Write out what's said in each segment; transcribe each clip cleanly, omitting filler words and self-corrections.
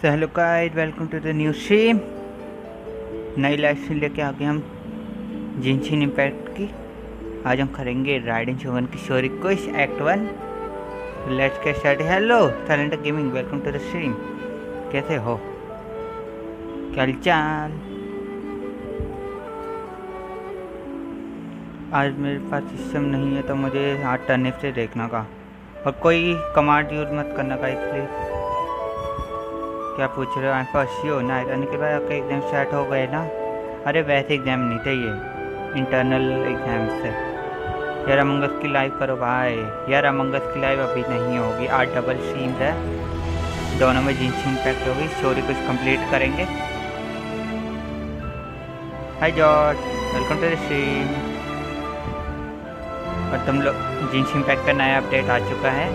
तो hello guys, welcome to the new stream. नई live stream लेके आ गए हम जिनशिन इम्पैक्ट की। आज हम करेंगे राइडेन शोगन की story quiz act 1। Let's get started. Hello talent gaming, welcome to the stream. कैसे हो, क्या हालचाल? आज मेरे पास सिस्टम नहीं है तो मुझे हाथ टर्निप से देखना का, और कोई कमांड यूज मत करना का प्लीज। क्या पूछ रहे हो? आई फर्स्ट यू ना आने के बाद आपका एग्ज़ाम स्टार्ट हो गए ना? अरे वैसे एग्ज़ाम नहीं थे, ये इंटरनल एग्ज़ाम से। यार अमंगस की लाइव करो भाई। यार अमंगस की लाइव अभी नहीं होगी, आज डबल स्ट्रीम है, दोनों में जिनशिन इम्पैक्ट होगी। स्टोरी कुछ कंप्लीट करेंगे। Hi George, welcome to the stream. और तुम लोग जिनशिन इम्पैक्ट का नया अपडेट आ चुका है,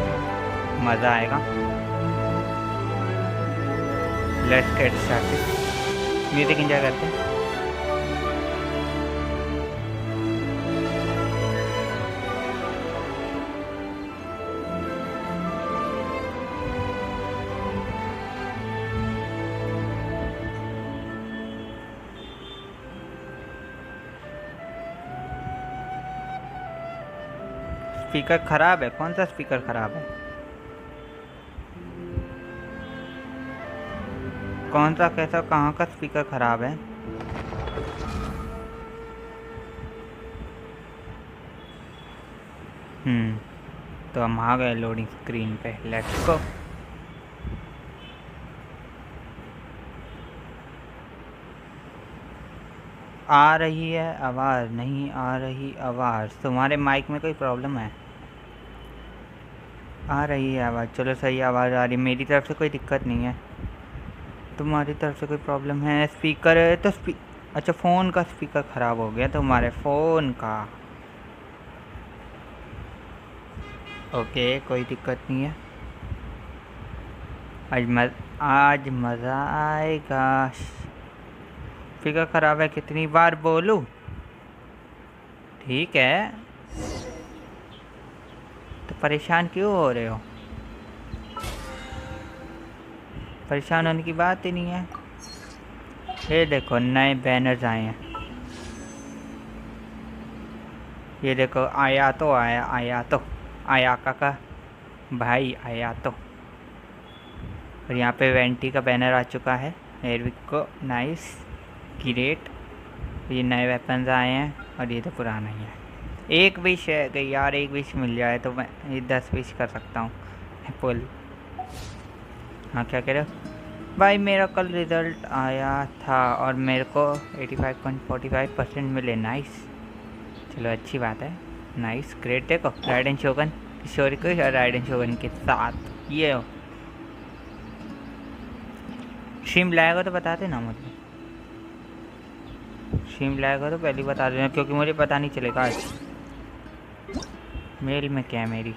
मज़ा आएगा। Let's get started. Music enjoy करते हैं। स्पीकर खराब है? कौन सा स्पीकर खराब है? कौन सा, कैसा, कहाँ का स्पीकर खराब है? तो हम आ गए लोडिंग स्क्रीन पे। Let's go. आ रही है आवाज़? नहीं आ रही आवाज़। तुम्हारे माइक में कोई प्रॉब्लम है? आ रही है आवाज़, चलो सही आवाज़ आ रही। मेरी तरफ से कोई दिक्कत नहीं है, तुम्हारी तरफ से कोई प्रॉब्लम है? स्पीकर है तो अच्छा, फ़ोन का स्पीकर ख़राब हो गया तुम्हारे फ़ोन का। ओके, कोई दिक्कत नहीं है। आज मज़ा आएगा। स्पीकर ख़राब है, कितनी बार बोलूँ? ठीक है, तो परेशान क्यों हो रहे हो? परेशान होने की बात ही नहीं है। ये देखो नए बैनर्स आए हैं। ये देखो, आया तो आया, आया तो आया काका भाई, आया तो। और यहाँ पे वेंटी का बैनर आ चुका है। एयरविक को नाइस ग्रेट। ये नए वेपन्स आए हैं और ये तो पुराना ही है। एक विश है कि यार, एक विश मिल जाए तो मैं ये 10 विश कर सकता हूँ। पुल। हाँ, क्या कह रहे हो भाई? मेरा कल रिज़ल्ट आया था और मेरे को 85.45% मिले। नाइस, चलो अच्छी बात है। Nice great. देखो राइडेन शोगन की स्टोरी को राइडेन शोगन के साथ ये हो। स्ट्रीम लाएगा तो बता देना मुझे। स्ट्रीम लाएगा तो पहले बता देना, क्योंकि मुझे पता नहीं चलेगा आज मेल में क्या है मेरी।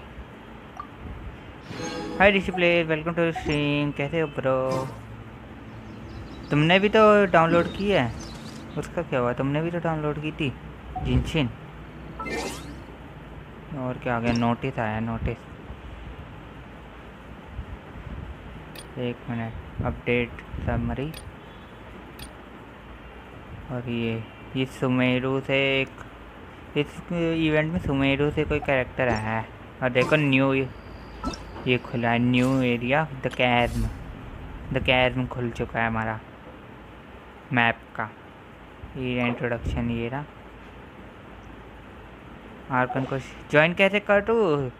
हाय ऋषि प्लेयर, वेलकम टू स्ट्रीम। कैसे हो ब्रो? तुमने भी तो डाउनलोड की है, उसका क्या हुआ? तुमने भी तो डाउनलोड की थी जिनशिन। और क्या आ गया? नोटिस आया, नोटिस। एक मिनट, अपडेट समरी। और ये सुमेरु से एक, इस इवेंट में सुमेरु से कोई कैरेक्टर आया है। और देखो न्यू ये खुला है, न्यू एरिया द कैज़्म। द कैज़्म खुल चुका है हमारा मैप का। ये इंट्रोडक्शन ये रहा। आर्कन को ज्वाइन कैसे कर दूँ?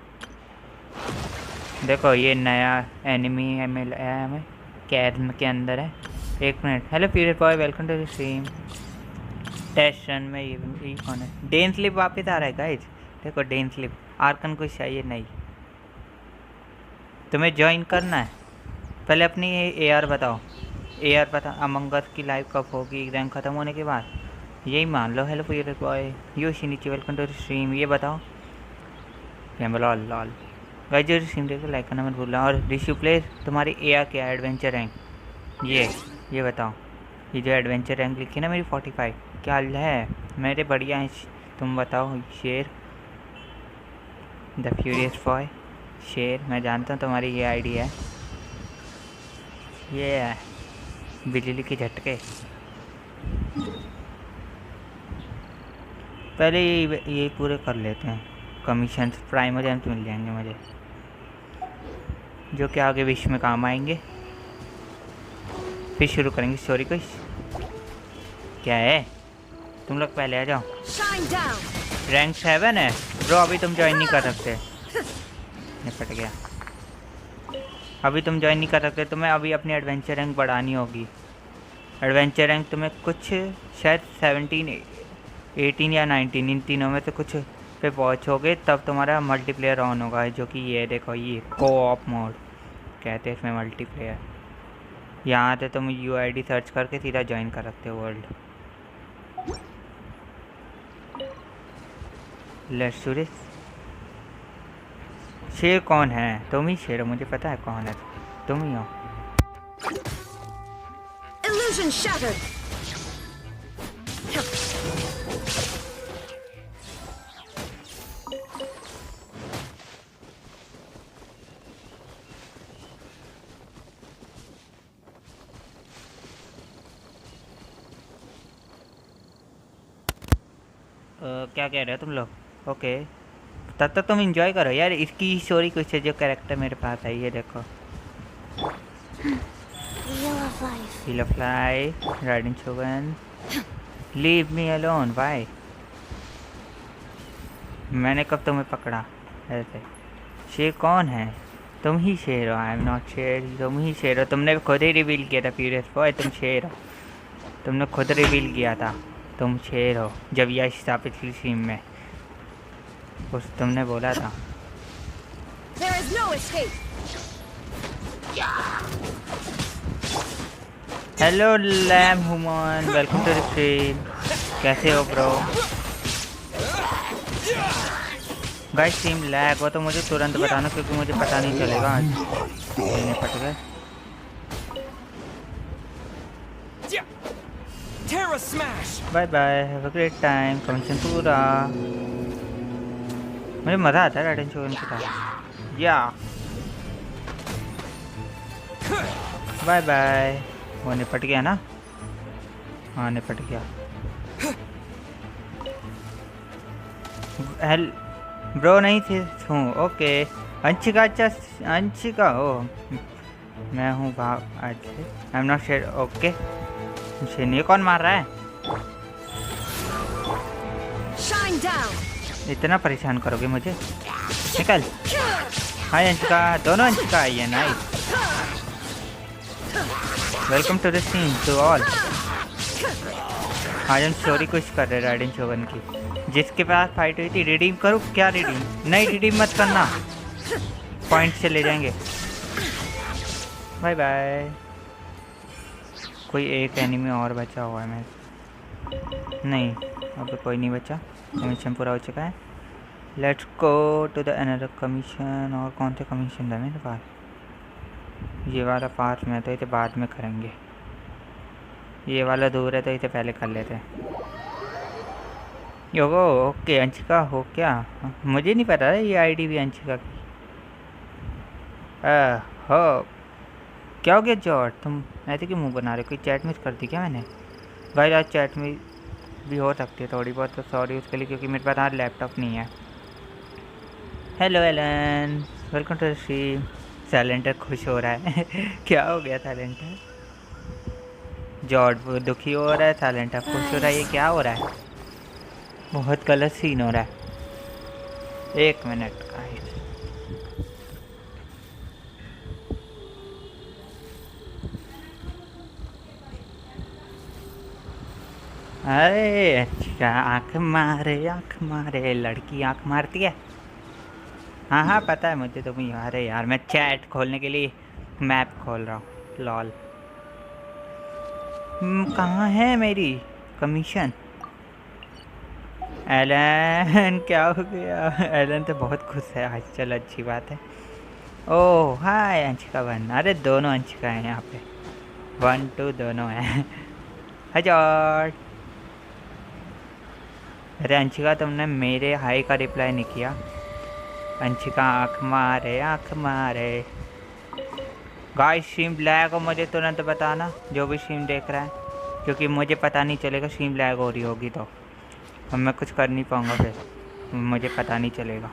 देखो ये नया एनिमी हमें आया, हमें कैज़्म के अंदर है। एक minute. Hello period boy, welcome to the stream. Test run में ये कौन है? डेन स्लिप वापस आ रहा है गाइज। देखो डेन स्लिप। आर्कन को चाहिए नहीं, तुम्हें ज्वाइन करना है। पहले अपनी एआर बताओ, एआर बता। अमंगस की लाइव कब होगी? एग्जाम ख़त्म होने के बाद, यही मान लो। Hello period boy, Yoshinichi, welcome to the stream. ये बताओ लॉल लॉल गाइस, जो स्ट्रीम देखो लाइक करना मत भूलना। और ऋषि प्लेस, तुम्हारी एआर क्या है? एडवेंचर रैंक ये बताओ। ये जो एडवेंचर रैंक लिखी ना मेरी 45, क्या हाल है? मेरे बढ़िया हैं, तुम बताओ। शेर द फ्यूरियस बॉय, शेर, मैं जानता हूँ तुम्हारी ये आईडी है। ये है बिजली के झटके। पहले ये पूरे कर लेते हैं कमीशन, प्राइमरी एम्स मिल जाएंगे मुझे, जो कि आगे विश में काम आएंगे। फिर शुरू करेंगे स्टोरी को। क्या है, तुम लोग पहले आ जाओ। रैंक 7 है ब्रो, अभी तुम ज्वाइन नहीं कर सकते। निपट गया, अभी तुम ज्वाइन नहीं कर सकते। तुम्हें अभी अपनी एडवेंचर रैंक बढ़ानी होगी। एडवेंचर रैंक तुम्हें कुछ शायद 17, 18 या 19 इन तीनों में से कुछ पे पहुँचोगे तब तुम्हारा मल्टीप्लेयर ऑन होगा, जो कि ये देखो, ये को-ऑप मोड कहते हैं इसमें, मल्टीप्लेयर। यहाँ से तुम UID सर्च करके सीधा ज्वाइन कर सकते हो वर्ल्ड। Let's do this. शेर कौन है? तुम ही शेर हो, मुझे पता है कौन है, तुम ही हो। Illusion shattered. क्या कह रहे हो तुम लोग? ओके, तब तक तुम एंजॉय करो यार। इसकी स्टोरी कुछ है, जो कैरेक्टर मेरे पास है ये देखो। Wheel of Life, Raiden Shogun, Leave me alone, why? मैंने कब तुम्हें पकड़ा ऐसे? शेर कौन है? तुम ही शेर हो। आई एम नॉट शेर, तुम ही शेर हो। तुमने खुद ही रिवील किया था फ्यूरियस बॉय, तुम शेर हो। तुमने खुद रिवील किया था तुम शेर हो, जब यह स्थापित की स्ट्रीम में उस तुमने बोला था। There is no escape. Hello लैम human, welcome to the stream. कैसे हो ब्रो? गाइस स्ट्रीम लैग हो तो मुझे तुरंत बताना, क्योंकि मुझे पता नहीं चलेगा। निपट गए। Bye bye, have a great time. Commission पूरा। मुझे मज़ा आता है राइडन शोगन के साथ। या बाय बाय। वो निपट गया ना? हाँ निपट गया। हेल ब्रो नहीं थे हूँ। ओके अंशिका, अच्छा अंशिका हो। मैं हूँ भाव आज। I am not share. Okay ये कौन मार रहा है? इतना परेशान करोगे मुझे? निकल। हाय अंशिका, दोनों अंशिका आई है। Nice, welcome to the stream to all. आज हम स्टोरी कुछ कर रहे राइडन शोगन की। जिसके पास फाइट हुई थी, रिडीम करूँ क्या? रिडीम नहीं, रिडीम मत करना, पॉइंट से ले जाएंगे। Bye bye. कोई एक एनिमी और बचा हुआ है मैं नहीं, अब कोई नहीं बचा। कमीशन पूरा हो चुका है। Let's go to the another commission. और कौन से कमीशन है मेरे पास? ये वाला पास में, तो इसे बाद में करेंगे। ये वाला दूर है तो इसे पहले कर लेते हैं। योगो ओके। अंशिका हो क्या? मुझे नहीं पता था ये आईडी भी अंशिका की। हो क्या हो गया जॉर्ज? तुम ऐसे क्यों मुंह बना रहे? कोई चैट मिस कर दी क्या मैंने? भाई आज चैट में भी हो सकती है थोड़ी बहुत, तो सॉरी उसके लिए, क्योंकि मेरे पास आज लैपटॉप नहीं है। Hello Alan, welcome to the stream. Silenter खुश हो रहा है क्या हो गया साइलेंटर? जॉर्ज दुखी हो रहा है, साइलेंटर खुश हो रहा है, ये क्या हो रहा है? बहुत गलत सीन हो रहा है। एक मिनट का। अरे अच्छा, आँख मारे लड़की आँख मारती है। हाँ हाँ पता है मुझे तुम्हें। अरे यार मैं चैट खोलने के लिए मैप खोल रहा हूँ। लॉल कहाँ है मेरी कमीशन? एलन क्या हो गया? एलन तो बहुत खुश है आज। चलो अच्छी बात है। ओह हाय अंशिका 1। अरे दोनों अंशिका हैं यहाँ पे, 1 2 दोनों हैं। हजार। अरे अंशिका तुमने मेरे हाई का रिप्लाई नहीं किया। अंशिका आँख मारे गाइस स्ट्रीम लैग हो मुझे तुरंत बताना, जो भी स्ट्रीम देख रहा है, क्योंकि मुझे पता नहीं चलेगा स्ट्रीम लैग हो रही होगी तो मैं कुछ कर नहीं पाऊँगा, फिर मुझे पता नहीं चलेगा।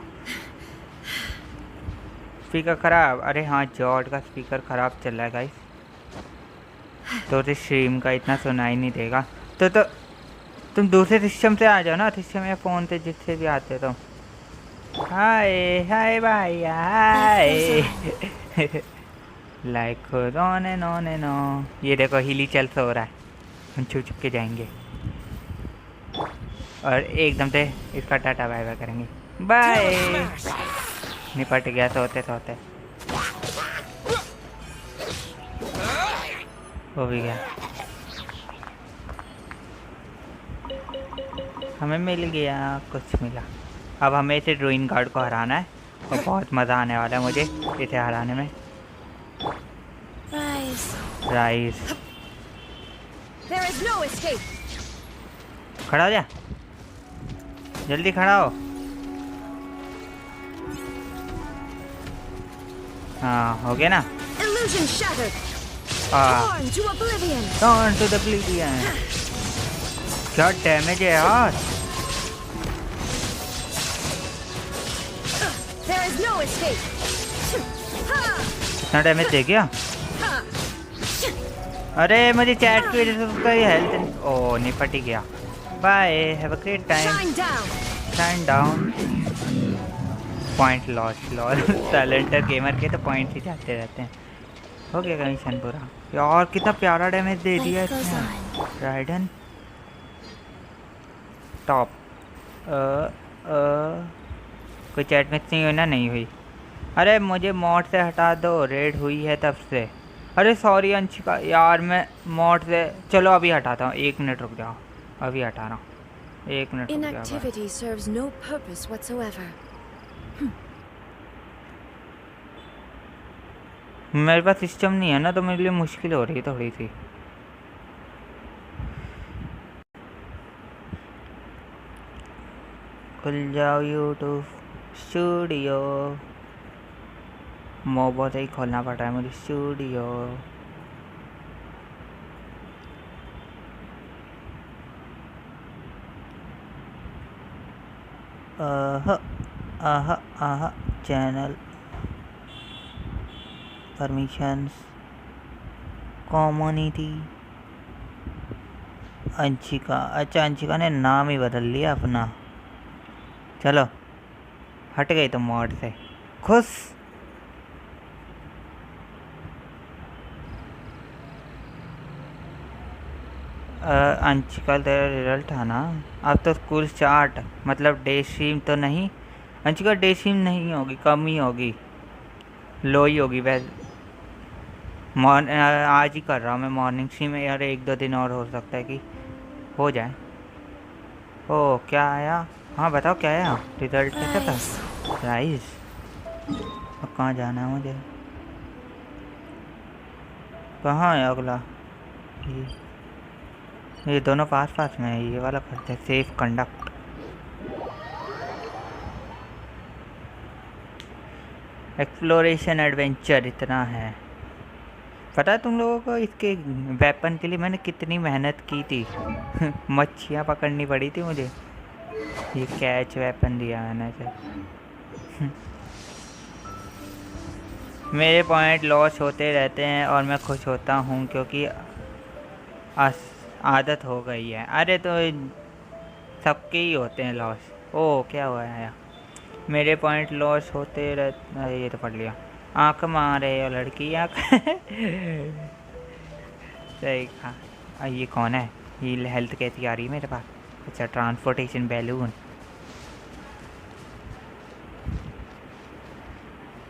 स्पीकर ख़राब, अरे हाँ जॉर्ड का स्पीकर ख़राब चल रहा है गाइस, तो स्ट्रीम का इतना सुनाई नहीं देगा। तो तुम दूसरे सिस्टम से आ जाओ ना, सिस्टम या फ़ोन से जिससे भी आते तो। हाय हाय भाई हाय लाइक रोने नोने नो। ये देखो हिली चल से हो रहा है, हम छुप छुप के जाएंगे और एकदम से इसका टाटा बाय बाय करेंगे, बाय। निपट गया सोते सोते, हो भी गया, हमें मिल गया, कुछ मिला। अब हमें इसे ड्रोइन गार्ड को हराना है और बहुत मज़ा आने वाला है मुझे इसे हराने में। राइस खड़ा हो जा, जल्दी खड़ा हो। हाँ हो गया ना। Torn to the oblivion। क्या डैमेज है यार, इतना डैमेज दे गया। अरे मुझे चैट की वजह से उसका ये हेल्थ ओ निपट ही गया। Bye, have a great time. Shine down. Point loss loss talented gamer के तो पॉइंट्स ही जाते रहते हैं। हो गया मिशन पूरा यार, कितना प्यारा डैमेज दे दिया इसने। Ridden top. कोई चैट में नहीं हुई ना, नहीं हुई। अरे मुझे मॉड से हटा दो, रेड हुई है तब से। अरे सॉरी अंशिका यार, मैं मॉड से, चलो अभी हटाता हूँ, 1 मिनट रुक जाओ, अभी हटा रहा हूँ, 1 मिनट रुक जाओ। मेरे पास सिस्टम नहीं है ना, तो मेरे लिए मुश्किल हो रही है थोड़ी सी। खुल जाओ यूट्यूब स्टूडियो, मोबाइल से ही खोलना पड़ रहा है मुझे studio. Channel permissions, community. Anshika, अच्छा अंशिका ने नाम ही बदल लिया अपना। चलो हट गई तो मॉड से खुश। अंशिका तेरा रिजल्ट था ना, अब तो स्कूल स्टार्ट, मतलब डे स्ट्रीम तो नहीं। अंशिका डे स्ट्रीम नहीं होगी, कम ही होगी, लो ही होगी वैसे। आज ही कर रहा हूँ मैं मॉर्निंग स्ट्रीम में यार, 1-2 दिन और हो सकता है कि हो जाए। ओ क्या आया, हाँ बताओ क्या आया, रिजल्ट कैसा था। राइस, अब कहाँ जाना है मुझे, कहाँ है अगला। ये दोनों पास पास में है, ये वाला करते हैं सेफ कंडक्ट। एक्सप्लोरेशन एडवेंचर इतना है। पता है तुम लोगों को इसके वेपन के लिए मैंने कितनी मेहनत की थी मच्छियाँ पकड़नी पड़ी थी मुझे, ये कैच वेपन दिया मैंने इसे मेरे पॉइंट लॉस होते रहते हैं और मैं खुश होता हूँ क्योंकि आदत हो गई है। अरे तो सबके ही होते हैं लॉस। ओ क्या हुआ है यार, मेरे पॉइंट लॉस होते रहते। अरे ये तो पढ़ लिया, आँख मारे और लड़की आँख सही कहा। ये कौन है, ये हेल्थ कैसी आ रही है मेरे पास। अच्छा ट्रांसपोर्टेशन बैलून,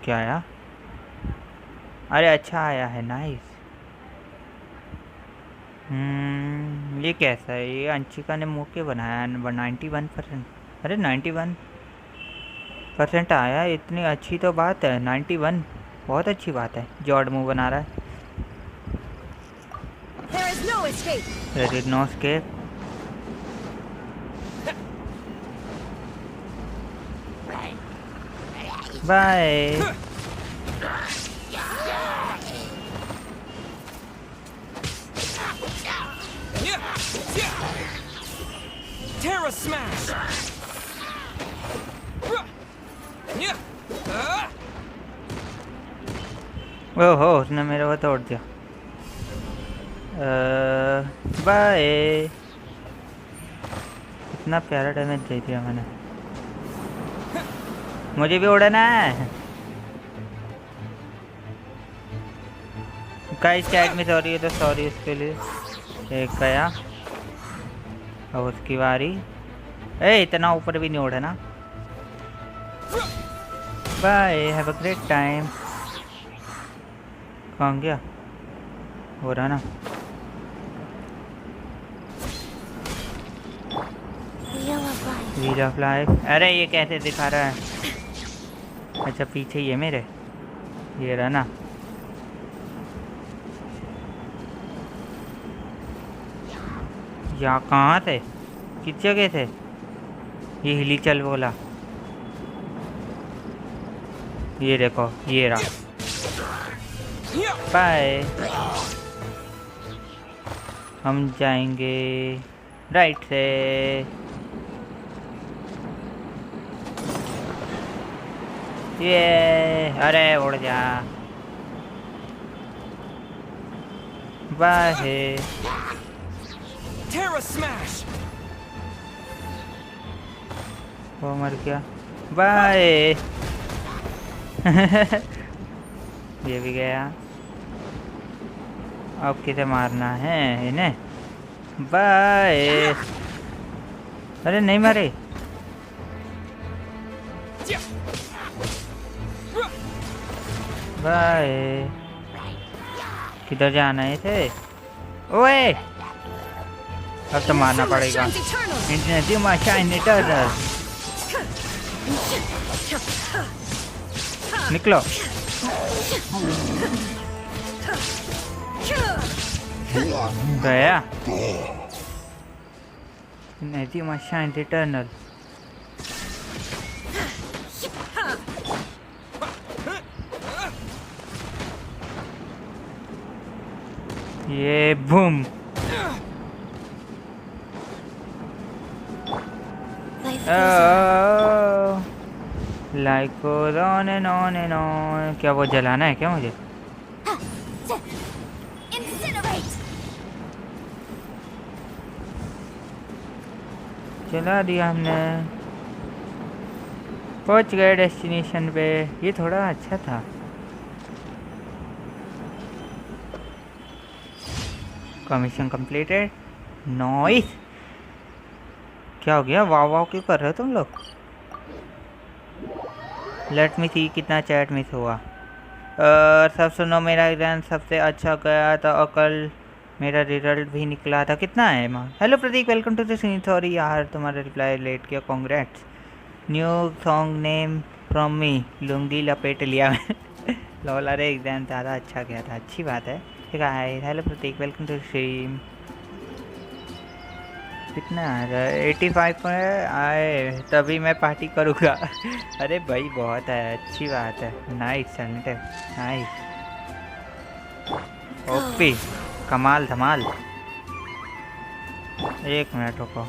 क्या आया, अरे अच्छा आया है, नाइस। ये कैसा है, ये अंशिका ने मुँह के बनाया 91%। अरे 91% आया, इतनी अच्छी तो बात है। 91 बहुत अच्छी बात है। जॉर्ड मुँह बना रहा है। There is no escape। Bye. Terra smash. ओहो उसने मेरे को तोड़ दिया। बाय। इतना प्यारा डैमेज दे दिया मैंने। मुझे भी उड़ना है। गाइस चैट में सॉरी है तो सॉरी उसके लिए। एक गया। अब उसकी बारी। इतना ऊपर भी नहीं उड़ना। Bye have a great time. कहाँ गया? हो रहा ना। Wheel of life. अरे ये कैसे दिखा रहा है? अच्छा पीछे ये मेरे। ये रहा ना। यहाँ कहाँ थे? किस जगह थे? ये हिली चल बोला। ये देखो ये रहा। बाय। हम जाएंगे राइट से। ये अरे उड़ जा। बाय। Terra smash. वो मर गया। बाय। ये भी गया। अब किसे मारना है इन्हें? बाय। अरे नहीं मारे। बाय। किधर जाना है इसे? ओए अब तो मारना पड़ेगा। निकलो। गया। इटर्नल। ये boom. Like on and on and on. क्या वो जलाना है क्या मुझे? चला दिया हमने। पहुंच गए डेस्टिनेशन पे। ये थोड़ा अच्छा था। Commission completed. नॉइस। क्या हो गया? वाव वाव क्यों कर रहे हो तुम लोग? लेट मी सी कितना चैट मिस हुआ। सब सुनो मेरा एग्जाम सबसे अच्छा गया था और कल मेरा रिजल्ट भी निकला था। कितना है माँ? Hello Prateek welcome to the scene. Sorry यार तुम्हारा रिप्लाई लेट किया। Congrats. New song name from me. Lungi लपेट लिया मैं। लॉल। अरे एग्जाम ज़्यादा अच्छा गया था। अच्छी बात है। ठीक है। Hello Prateek welcome to stream. कितना आ रहा है? 85 पर आए तभी मैं पार्टी करूँगा। अरे भाई बहुत है। अच्छी बात है। Nice Sunday. नाइस। ओपी कमाल धमाल। एक मिनट रुको।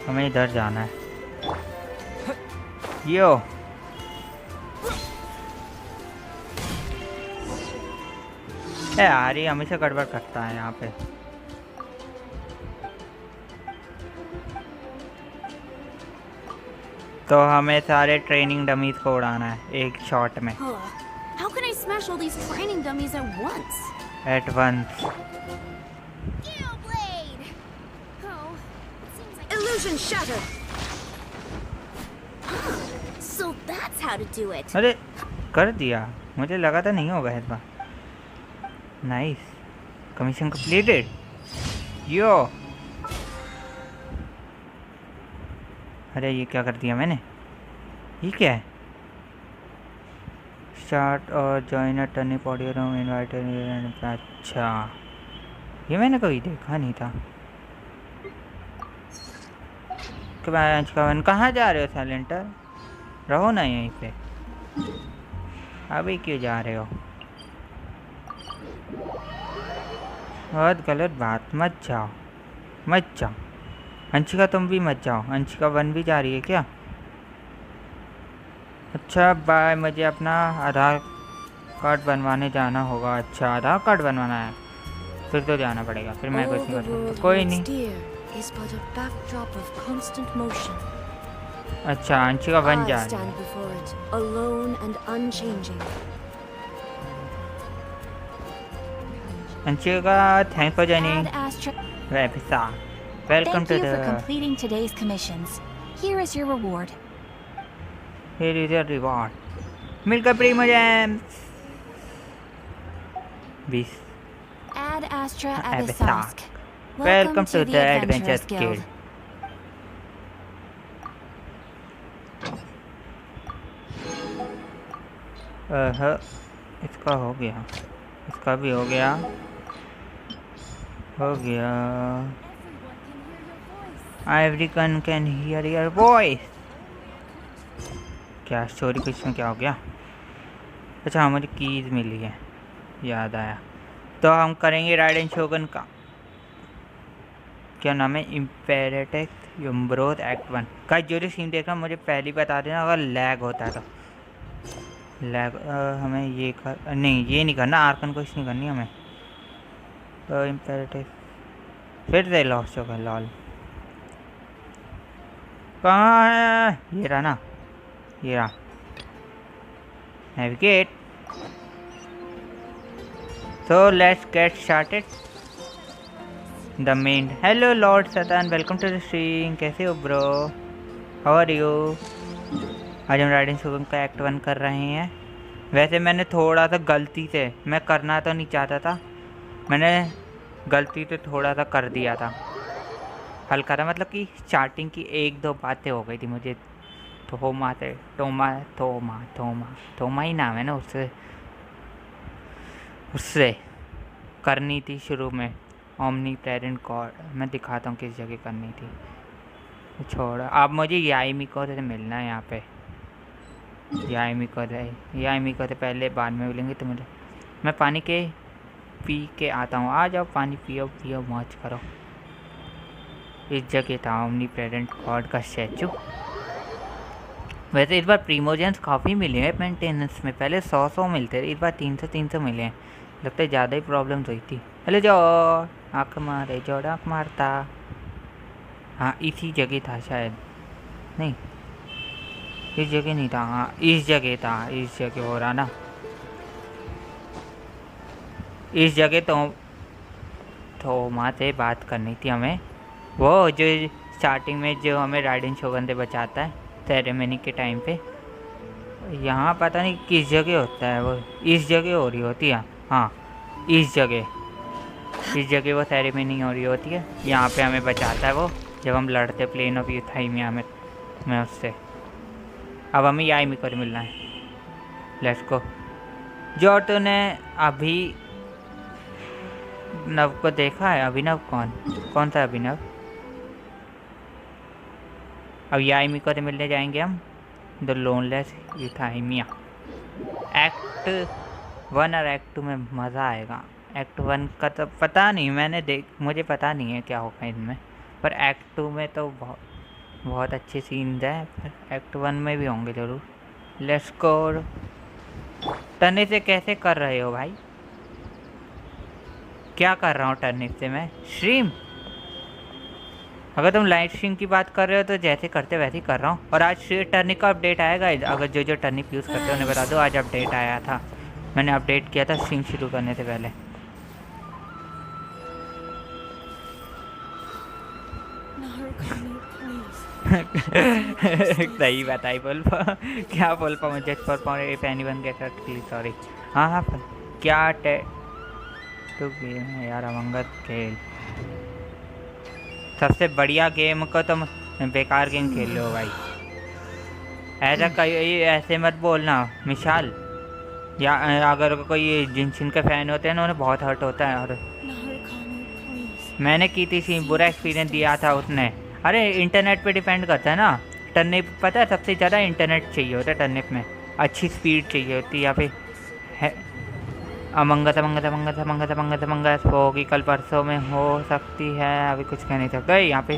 हमें इधर जाना है। यो यार ये हमेशा गड़बड़ करता है यहाँ पे। तो हमें सारे ट्रेनिंग डमीज को उड़ाना है एक शॉट में। How can I smash all these training dummies at once? At once. Blade. Oh, it seems like illusion shattered. So that's how to do it. अरे कर दिया। मुझे लगा था नहीं होगा इस बार। नाइस। Commission completed. यो अरे ये क्या कर दिया मैंने? ये क्या है? स्टार्ट और जॉइन अ टर्नी ऑडियो रूम इनवाइटेड। अच्छा ये मैंने कभी देखा नहीं था। कहाँ जा रहे हो साइलेंटर? रहो ना यहीं पे। अभी क्यों जा रहे हो? बहुत गलत बात, मत जाओ मत जाओ। अंशिका तुम भी मत जाओ। अंशिका बन भी जा रही है क्या? अच्छा बाय, मुझे अपना आधार कार्ड बनवाने जाना होगा। अच्छा आधार कार्ड बनवाना है, फिर तो जाना पड़ेगा, फिर मैं कुछ नहीं कर सकता। कोई नहीं। अच्छा अंशिका बन जा रही है। Anshika thanks for joining. Welcome to the completing today's commissions. Here is your reward. Here is your reward. मिलकर Primo jams 20। Ad Astra Abyssal. Abyssalsk. Welcome to the Adventurers Guild. इसका हो गया, इसका भी हो गया, हो गया। Everyone can hear your voice. क्या स्टोरी कुछ में क्या हो गया? अच्छा मुझे कीज मिली है, याद आया। तो हम करेंगे राइडन शोगन का क्या नाम है, इम्पेरेटिव यम्ब्रोथ एक्ट 1 का। जो सीन देख रहा मुझे पहले बता देना अगर लैग होता है तो। लैग हमें ये कर नहीं, ये नहीं करना, आर्कन कुछ नहीं करनी हमें। इम्पेरेटिव फिर से लॉस्ट हो गया। लॉल कहाँ है? ये रहा ना, ये रहा। Navigate. So let's get started. The main. Hello Lord Satan, welcome to the stream. कैसे हो ब्रो? How are you? आज हम राइडिंग शोगन का एक्ट 1 कर रहे हैं। वैसे मैंने थोड़ा सा गलती से, मैं करना तो नहीं चाहता था, मैंने गलती से थोड़ा सा कर दिया था, हल्का था। मतलब कि स्टार्टिंग की 1-2 बातें हो गई थी मुझे थोमा से, थोमा ही नाम है ना, उससे करनी थी शुरू में। ओमनी प्रेजेंट गॉड मैं दिखाता हूँ किस जगह करनी थी। छोड़, अब मुझे याइमिको से मिलना है यहाँ पे। याइमिको से पहले बाद में मिलेंगे तो मुझे, मैं पानी के पी के आता हूँ। आ जाओ पानी पियो मौज करो। इस जगह था ओमनी प्रेजेंट गॉड का स्टैचू। वैसे इस बार प्रीमोजेंस काफ़ी मिले हैं मेंटेनेंस में, पहले 100 मिलते थे, इस बार 300 मिले हैं। लगता है ज़्यादा ही प्रॉब्लम्स हुई थी। हेलो जो आँख मारे, जोड़ आँख मारता। हाँ इसी जगह था शायद, नहीं इस जगह नहीं था, हाँ इस जगह था, इस जगह हो रहा ना, इस जगह तो वहाँ से बात करनी थी हमें। वो जो स्टार्टिंग में जो हमें राइडिंग शोगन से बचाता है सेरेमनी के टाइम पे। यहाँ पता नहीं किस जगह होता है वो, इस जगह हो रही होती है। हाँ इस जगह वो सेरेमनी हो रही होती है। यहाँ पे हमें बचाता है वो, जब हम लड़ते प्लेन ऑफ यूथाइमिया में उससे। अब हमें याइमिको से मिलना है। लेट्स गो। जो तूने अभी नव को देखा है? अभिनव कौन सा अभिनव? अब याइमिको से मिलने जाएंगे हम, द लोनलेस यूथाइमिया। एक्ट 1 और एक्ट 2 में मज़ा आएगा। एक्ट 1 का तो पता नहीं, मुझे पता नहीं है क्या होगा इनमें, पर एक्ट 2 में तो बहुत अच्छे सीन्स हैं, पर एक्ट 1 में भी होंगे ज़रूर। Let's go. टर्निप से कैसे कर रहे हो भाई? क्या कर रहा हूँ टर्निप से मैं? स्ट्रीम, अगर तुम लाइव स्ट्रीम की बात कर रहे हो तो जैसे करते वैसे ही कर रहा हूँ। और आज टर्निप का अपडेट आएगा। अगर जो टर्निप यूज़ करते हो उन्हें बता दो, आज अपडेट आया था। मैंने अपडेट किया था स्ट्रीम शुरू करने से पहले। सही बताई बोलपा। क्या बोलपा मुझे for power if anyone get hurt please sorry. हाँ क्या तो गेम है यार, अमंगत खेल सबसे बढ़िया गेम को तुम बेकार गेम खेल लो भाई। ऐसे मत बोलना मिशाल। या अगर कोई जिनशिन के फ़ैन होते हैं ना, उन्हें बहुत हर्ट होता है। और मैंने की थी बुरा एक्सपीरियंस दिया था उसने। अरे इंटरनेट पे डिपेंड करता है ना। टर्निप पता है सबसे ज़्यादा इंटरनेट चाहिए होता है टर्निप में, अच्छी स्पीड चाहिए होती है। या फिर Among Us Among Us Among Us Among Us Among Us Among Us होगी कल परसों में हो सकती है, अभी कुछ कह नहीं सकता। यहाँ पे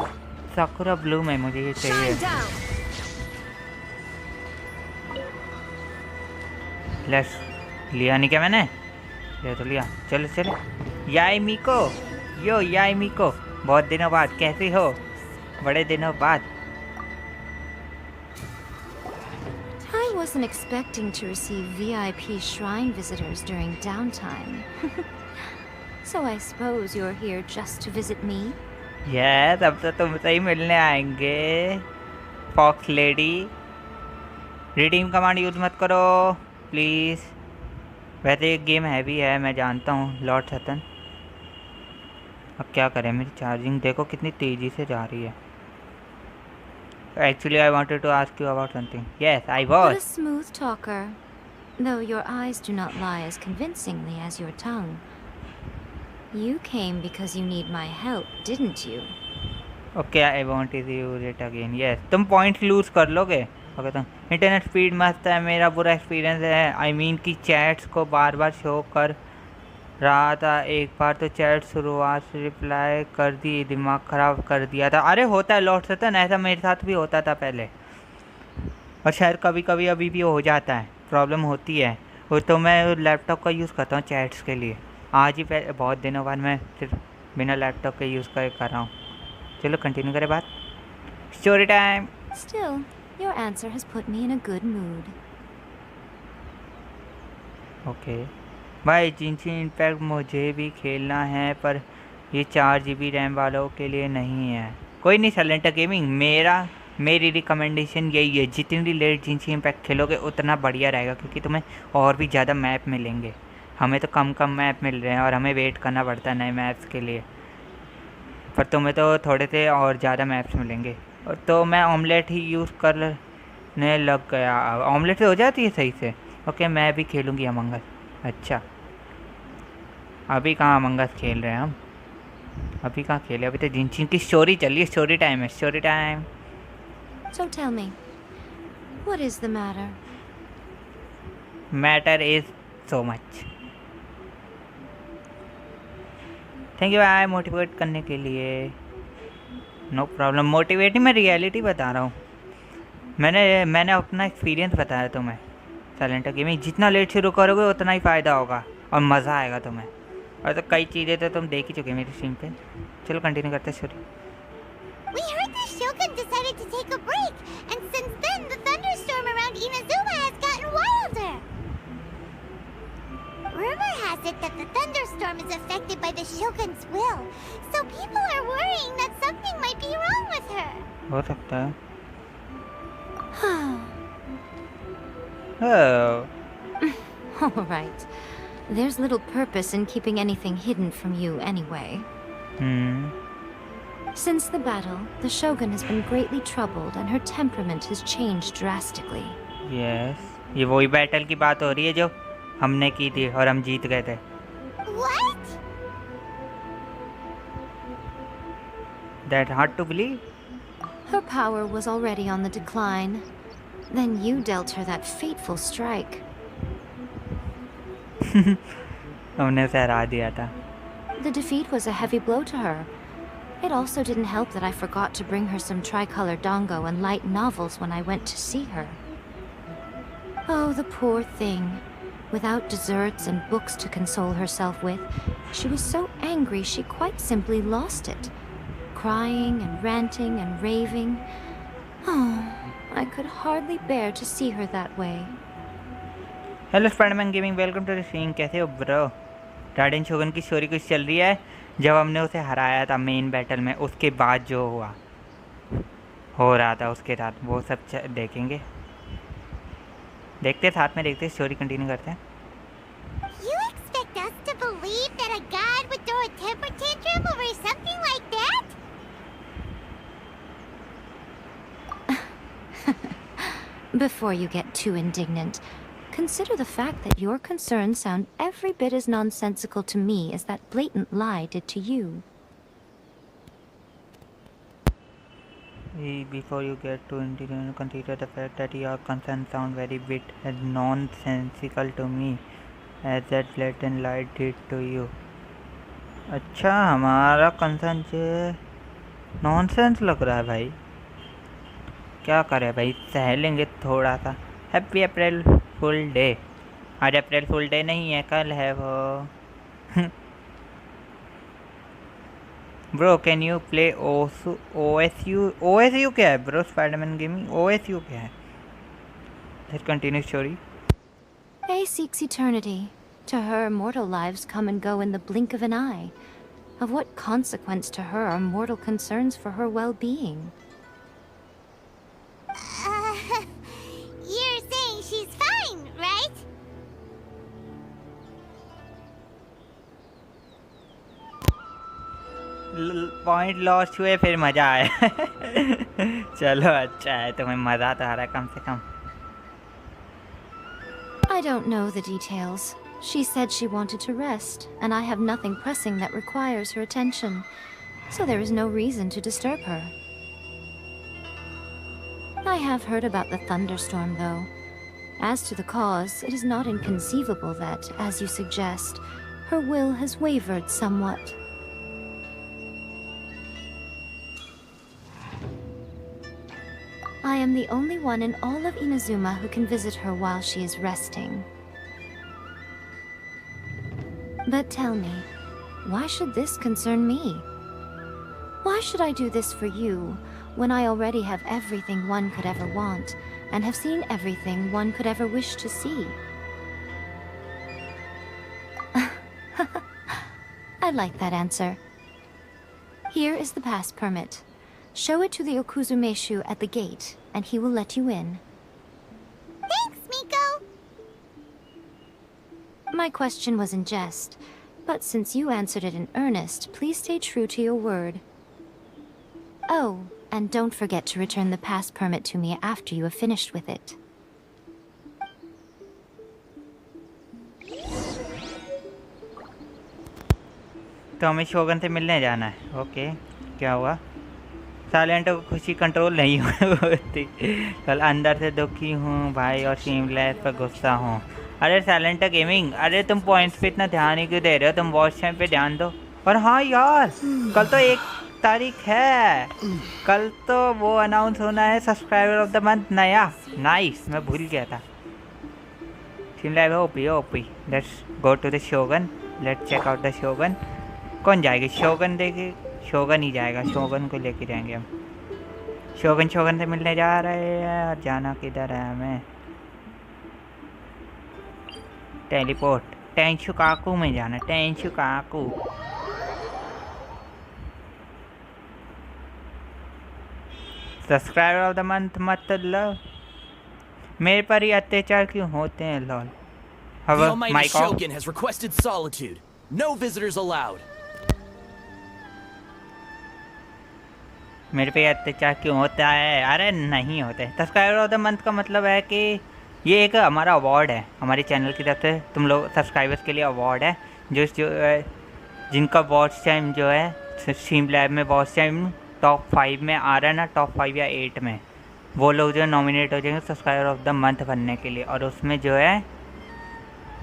साकुरा ब्लूम है, मुझे ये चाहिए। Shine down. लेट्स, लिया नहीं क्या मैंने? ले तो लिया, चलो चलो। याई मीको, यो याई मीको, बहुत दिनों बाद, कैसी हो? बड़े दिनों बाद। I wasn't expecting to receive VIP shrine visitors during downtime. So I suppose you're here just to visit me? Yes, अब तो तुमसे ही मिलने आएंगे fox lady. Redeem command use मत करो प्लीज़। वैसे ये गेम हैवी है, मैं जानता हूँ लॉर्ड सतन। अब क्या करें, मेरी चार्जिंग देखो कितनी तेज़ी से जा रही है। Actually, I wanted to ask you about something. Yes, I What a was. smooth talker. Though your eyes do not lie as convincingly as your tongue. You came because you need my help, didn't you? Okay, I want to use it again. Yes, तुम point loose कर लोगे। Okay, तुम internet speed मस्त है, मेरा बुरा experience है। I mean कि चैट्स को बार बार शो कर रहा था। एक बार तो चैट शुरुआत से रिप्लाई कर दी, दिमाग ख़राब कर दिया था। अरे होता है लॉर्ड सतन, ऐसा मेरे साथ भी होता था पहले, और शायद कभी कभी अभी भी हो जाता है, प्रॉब्लम होती है। वो तो मैं लैपटॉप का यूज़ करता हूँ चैट्स के लिए। आज ही बहुत दिनों बाद मैं सिर्फ बिना लैपटॉप के यूज़ कर रहा हूँ। चलो कंटिन्यू करें बात। Story time. Still, your answer has put me in a good mood. Okay भाई, जिनसी इम्पैक्ट मुझे भी खेलना है, पर ये 4 GB रैम वालों के लिए नहीं है। कोई नहीं, साइलेंट गेमिंग, मेरी रिकमेंडेशन यही है, जितनी लेट जिनसी इम्पैक्ट खेलोगे उतना बढ़िया रहेगा, क्योंकि तुम्हें और भी ज़्यादा मैप मिलेंगे। हमें तो कम कम मैप मिल रहे हैं और हमें वेट करना पड़ता है नए मैप्स के लिए, पर तुम्हें तो थोड़े से और ज़्यादा मैप्स मिलेंगे। और तो मैं ऑमलेट ही यूज़ करने लग गया। ऑमलेट से हो जाती है सही से। ओके, मैं भी खेलूँगी अमंगस। अच्छा, अभी कहाँ अमंगस खेल रहे हैं हम? अभी कहाँ खेले, अभी तो जिनचिन की स्टोरी चल रही है। स्टोरी टाइम है, story time. So tell me, what is the matter? Matter is so much. Thank you भाई मोटिवेट करने के लिए। नो प्रॉब्लम, मोटिवेट नहीं, मैं रियलिटी बता रहा हूँ। मैंने अपना एक्सपीरियंस बताया तुम्हें। साइलेंट गेमिंग, जितना लेट शुरू करोगे उतना ही फ़ायदा होगा और मज़ा आएगा तुम्हें। और तो कई चीज़ें तो तुम देख ही चुके मेरी स्ट्रीम पे। चलो कंटिन्यू करते हैं story. We heard the Shogun decided to take a break, and since then the thunderstorm around Inazuma has gotten wilder. Rumor has it that the thunderstorm is affected by the Shogun's will, so people are worrying that something might be wrong with her. हो सकता है। ओह, All right. There's little purpose in keeping anything hidden from you anyway. Since the battle, the Shogun has been greatly troubled and her temperament has changed drastically. Yes, ये वही battle की बात हो रही है जो हमने की थी और हम जीत गए थे। What? That hard to believe? Her power was already on the decline. Then you dealt her that fateful strike. हमने उसे हरा दिया था। The defeat was a heavy blow to her. It also didn't help that I forgot to bring her some tricolor dango and light novels when I went to see her. Oh, the poor thing. Without desserts and books to console herself with, she was so angry she quite simply lost it. Crying and ranting and raving. Oh, I could hardly bear to see her that way. Hello spiderman gaming, welcome to the stream. कैसे हो bro? Raiden Shogun की story कुछ चल रही है, जब हमने उसे हराया था मेन बैटल में, उसके बाद जो हो रहा था उसके साथ, वो सब देखेंगे। देखते साथ में, देखते स्टोरी कंटिन्यू करते हैं। You expect us to believe that a god would throw a temper tantrum over something like that? Before you get too indignant, consider the fact that your concerns sound every bit as nonsensical to me as that blatant lie did to you. Before you get too indignant, consider the fact that your concerns sound very bit as nonsensical to me. As that blatant light did to you. अच्छा हमारा concern जो nonsense लग रहा है भाई, क्या करें भाई, सह लेंगे थोड़ा सा। Happy April fool day. आज अप्रैल फुल डे नहीं है, कल है वो। Bro can you play OSU क्या है ब्रो? स्पाइडरमैन गेमिंग OSU क्या है? Let's continue story. A seeks eternity. To her, mortal lives come and go in the blink of an eye. Of what consequence to her are mortal concerns for her well-being? You're saying she's fine, right? Point loss हुए फिर मज़ा आया। चलो अच्छा है, तुम्हें मज़ा तो आ रहा है कम से कम। I don't know the details. She said she wanted to rest, and I have nothing pressing that requires her attention, so there is no reason to disturb her. I have heard about the thunderstorm, though. As to the cause, it is not inconceivable that, as you suggest, her will has wavered somewhat. I am the only one in all of Inazuma who can visit her while she is resting. But tell me, why should this concern me? Why should I do this for you, when I already have everything one could ever want, and have seen everything one could ever wish to see? I like that answer. Here is the pass permit. Show it to the Okuzumeshu at the gate, and he will let you in. Thanks, Miko! My question was in jest, but since you answered it in earnest, please stay true to your word. Oh, and don't forget to return the pass permit to me after you have finished with it. तो हमें शोगन से मिलने जाना है। Okay, क्या हुआ? Silent को खुशी कंट्रोल नहीं होती। कल अंदर से दुखी हूँ भाई और सीमलेस पर गुस्सा हूँ। अरे साइलेंट गेमिंग, अरे तुम पॉइंट्स पे इतना ध्यान ही क्यों दे रहे हो? तुम वॉच टाइम पे ध्यान दो। और हाँ यार, कल तो 1 तारीख है, कल तो वो अनाउंस होना है सब्सक्राइबर ऑफ द मंथ नया। नाइस, मैं भूल गया था। Seamless OP. Let's go to the Shogun, let's check out the Shogun. कौन जाएगी? शोगन देगी, शोगन ही जाएगा। शोगन को लेके जाएंगे हम। शोगन से मिलने जा रहे हैं। और जाना किधर है हमें? टेलीपोर्ट टेंशुकाकू में जाना। टेंशुकाकू सब्सक्राइबर ऑफ द मंथ मतलब मेरे पर ही अत्याचार क्यों होते हैं? Lol. The Almighty Shogun has requested solitude. No visitors allowed. मेरे पे अत्याचार क्यों होता है? अरे नहीं होते। सब्सक्राइबर ऑफ द मंथ का मतलब है कि ये एक हमारा अवार्ड है, हमारे चैनल की तरफ से तुम लोग सब्सक्राइबर्स के लिए अवार्ड है, जो जिनका वॉच टाइम जो है स्ट्रीम लैब में वॉच टाइम टॉप 5 में आ रहा है ना, टॉप 5 या 8 में, वो लोग जो है नॉमिनेट हो जाएंगे सब्सक्राइबर ऑफ द मंथ बनने के लिए। और उसमें जो है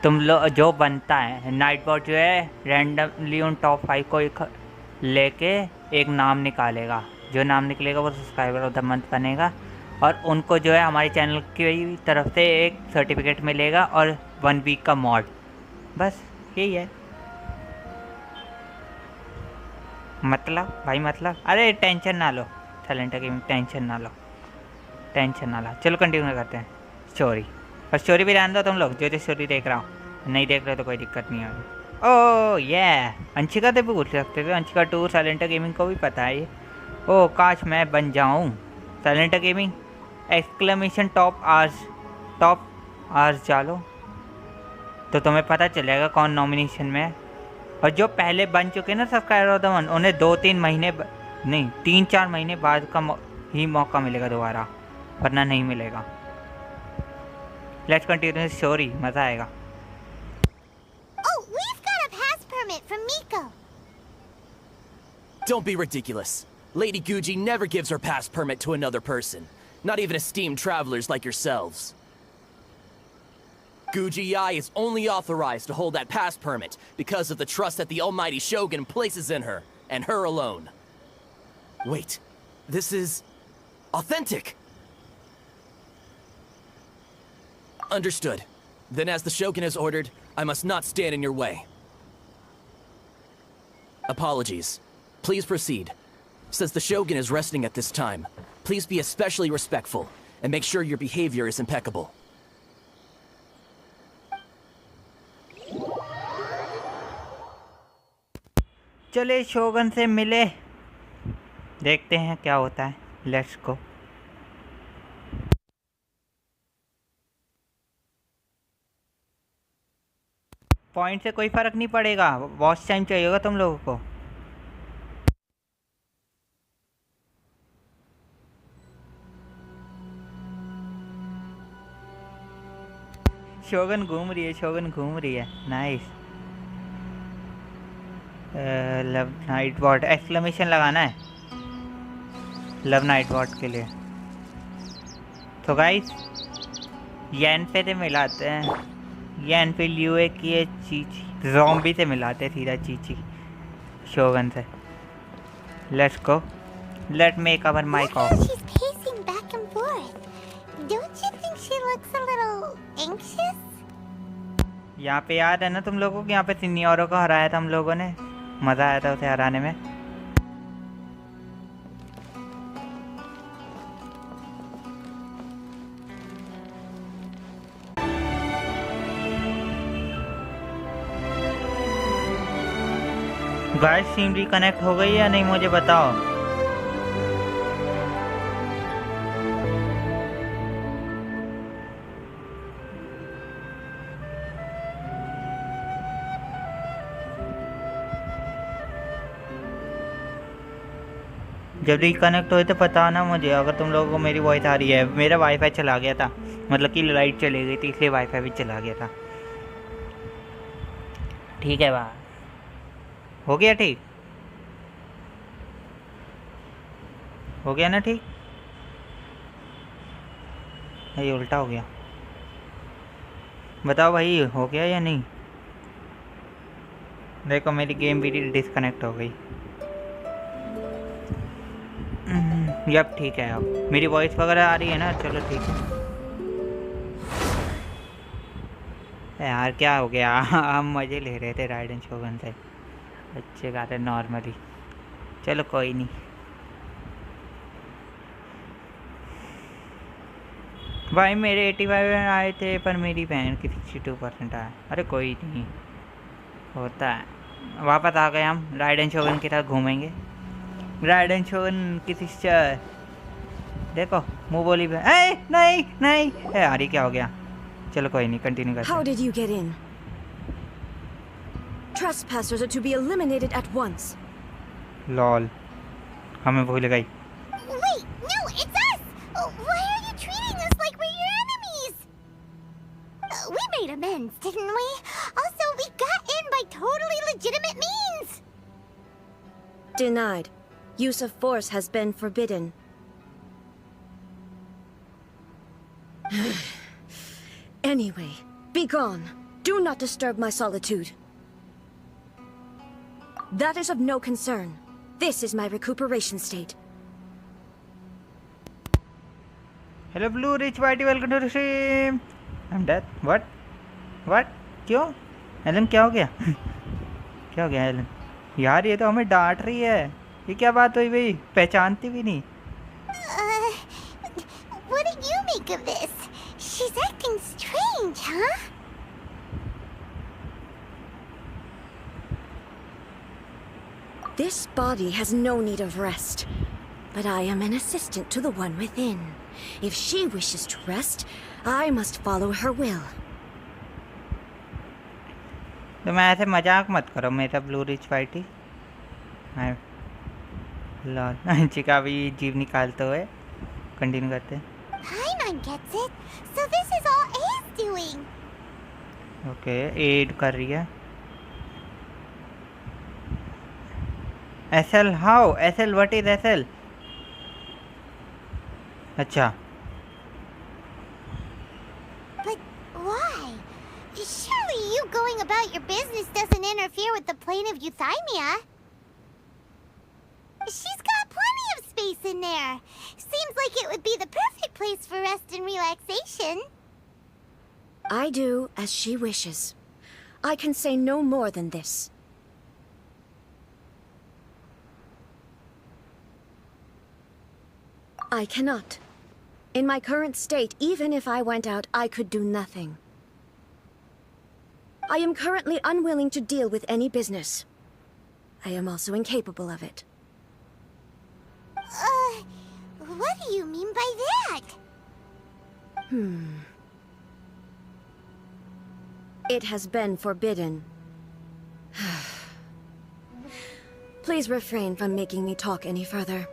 तुम लोग जो बनता है, नाइट बॉट जो है रैंडमली उन टॉप 5 को लेके एक नाम निकालेगा। जो नाम निकलेगा वो सब्सक्राइबर ऑफ द मंथ बनेगा। और उनको जो है हमारे चैनल की तरफ से एक सर्टिफिकेट मिलेगा और 1 वीक का मॉड। बस यही है मतलब भाई, मतलब। अरे टेंशन ना लो साइलेंट गेमिंग, टेंशन ना लो। चलो कंटिन्यू करते हैं स्टोरी। और स्टोरी भी ध्यान दो तुम लोग, जो स्टोरी देख रहा हूँ। नहीं देख रहे तो कोई दिक्कत नहीं होगी। ओह ये अंशिका से भी पूछ सकते थे। अंशिका 2 साइलेंट गेमिंग को भी पता है ये। ओह काश मैं बन जाऊँ साइलेंट गेमिंग एक्सक्लेमेशन टॉप आर्स डालो तो तुम्हें पता चलेगा कौन नॉमिनेशन में है। और जो पहले बन चुके ना सब्सक्राइबर ऑफ द मंथ, उन्हें 2-3 महीने नहीं 3-4 महीने बाद का ही मौका मिलेगा दोबारा, वरना नहीं मिलेगा। लेट्स कंटिन्यू स्टोरी, मज़ा आएगा। Oh, we've got a pass permit from Miko. Don't be ridiculous. Lady Guji never gives her pass permit to another person, not even esteemed travelers like yourselves. Gujii is only authorized to hold that pass permit because of the trust that the almighty Shogun places in her, and her alone. Wait, this is authentic. Understood. Then as the Shogun has ordered, I must not stand in your way. Apologies. Please proceed. Since the Shogun is resting at this time, please be especially respectful and make sure your behavior is impeccable. चले शोगन से मिले, देखते हैं क्या होता है। Let's go. Point से कोई फर्क नहीं पड़ेगा, वॉच टाइम चाहिए होगा तुम लोगों को। शोगन घूम रही है, शोगन घूम रही है। Nice. Love night what exclamation लगाना है लव नाइट वॉट के लिए। तो गाइस यैन पे से मिलाते हैं, यैन पे लिये किए चीची ज़ॉम्बी से मिलाते हैं सीधा चीची शोगन से। Let's go, let make our mic off. She's pacing back and forth. Don't you think she looks a little anxious? यहाँ पे याद है ना तुम लोगों को, यहाँ पे सीनियरों को हराया था हम लोगों ने, मज़ा आया था उसे हराने में। गाइस सिम रिकनेक्ट हो गई या नहीं मुझे बताओ। जब रिकनेक्ट हुए तो पता ना मुझे, अगर तुम लोगों को मेरी वॉइस आ रही है। मेरा वाईफाई चला गया था, मतलब कि लाइट चली गई थी, इसलिए वाईफाई भी चला गया था। ठीक है बात, हो गया ठीक, हो गया ना ठीक। ये उल्टा हो गया, बताओ भाई हो गया या नहीं। देखो मेरी गेम भी डिस्कनेक्ट हो गई। यप ठीक है, अब मेरी वॉइस वगैरह आ रही है ना, चलो ठीक है। यार क्या हो गया हम मज़े ले रहे थे राइडन शोगन से, अच्छे गाते नॉर्मली। चलो कोई नहीं। भाई मेरे 85 आए थे पर मेरी बहन की 62% आए। अरे कोई नहीं, होता है। वापस आ गए हम, राइडन शोगन के साथ घूमेंगे। राइडन शोगन की सिस्टर देखो मुँह बोली भी। नहीं नहीं यार ये क्या हो गया। चलो कोई नहीं, कंटिन्यू करते हैं। How did you get in? Trespassers are to be eliminated at once. Lol हमें भूल गई। Wait, no, it's us! Why are you treating us like we're your enemies? We made amends, didn't we? Also, we got in by totally legitimate means! Denied. Use of force has been forbidden. Anyway, be gone. Do not disturb my solitude. That is of no concern. This is my recuperation state. Hello Blue Rich Whitey, welcome to the stream. I'm dead. What? What? क्यों? Elon क्या हो गया? क्या हो गया Elon? यार ये तो हमें डांट रही है। ये क्या बात हुई भाई? पहचानती भी नहीं। What do you make of this? She's acting strange, huh? This body has no need of rest, but I am an assistant to the one within. If she wishes to rest, I must follow her will. तो मैं ऐसे मजाक मत करो मेरा blue rich वाइटी। Lol चिका भी जीव निकालते हुए कंटिन्यू करते हैं। Paimon gets it. So this is all A's doing. Okay add कर रही है। SL how? SL what is SL? अच्छा But why? going about your business doesn't interfere with the plane of euthymia. She's got plenty of space in there. Seems like it would be the perfect place for rest and relaxation. I do as she wishes. I can say no more than this. I cannot. In my current state, even if I went out, I could do nothing. I am currently unwilling to deal with any business. I am also incapable of it. What do you mean by that? It has been forbidden. Please refrain from making me talk any further.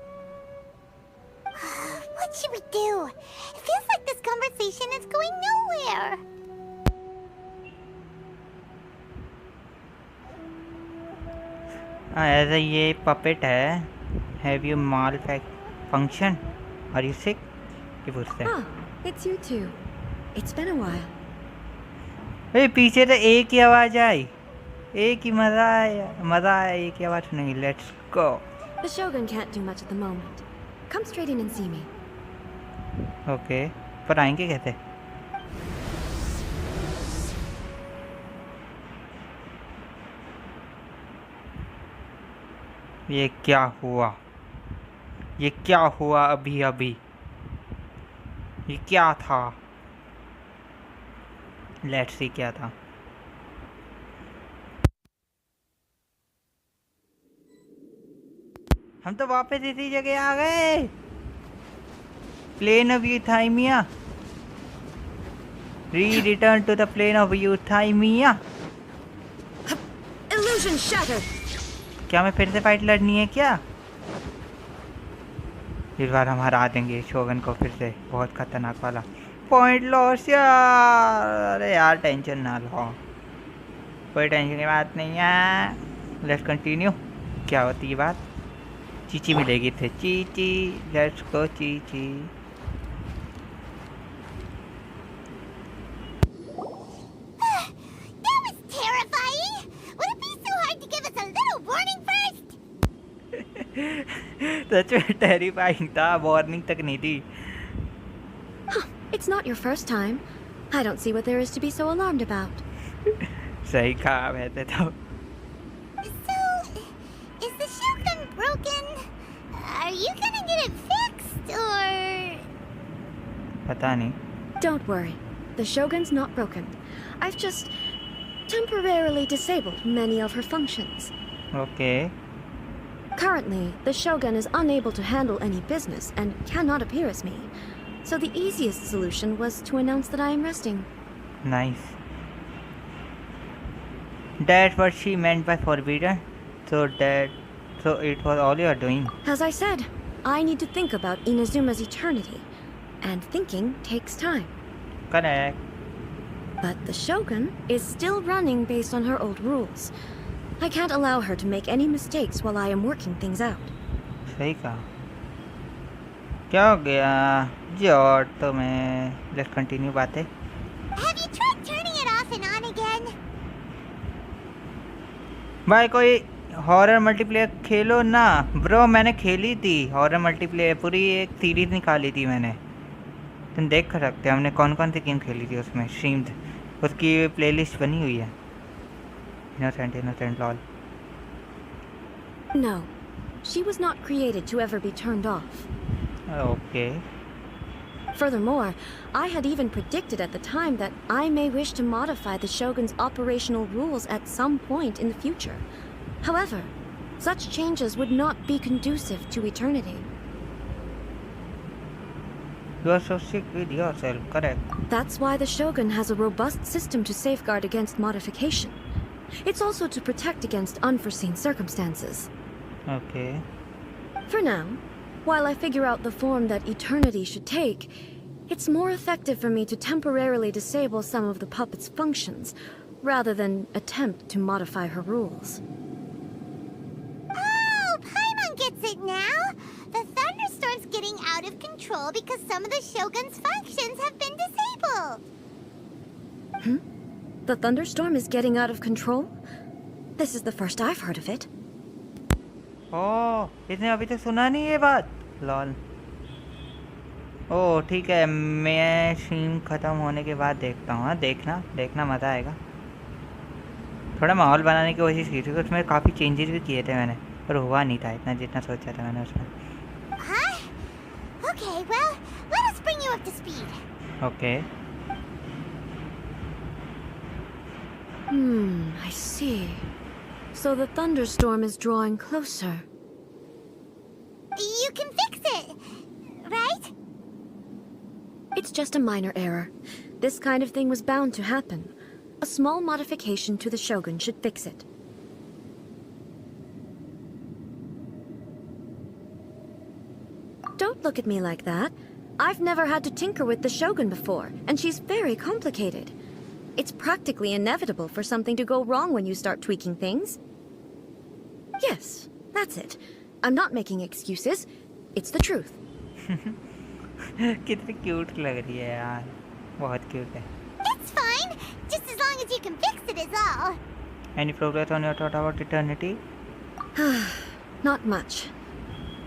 What should we do? It feels like this conversation is going nowhere. ऐसा ये puppet है. Have you malfunction? Are you sick? क्या पूछते हैं? Ah, it's you two. It's been a while. ए पीछे तो एक ही आवाज आई. एक ही मजा आया एक ही आवाज सुनेंगे. Let's go. The Shogun can't do much at the moment. Come straight in and see me. Okay. पर आएंगे कैसे? ये क्या हुआ? ये क्या हुआ अभी अभी? ये क्या था? लेट्स सी क्या था? हम तो वापस इसी जगह आ गए. Plane of Euthymia. Return to the plane of Euthymia. Illusion shattered. क्या मैं फिर से फाइट लड़नी है क्या? इस बार हम हरा देंगे शोगन को फिर से. बहुत खतरनाक वाला पॉइंट लॉस यार. अरे यार टेंशन ना लो. कोई टेंशन की बात नहीं है. Let's continue. क्या होती है बात? चीची मिलेगी थे. Chichi. Let's go Chichi. That was terrifying! Would it be so hard to give us a little warning first? सच में टेरिफाइंग था. वार्निंग तक नहीं थी. It's not your first time. I don't see what there is to be so alarmed about. सही कहा वैसे तो. So, is the Shogun broken? Are you gonna get it fixed, or...? पता नहीं. Don't worry. The Shogun's not broken. I've just temporarily disabled many of her functions. Okay. Currently, the Shogun is unable to handle any business and cannot appear as me. So the easiest solution was to announce that I am resting. Nice. That's what she meant by forbidden. So it was all you are doing. As I said, I need to think about Inazuma's eternity. And thinking takes time. Correct. But the Shogun is still running based on her old rules. I can't allow her to make any mistakes while I am working things out. सही कहा. क्या हो गया? जोर तो मैं. Let's continue बातें. Have you tried turning it off and on again? भाई कोई हॉरर मल्टीप्लेयर खेलो ना. ब्रो मैंने खेली थी हॉरर मल्टीप्लेयर. पूरी एक सीरीज निकाली थी मैंने. तुम देख सकते हो हमने कौन कौन सी गेम खेली थी उसमें. स्ट्रीम्ड. उसकी प्लेलिस्ट बनी हुई है. Innocent lol. No, she was not created to ever be turned off. Okay. Furthermore, I had even predicted at the time that I may wish to modify the Shogun's operational rules at some point in the future. However, such changes would not be conducive to eternity. You are so sick with yourself, correct? That's why the Shogun has a robust system to safeguard against modification. It's also to protect against unforeseen circumstances. Okay. For now, while I figure out the form that eternity should take, it's more effective for me to temporarily disable some of the puppet's functions, rather than attempt to modify her rules. Oh, Paimon gets it now! The thunderstorm's getting out of control because some of the Shogun's functions have been disabled! The thunderstorm is getting out of control? This is the first I've heard of it. ओह, इसने अभी तक सुना नहीं ये बात। Lol. ओह ठीक है, मैं स्ट्रीम ख़त्म होने के बाद देखता हूँ। हाँ देखना देखना, मज़ा आएगा। थोड़ा माहौल बनाने की कोशिश की थी, तो उसमें काफ़ी चेंजेस भी किए थे मैंने, पर हुआ नहीं था इतना जितना सोचा था मैंने उसमें। Okay, well, let us bring you up to speed. Okay. I see. So the thunderstorm is drawing closer. You can fix it, right? It's just a minor error. This kind of thing was bound to happen. A small modification to the Shogun should fix it. Don't look at me like that. I've never had to tinker with the Shogun before, and she's very complicated. It's practically inevitable for something to go wrong when you start tweaking things. Yes, that's it. I'm not making excuses. It's the truth. कितनी cute लग रही है यार, बहुत cute है। It's fine, just as long as you can fix it is all. Any progress on your thought about eternity? Not much.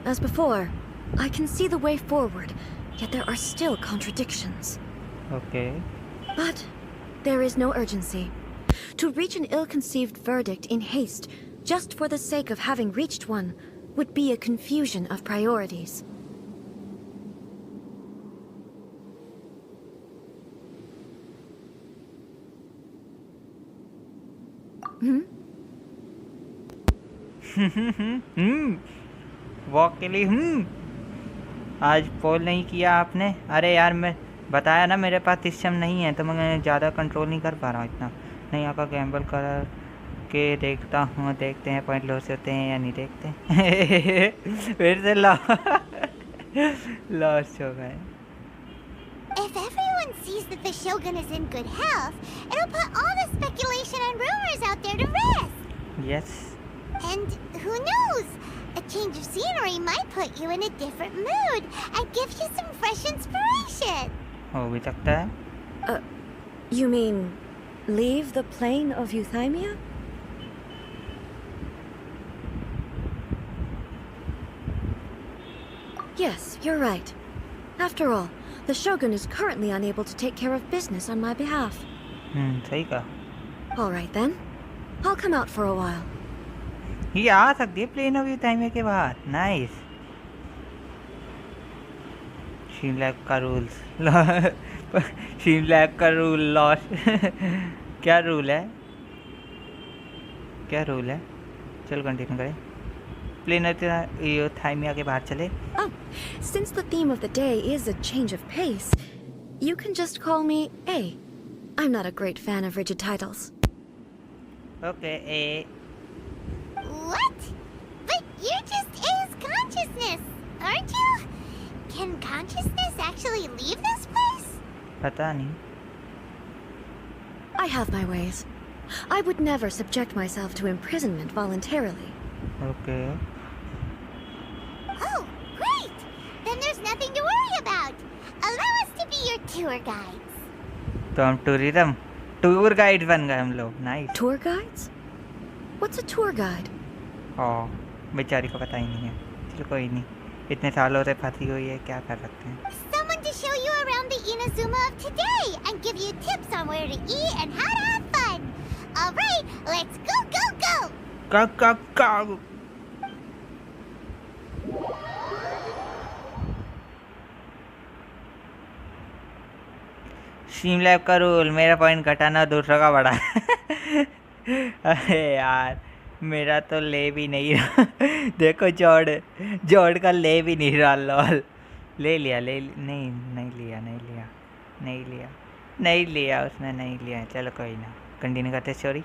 As before, I can see the way forward, yet there are still contradictions. Okay. But there is no urgency. To reach an ill-conceived verdict in haste, just for the sake of having reached one, would be a confusion of priorities. Walk के लिए आज पोल नहीं किया आपने? अरे यार मैं बताया ना, मेरे पास सिस्टम नहीं है तो मैं ज़्यादा कंट्रोल नहीं कर पा रहा हूँ इतना। नहीं आका गैम्बल कर के देखता हूँ, देखते हैं पॉइंट लॉस होते हैं या नहीं देखते। फिर से लॉस हो गए। If everyone sees that the Shogun is in good health, it'll put all the speculation and rumors out there to rest. Yes. And who knows? A change of scenery might put you in a different mood and give you some fresh inspiration. हो भी सकता है। You mean leave the plane of euthymia? Yes, you're right. After all, the Shogun is currently unable to take care of business on my behalf. सही कहा। All right then. I'll come out for a while. ये आ सकती है plane of यूथाइमिया के बाहर। Nice. शीमलैब का rules. शीमलैब का rule loss. क्या रूल है? क्या रूल है? चल कंटिन्यू करें। प्लेन ऑफ यूथाइमिया के बाहर चले। Oh, since the theme of the day is a change of pace, you can just call me A. I'm not a great fan of rigid titles. Okay, A. What? But you're just A's consciousness, aren't you? Can consciousness actually leave this place? पता नहीं। I have my ways. I would never subject myself to imprisonment voluntarily. Okay. Oh, great! Then there's nothing to worry about. Allow us to be your tour guides. तो हम tour guide बन गए हम लोग। Nice. Tour guides? What's a tour guide? हाँ, बेचारी को पता ही नहीं है। चलो कोई नहीं, इतने सालों से फंसी हुई है, क्या कर सकते हैं। Someone to show you around the Inazuma of today and give you tips on where to eat and how to have fun. All right, let's go, go, go! Go! Stream lab का rule, मेरा point घटाना दूसरों का बढ़ा। अरे यार मेरा तो ले भी नहीं रहा। देखो जॉर्ड का ले भी नहीं रहा। लॉल नहीं लिया उसने, नहीं लिया। चलो कोई ना, कंटिन्यू करते स्टोरी।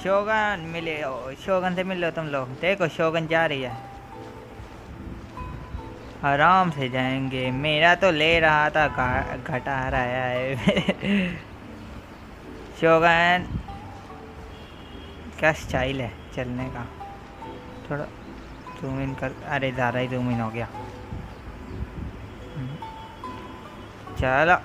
शोगन मिले, शोगन से मिलो तुम लोग। देखो शोगन जा रही है, आराम से जाएंगे। मेरा तो ले रहा था, घटा रहा है। शोगन क्या स्टाइल है चलने का। थोड़ा जूम इन कर, अरे ज़्यादा ही जूम इन हो गया। चलो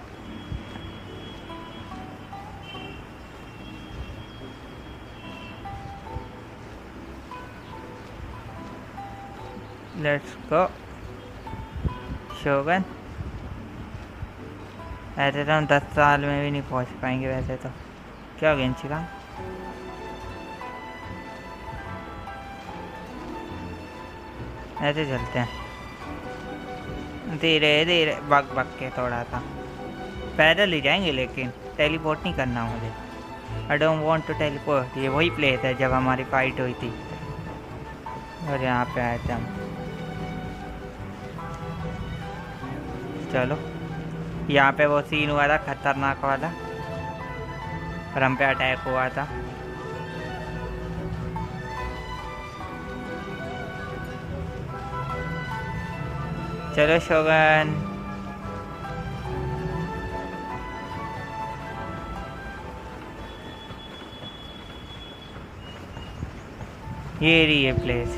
लेट्स गो शोगन। ऐसे तो हम 10 साल में भी नहीं पहुंच पाएंगे वैसे तो। क्या हो गेंशी का? ऐसे चलते हैं धीरे धीरे, बग बग के थोड़ा सा पैदल ही जाएंगे, लेकिन टेलीपोर्ट नहीं करना मुझे। I don't want to teleport. ये वही प्लेस है जब हमारी फाइट हुई थी और यहाँ पे आए थे हम। चलो यहाँ पे वो सीन हुआ था खतरनाक वाला और हम पे अटैक हुआ था। चलो शोगन, ये रही है प्लेस,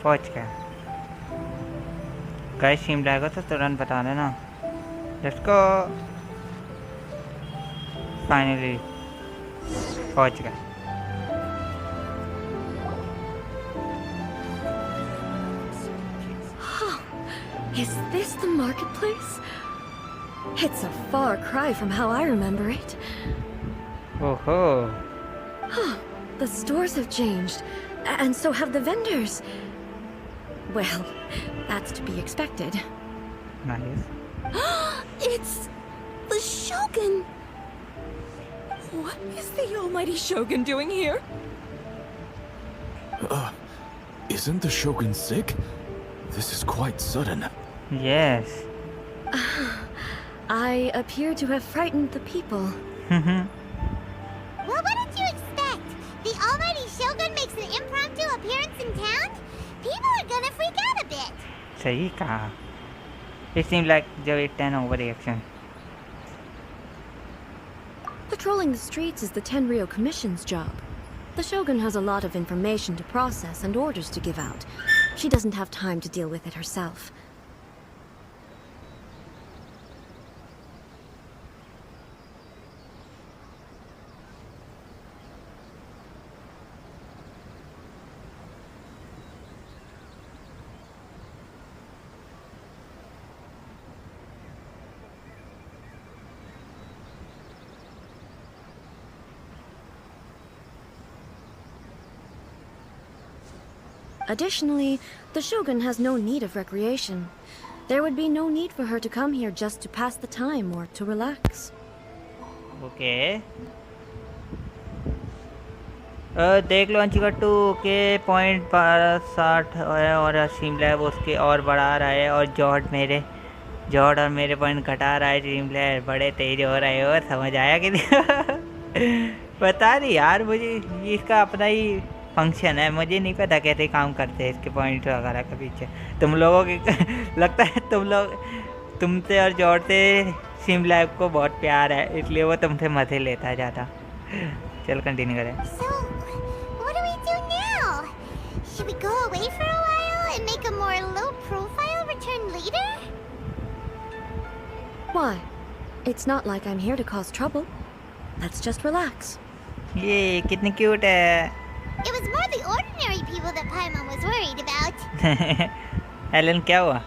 पहुंच गया। गाइस स्ट्रीम रहेगा तो तुरंत बता देना। लेट्स गो, फाइनली पहुंच गया। Is this the marketplace? It's a far cry from how I remember it. Oh. The stores have changed, and so have the vendors. Well, that's to be expected. Nice. It's the Shogun! What is the almighty Shogun doing here? Isn't the Shogun sick? This is quite sudden. Yes. I appear to have frightened the people. Well, what did you expect? The almighty Shogun makes an impromptu appearance in town? People are gonna freak out a bit. सही कहा। It seemed like just a 10 overreaction. Patrolling the streets is the Tenryou Commission's job. The Shogun has a lot of information to process and orders to give out. She doesn't have time to deal with it herself. Additionally, the Shogun has no need of recreation. There would be no need for her to come here just to pass the time or to relax. Okay. देख लो अंचिकट्टू के point 60 है और stream lab उसके और बढ़ा रहा है, और जॉर्ड और मेरे पॉइंट घटा रहा है। स्ट्रीम लैब बड़े तेज हो रहे हो, समझ आया कि नहीं? पता नहीं यार, मुझे इसका अपना ही फंक्शन है, मुझे नहीं पता कैसे काम करते हैं इसके पॉइंट वगैरह के पीछे। तुम लोगों के लगता है तुमसे और जॉर्ज से स्ट्रीम लैब को बहुत प्यार है, इसलिए वो तुमसे मजे लेता है ज़्यादा। चल कंटिन्यू करें। So, what do we do now? Should we go away for a while and make a more low-profile return later? Why? It's not like I'm here to cause trouble. Let's just relax. ये कितनी cute है। It was more the ordinary people that Paimon was worried about. Alan क्या हुआ?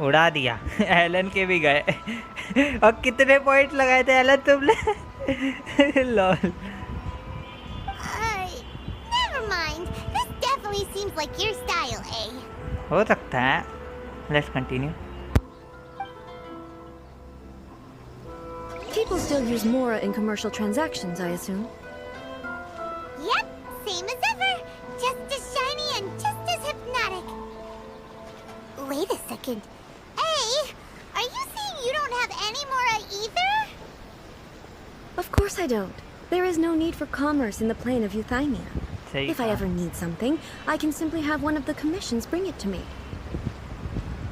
उड़ा दिया। Elon के भी गए। और कितने पॉइंट लगाए थे एलन तुमने? Lol. Never mind. This definitely seems like your style, eh? हो सकता है। Let's continue. People still use Mora in commercial transactions, I assume. Yep, same as ever. Just as shiny and just as hypnotic. Wait a second. Hey, are you saying you don't have any Mora either? Of course I don't. There is no need for commerce in the plane of Euthymia. If I ever need something, I can simply have one of the commissions bring it to me.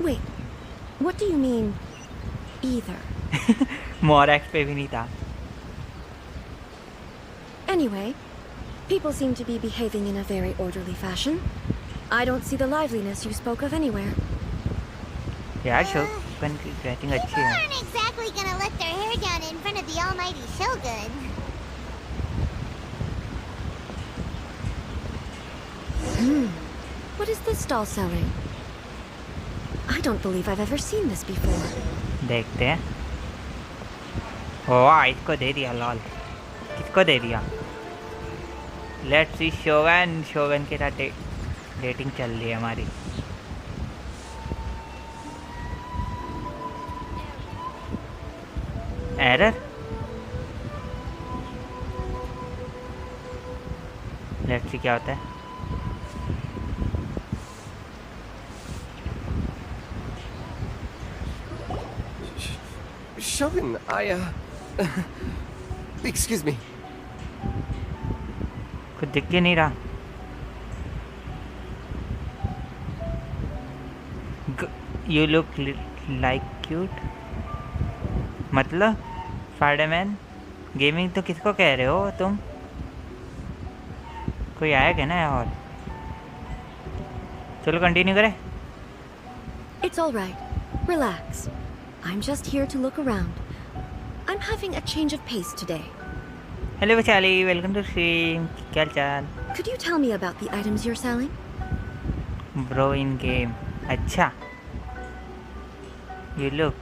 Wait, what do you mean, either? मोरेक्स पे भी नहीं था। Anyway, People seem to be behaving in a very orderly fashion. I don't see the liveliness you spoke of anywhere. यार शोगन की rating अच्छी People है. aren't exactly gonna let their hair down in front of the almighty Shogun. What is this stall selling? I don't believe I've ever seen this before. देखते हैं. वाह इसको दे दिया lol. किसको दे दिया? Let's see शोगन. शोगन के साथ डेटिंग चल रही है हमारी. एरर. लेट्स सी क्या होता है. Shogun, excuse me. कुछ दिख के नहीं रहा. You look like cute. मतलब फाइडरमैन गेमिंग तो किसको कह रहे हो तुम? कोई आया क्या ना और? चलो कंटिन्यू करें. It's all right. Relax. I'm just here to look around. I'm having a change of pace today. Hello Vaishali, welcome to stream. क्या चाल? Could you tell me about the items you're selling? Bro in game. अच्छा. You look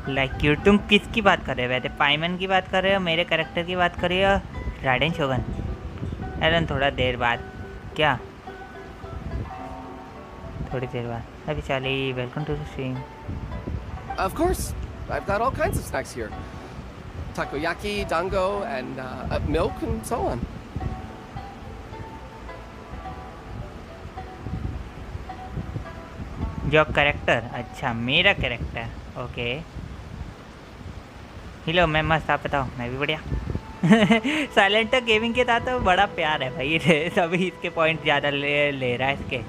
like cute. तुम किसकी बात कर रहे हो वैसे? पाइमन की बात कर रहे हो? मेरे कैरेक्टर की बात कर रहे हो? राइडेन शोगन. एलन थोड़ा देर बाद. क्या? थोड़ी देर बाद. अभी चाली, welcome to the stream. Of course, I've got all kinds of snacks here. Takoyaki, dango, and milk and so on. जो कैरेक्टर. अच्छा मेरा कैरेक्टर. ओके. हेलो मैं मस्त. आप बताओ. मैं भी बढ़िया. साइलेंट गेमिंग के साथ तो बड़ा प्यार है भाई. सभी इसके पॉइंट ज़्यादा ले रहा है इसके.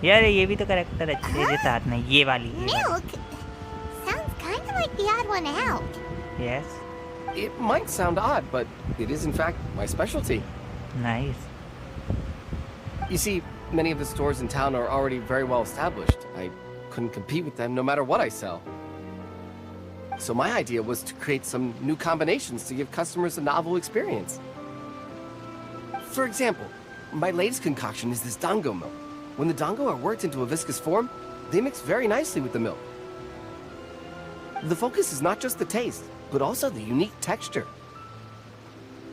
यार ये भी तो कैरेक्टर अच्छे है साथ में. ये वाली. Milk? Sounds kind of like the odd one out. Yes. It might sound odd, but it is in fact my specialty. Nice. You see, many of the stores in town are already very well established. I couldn't compete with them no matter what I sell. So my idea was to create some new combinations to give customers a novel experience. For example, my latest concoction is this dango milk. When the dango are worked into a viscous form, they mix very nicely with the milk. The focus is not just the taste, but also the unique texture.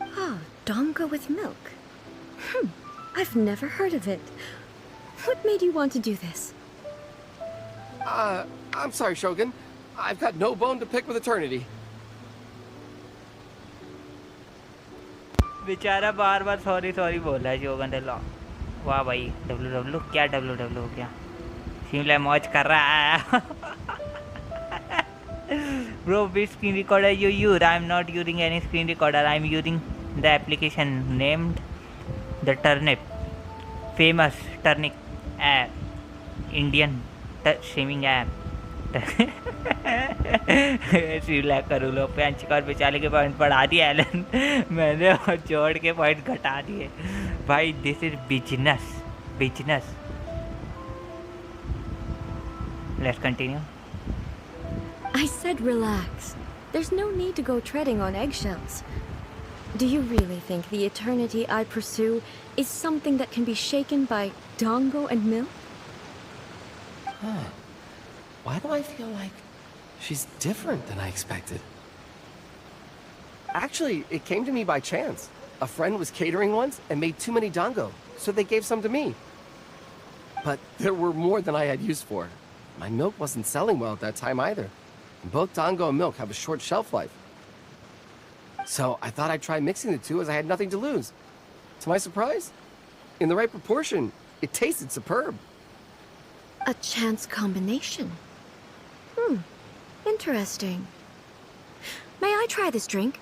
Ah, dango with milk. I've never heard of it. What made you want to do this? I'm sorry, Shogun. I've got no bone to pick with eternity. बेचारा बार बार sorry sorry बोल रहा है शोगन the law. वाह भाई. W क्या W क्या शिमला मौज कर रहा है. Bro which screen recorder you use? I'm not using any screen recorder. I'm using the application named the Turnip. Famous Turnip app. Indian streaming app. Shimla करूँ लो. पेंच और बेचारे के पॉइंट बढ़ा दिया एलन. मैंने और जोड़ के पॉइंट घटा दिए भाई. This is business. Let's continue. I said relax. There's no need to go treading on eggshells. Do you really think the eternity I pursue is something that can be shaken by dango and milk? Huh. Why do I feel like she's different than I expected? Actually, it came to me by chance. A friend was catering once and made too many dango, so they gave some to me. But there were more than I had use for. My milk wasn't selling well at that time either. And both dango and milk have a short shelf life. So I thought I'd try mixing the two as I had nothing to lose. To my surprise, in the right proportion, it tasted superb. A chance combination. Interesting. May I try this drink?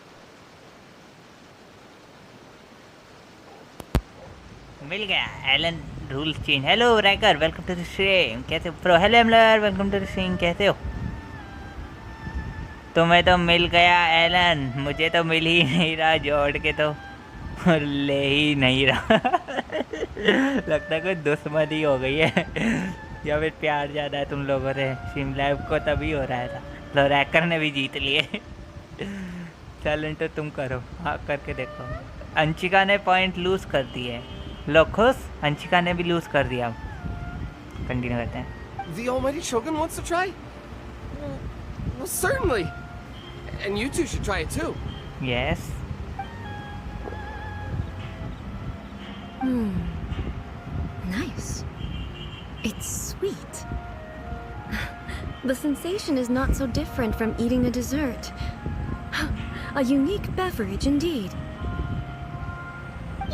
मिल गया. Alan rule change. Hello Racker, welcome to the stream. कैसे pro? Hello Emler, welcome to the stream. कैसे हो? तुम्हें तो मिल गया Elon. मुझे तो मिल ही नहीं रहा जोड़ के. तो ले ही नहीं रहा। लगता है कोई दुश्मनी हो गई है या फिर प्यार ज़्यादा है तुम लोगों से। सिम लाइव को तभी हो रहा था। तो रैकर ने भी जीत लिए। चैलेंज तो तुम करो, हाँ करके देखो। अंशिका ने पॉइंट लूज कर दिए। लो खुश, अंशिका ने भी लूज कर दिया। कंटिन्यू करते हैं। The almighty Shogun wants to try? Well, certainly. And you two should try it too. Yes. Nice. It's sweet. The sensation is not so different from eating a dessert. A unique beverage indeed.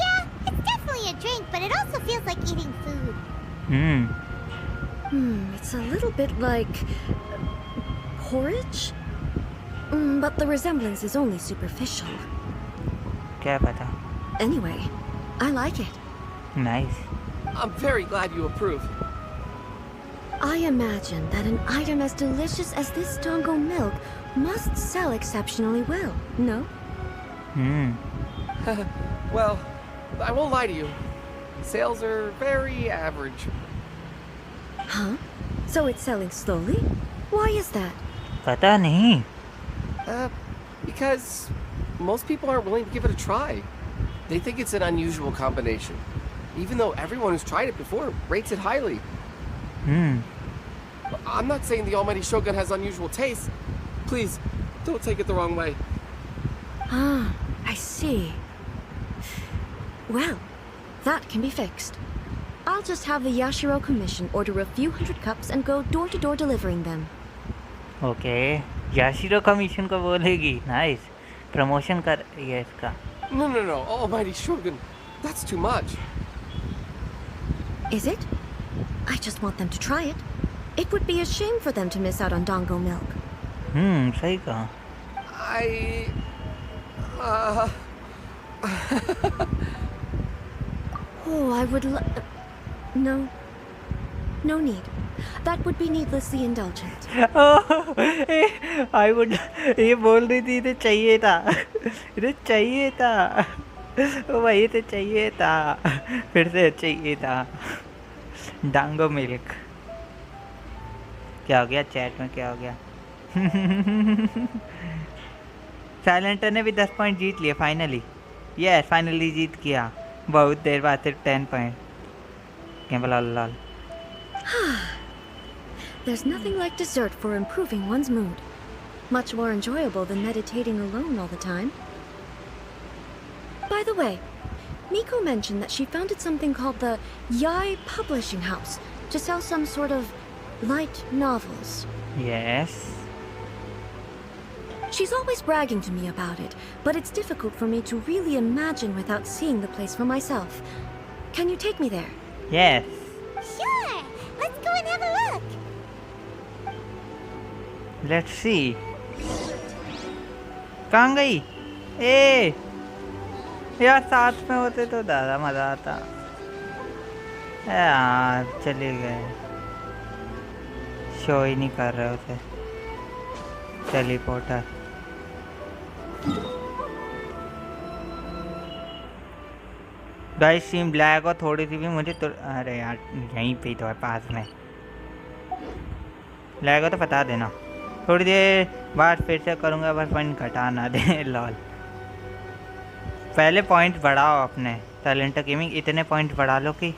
Yeah, it's definitely a drink, but it also feels like eating food. It's a little bit like porridge, but the resemblance is only superficial. क्या पता। Anyway, I like it. Nice. I'm very glad you approve. I imagine that an item as delicious as this dango milk must sell exceptionally well, no? Well, I won't lie to you. Sales are very average. Huh? So it's selling slowly? Why is that? पता नहीं। Because most people aren't willing to give it a try. They think it's an unusual combination, even though everyone who's tried it before rates it highly. I'm not saying the almighty Shogun has unusual taste. Please, don't take it the wrong way. Ah, I see. Well, that can be fixed. I'll just have the Yashiro Commission order a few hundred cups and go door to door delivering them. Okay. Yashiro commission को बोलेगी। Nice. Promotion कर रही है इसका। No, almighty Shogun. That's too much. Is it? I just want them to try it. It would be a shame for them to miss out on dango milk. सही कहा। Oh, I would No. No need. That would be needlessly indulgent. I would ये बोल रही थी इसे चाहिए था। इसे चाहिए था। ओ भाई इसे चाहिए था। फिर से चाहिए था। डांगो मिल्क। क्या हो गया चैट में, क्या हो गया? साइलेंटर ने भी 10 पॉइंट जीत लिए फाइनली। यस फाइनली जीत किया। बहुत देर बाद सिर्फ 10 point. Lol. There's nothing like dessert for improving one's mood. Much more enjoyable than meditating alone all the time. By the way, Miko mentioned that she founded something called the Yai Publishing House to sell some sort of light novels. Yes. She's always bragging to me about it, but it's difficult for me to really imagine without seeing the place for myself. Can you take me there? Yes. Sure, let's go and have a look. Let's see. कहाँ गई? ए यार साथ में होते तो ज़्यादा मज़ा आता। यार चले गए। शो ही नहीं कर रहे होते। टेलीपोर्टर। गाइस सीम ब्लैक और थोड़ी सी भी मुझे तो अरे यार यहीं पे ही तो है पास में। ब्लैक हो तो बता देना। थोड़ी देर बाद फिर से करूँगा, बस पॉइंट घटा ना दे। लॉल पहले पॉइंट बढ़ाओ अपने। टैलेंट गेमिंग इतने पॉइंट बढ़ा लो कि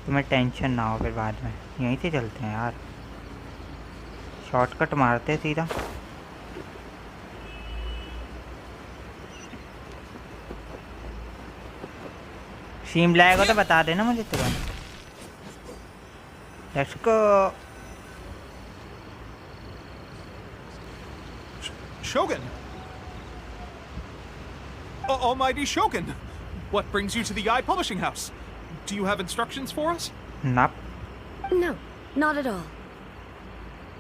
तुम्हें टेंशन ना हो फिर बाद में। यहीं से चलते हैं यार, शॉर्टकट मारते सीधा। सीम ब्लैक हो तो बता देना मुझे तुरंत। Let's go. Shogun! Almighty Shogun! What brings you to the Yai Publishing House? Do you have instructions for us? Nope. No, not at all.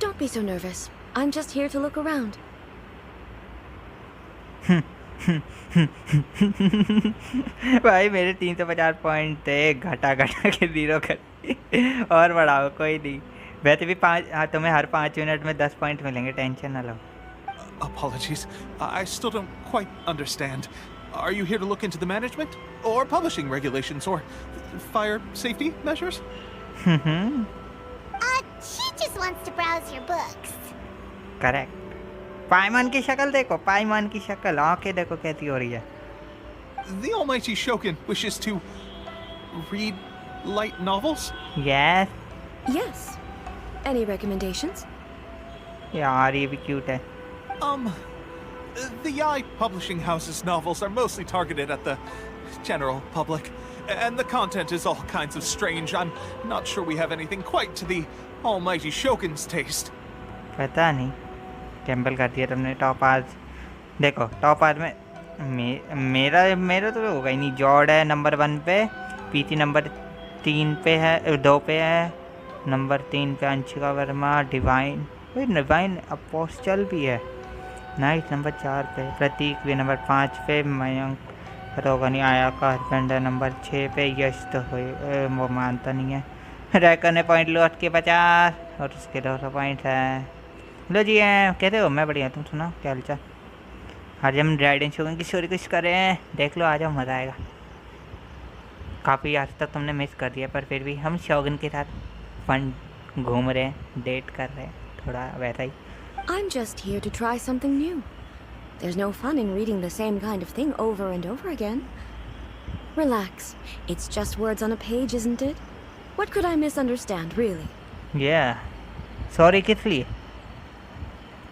Don't be so nervous. I'm just here to look around. भाई मेरे 350 point थे, घटा घटा के 0 कर और बढ़ाओ कोई नहीं। वैसे भी 5 तुम्हें हर 5 मिनट में 10 पॉइंट मिलेंगे, टेंशन ना लो। Apologies. I still don't quite understand. Are you here to look into the management? Or publishing regulations? Or fire safety measures? She just wants to browse your books. Correct. Paimon की शक्ल देखो, पाइमन की शक्ल, आंखें देखो कैसी हो रही है. The almighty Shogun wishes to read light novels? Yes. Yes. Any recommendations? यार ये भी क्यूट है. The Yae publishing house's novels are mostly targeted at the general public, and the content is all kinds of strange. I'm not sure we have anything quite to the almighty Shogun's taste. पता नहीं. कैंपल कर दिया तुमने. Top आज देखो, top आज में मेरा तो होगा ही नहीं. जॉर्ड है नंबर 1 पे, पीटी नंबर 3 पे है, 2 पे है, नंबर 3 पे अंशिका वर्मा, डिवाइन अपोस्टल भी है, नाइट नंबर 4 पे, प्रतीक भी नंबर 5 पे, मयंक रोगनी आया का हस्बैंड है नंबर 6 पे, यश तो वो मानता नहीं है. रैकर ने पॉइंट लौट के 50 और उसके 200 पॉइंट है. लो जी कहते हो. मैं बढ़िया, तुम सुनाओ क्या हालचाल. आज हम राइडेन शोगन की स्टोरी कुछ कर रहे हैं, देख लो, आ जाओ, मज़ा आएगा. काफ़ी आज तक तुमने मिस कर दिया, पर फिर भी हम शोगन के साथ फन घूम रहे हैं, डेट कर रहे हैं, थोड़ा वैसा ही. I'm just here to try something new. There's no fun in reading the same kind of thing over and over again. Relax. It's just words on a page, isn't it? What could I misunderstand, really? Yeah. Sorry किस लिए?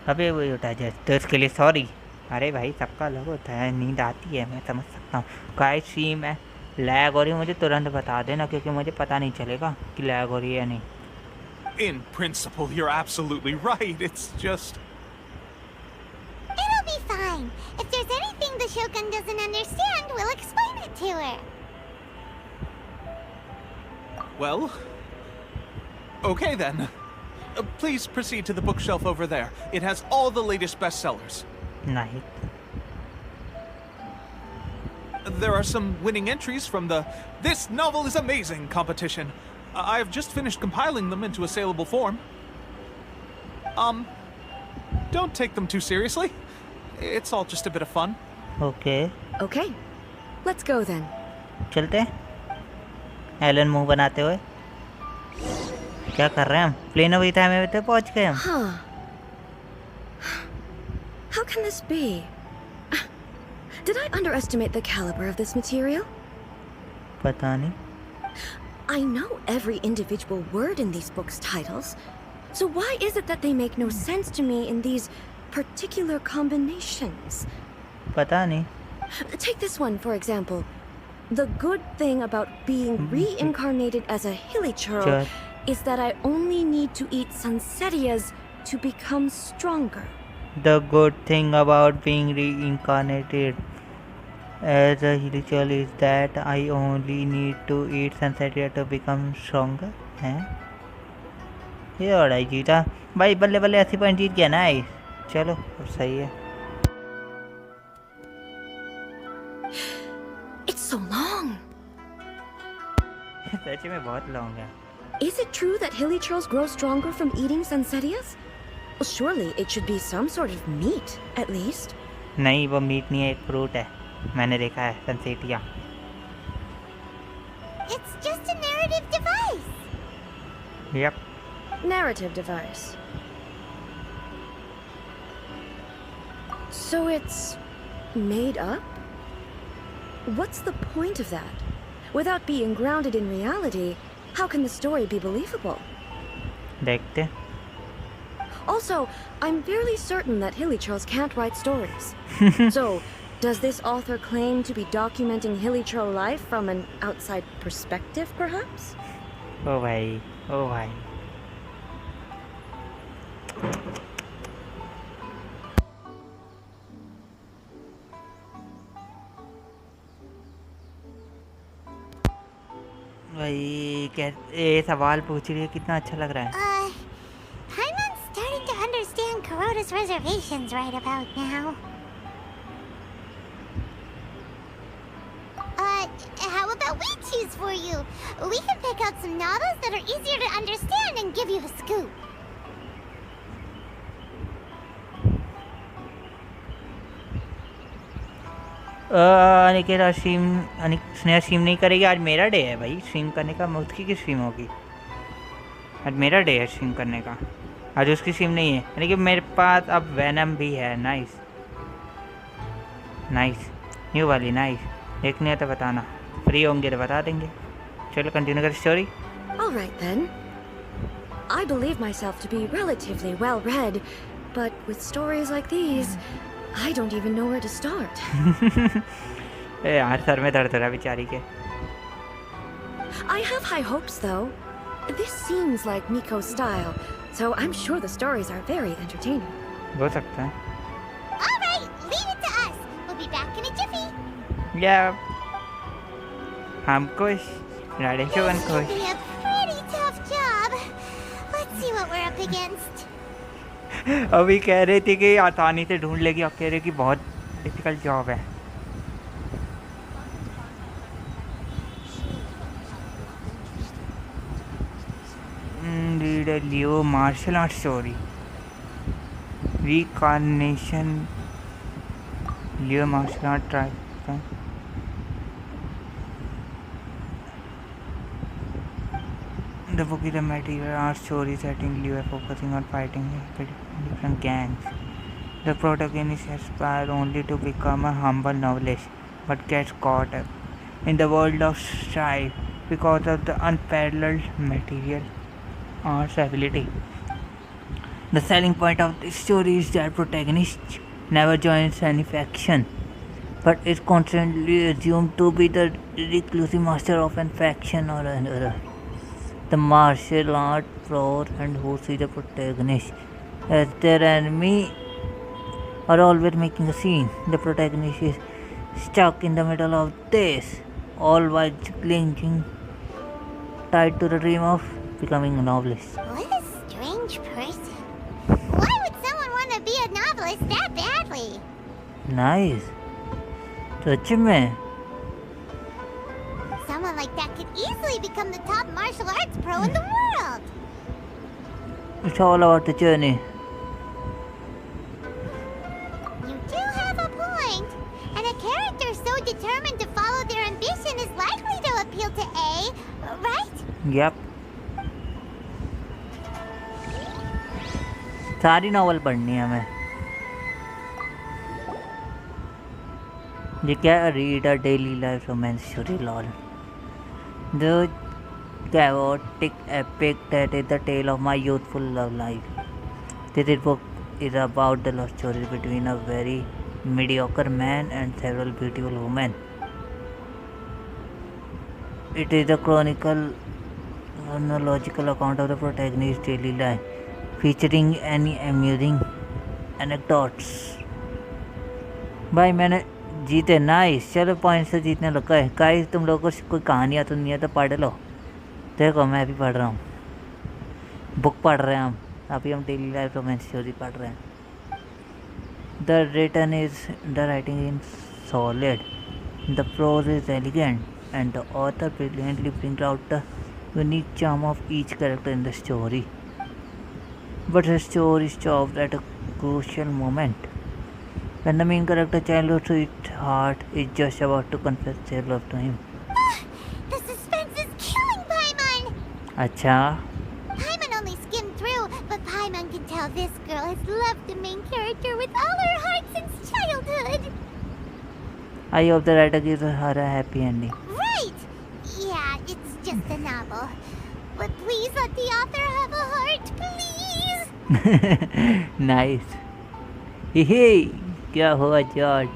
अबे वो उठा जाए तो इसके लिए sorry. अरे भाई सबका अलग होता है, नींद आती है, मैं समझ सकता हूँ. गाइस स्ट्रीम है, लैग हो रही है, मुझे तुरंत बता देना, क्योंकि मुझे पता नहीं चलेगा कि लैग हो रही है या नहीं. In principle, you're absolutely right. It's just... It'll be fine. If there's anything the Shogun doesn't understand, we'll explain it to her. Well... Okay then. Please proceed to the bookshelf over there. It has all the latest bestsellers. नहीं. There are some winning entries from the This Novel is Amazing competition. I've just finished compiling them into a saleable form. Don't take them too seriously. It's all just a bit of fun. Okay. Okay. Let's go then. चलते हैं. Elon मुंह बनाते हुए. क्या कर रहे हैं हम? प्लेन हुई था हमें तो पहुंच गए हम. Huh. How can this be? Did I underestimate the caliber of this material? पता नहीं. I know every individual word in these books' titles, so why is it that they make no sense to me in these particular combinations? पता नहीं. Take this one, for example. The good thing about being reincarnated as a hilichurl is that I only need to eat sunsettias to become stronger. The good thing about being reincarnated as a hilichurl is that I only need to eat sunsettia to become stronger. हैं? ये बड़ा ही जीता भाई. बल्ले बल्ले 80 point जीत गया. Nice. चलो अब सही है. It's so long. सच में बहुत लॉन्ग है. Is it true that hilichurls grow stronger from eating sunsettias? Well, surely it should be some sort of meat, at least. नहीं, वो मीट नहीं है, एक फ्रूट है. मैंने देखा है सनसेटिया. It's just a narrative device. Yep. Narrative device. So it's made up? What's the point of that? Without being grounded in reality, how can the story be believable? देखते. Also, I'm fairly certain that hilichurls can't write stories. So, does this author claim to be documenting hilichurl life from an outside perspective, perhaps? ओ भाई, ओ भाई. भाई ये सवाल पूछ रही है, कितना अच्छा लग रहा है. Paimon's starting to understand Kuroda's reservations right about now. How about we choose for you? We can pick out some novels that are easier to understand and give you the scoop. Aniket stream Sneha stream नहीं करेगी। आज मेरा day है भाई stream करने का। उसकी की स्ट्रीम होगी? आज मेरा डे है स्ट्रीम करने का। आज उसकी स्ट्रीम नहीं है। यानी कि मेरे पास अब वैनम भी है। नाइस नाइस न्यू वाली नाइस। देखनी है तो बताना, फ्री होंगे तो बता देंगे। चलो कंटिन्यू कर story. All right then. I believe myself to be relatively well read, but with stories like these, I don't even know where to start. यार सर में दर्द हो रहा है बेचारी के। I have high hopes though. This seems like Miko's style, so I'm sure the stories are very entertaining. हो सकता है। All right, leave it to us. We'll be back in a jiffy. या हम खुश, राइडेन शोगन This will खुश। be a pretty tough job. Let's see what we're up against. अभी कह रही थी कि आसानी से ढूंढ लेगी, अब कह रही कि बहुत डिफिकल्ट जॉब है। Read a Liyue martial art story reincarnation Liyue martial art try. The book is a material art story setting Liu focusing on fighting different gangs. The protagonist aspires only to become a humble novelist, but gets caught up in the world of strife because of the unparalleled material arts ability. The selling point of this story is that protagonist never joins any faction, but is constantly assumed to be the reclusive master of a faction or another. The martial art pros and who see the protagonist as their enemy are always making a scene. The protagonist is stuck in the middle of this, all while clinging tied to the dream of becoming a novelist. What a strange person. Why would someone want to be a novelist that badly? Nice. सच में Someone like that could easily become the top martial arts pro in the world. it's all about the journey. You do have a point. And a character so determined to follow their ambition is likely to appeal to A, right? Yep. सारी novel पढ़नी है हमें। ये क्या read a daily life romance story lol the chaotic epic that is the tale of my youthful love life. This book is about the love story between a very mediocre man and several beautiful women. It is a chronological account of the protagonist's daily life, featuring any amusing anecdotes. भाई मैंने जीते। Nice. चलो point से जीतने लगा है। Guys तुम लोगों को कोई कहानियाँ तो नहीं है तो पढ़ लो। देखो मैं भी पढ़ रहा हूँ, बुक पढ़ रहे हैं हम। अभी हम डेली लाइफ रोमांस स्टोरी पढ़ रहे हैं। The writing is solid, the prose is elegant and the author brilliantly brings out the unique charm of each character in the story, but the story stops at a crucial moment when the main character childhood sweetheart is just about to confess their love to him. The suspense is killing Paimon! अच्छा Paimon only skimmed through, but Paimon can tell this girl has loved the main character with all her heart since childhood. I hope the writer gives her a happy ending. Right! Yeah, it's just a novel. But please let the author have a heart, please! Nice. Hey, क्या हुआ George?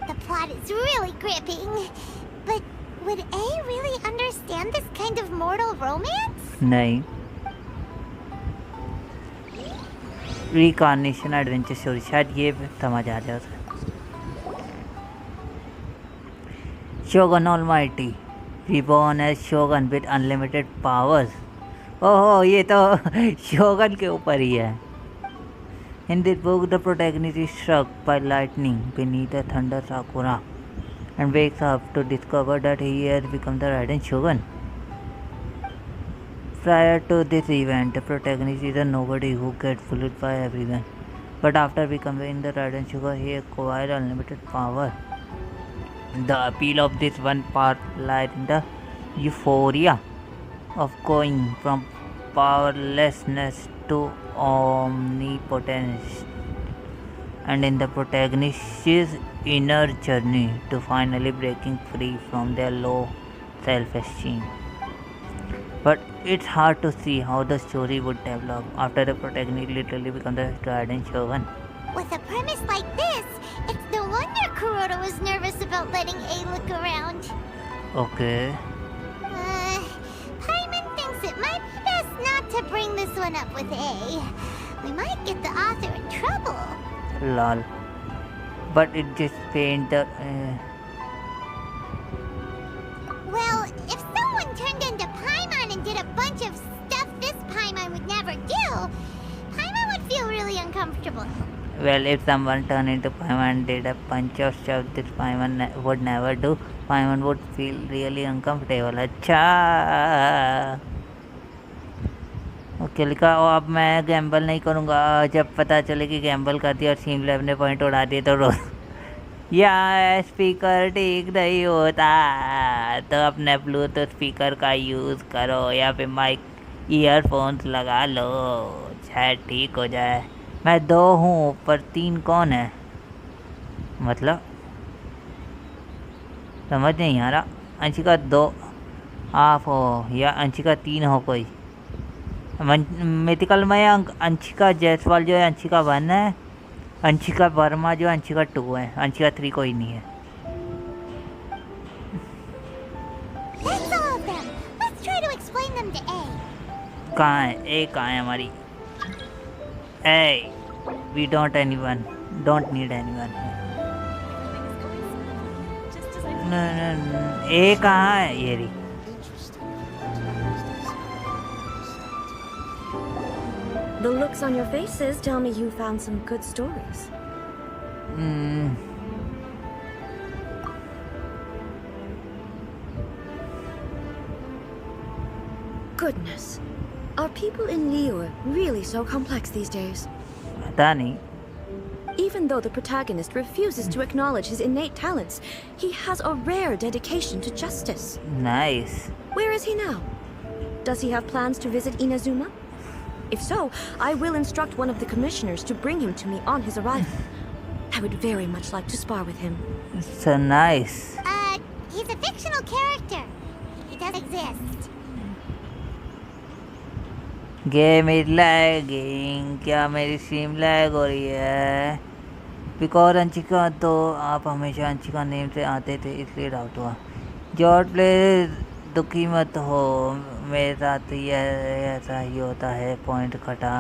The plot is really gripping. But would A really understand this kind of mortal romance? नहीं। Reincarnation adventure story, शायद ये समझ आ जाए उसे। Shogun almighty reborn as Shogun with unlimited powers. ओहो ये तो शोगन के ऊपर ही है। In this book, the protagonist is struck by lightning beneath a thunder sakura and wakes up to discover that he has become the Raiden Shogun. Prior to this event, the protagonist is a nobody who gets bullied by everyone But after becoming the Raiden Shogun, he acquired unlimited power. The appeal of this one part lies in the euphoria of going from powerlessness to omnipotence, and in the protagonist's inner journey to finally breaking free from their low self-esteem. But it's hard to see how the story would develop after the protagonist literally becomes the Raiden Shogun. With a premise like this, it's no wonder Kuroda was nervous about letting A look around. Okay. Paimon thinks it might be best not to bring this one up with A. We might get the author in trouble. Lol. But it just paints the... Well, if someone turned into Paimon and did a bunch of stuff this Paimon would never do, Paimon would feel really uncomfortable. Well, if someone turned into Paimon and did a bunch of stuff this Paimon would never do, Paimon would feel really uncomfortable. अच्छा okay लिखा और अब मैं Gamble नहीं करूँगा जब पता चले कि गैम्बल कर दिया और सीम लैब ने पॉइंट उड़ा दिए तो रो या स्पीकर ठीक नहीं होता तो अपने ब्लूटूथ स्पीकर का यूज़ करो या फिर माइक ईयरफोन्स लगा लो शायद ठीक हो जाए। मैं 2 हूँ पर 3 कौन है मतलब समझ नहीं आ रहा। अंशिका 2 आप हो या अंशिका 3 हो कोई मिथिकल में अंशिका जायसवाल जो है अंशिका 1 है, अंशिका वर्मा जो है अंशिका 2 है, अंशिका 3 कोई नहीं है। कहाँ है ए कहाँ है हमारी ए we don't anyone don't need anyone ए कहाँ है ये रही। The looks on your faces tell me you found some good stories. Goodness. Are people in Liye really so complex these days? पता नहीं। Even though the protagonist refuses to acknowledge his innate talents, he has a rare dedication to justice. Nice. Where is he now? Does he have plans to visit Inazuma? If so, I will instruct one of the commissioners to bring him to me on his arrival. I would very much like to spar with him. So nice. He's a fictional character. He doesn't exist. Game is lagging क्या मेरी stream lag हो रही है because Anshika तो आप हमेशा Anshika name से आते थे इसलिए डाउट हुआ। जॉर्ज प्लीज दुखी मत हो मेरे साथ यह ऐसा ही होता है पॉइंट कटा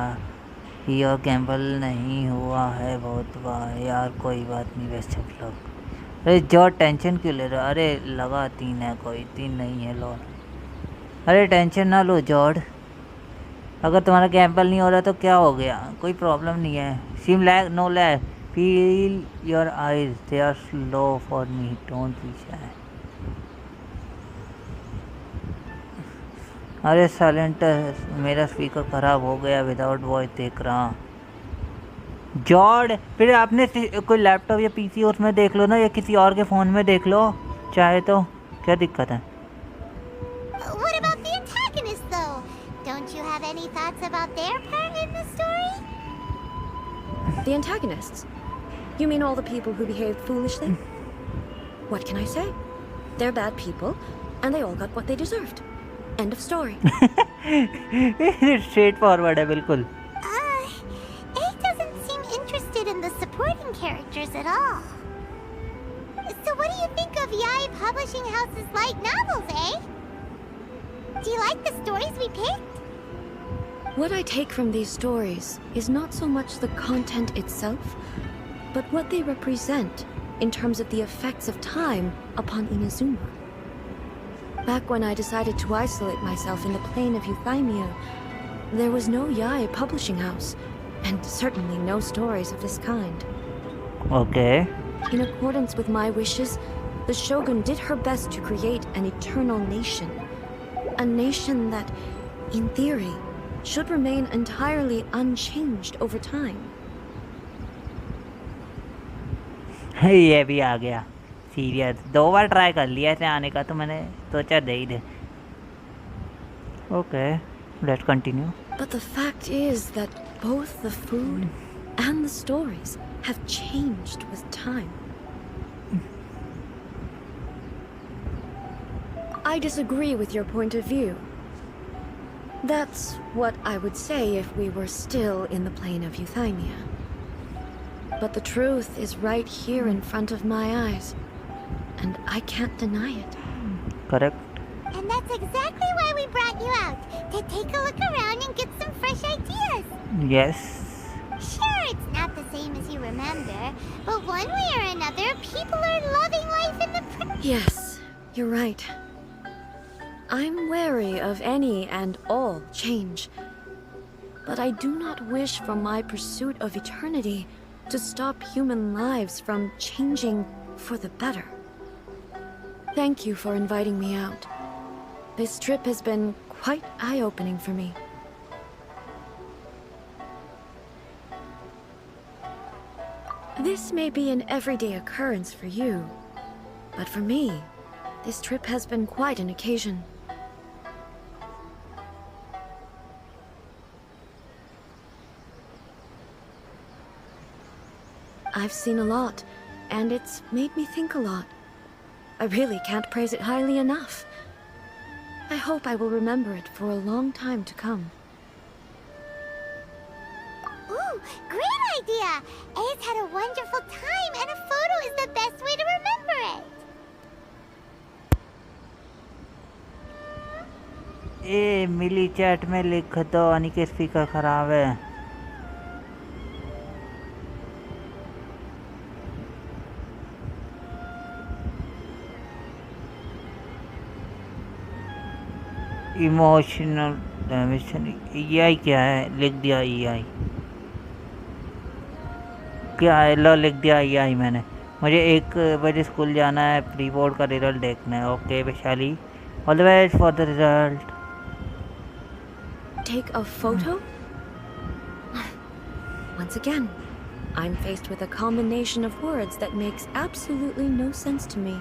ही और गैम्बल नहीं हुआ है बहुत बार यार कोई बात नहीं वैसे सब लोग। अरे जॉर्ज टेंशन क्यों ले रहे हो अरे लगा 3 है कोई 3 नहीं है लॉर्ड। अरे टेंशन ना लो जॉर्ज अगर तुम्हारा गैम्बल नहीं हो रहा तो क्या हो गया कोई प्रॉब्लम नहीं है। Sim lag no lag feel your eyes they are slow for me don't be shy. अरे साइलेंट मेरा स्पीकर ख़राब हो गया विदाउट वॉइस देख रहा जॉर्ज फिर आपने कोई लैपटॉप या पीसी उसमें देख लो ना या किसी और के फ़ोन में देख लो चाहे तो क्या दिक्कत है। What about the antagonist though? Don't you have any thoughts about their part in the story? The antagonists? You mean all the people who behaved foolishly? What can I say? They're bad people, and they all got what they deserved. End of story. Straightforward है बिल्कुल। A doesn't seem interested in the supporting characters at all. So what do you think of Yae Publishing House's light novels, eh? Do you like the stories we picked? What I take from these stories is not so much the content itself, but what they represent in terms of the effects of time upon Inazuma. Back when I decided to isolate myself in the plain of Euthymia, there was no Yae publishing house, and certainly no stories of this kind. Okay. In accordance with my wishes, the Shogun did her best to create an eternal nation. A nation that, in theory, should remain entirely unchanged over time. ये भी आ गया serious 2 बार try कर लिया इसे आने का तो मैंने सोचा दे ही दे okay let's continue But the fact is that both the food and the stories have changed with time. I disagree with your point of view. That's what I would say if we were still in the plane of euthymia. But the truth is right here in front of my eyes, and I can't deny it. correct And that's exactly why we brought you out, to take a look around and get some fresh ideas. yes Sure, it's not the same as you remember, but one way or another, people are loving life in the Yes, you're right. I'm wary of any and all change, but I do not wish for my pursuit of eternity to stop human lives from changing for the better. Thank you for inviting me out. This trip has been quite eye-opening for me. This may be an everyday occurrence for you, but for me, this trip has been quite an occasion. I've seen a lot, and it's made me think a lot. I really can't praise it highly enough. I hope I will remember it for a long time to come. Ooh, great idea! Ace had a wonderful time, and a photo is the best way to remember it. ए मिली chat में लिख दो अनी के speaker खराब है emotional damage EI क्या है लिख दिया EI क्या है लो लिख दिया EI मैंने मुझे 1 बजे स्कूल जाना है प्री बोर्ड का रिजल्ट देखना है okay Vaishali all the best for the result Take a photo? Once again, I'm faced with a combination of words that makes absolutely no sense to me.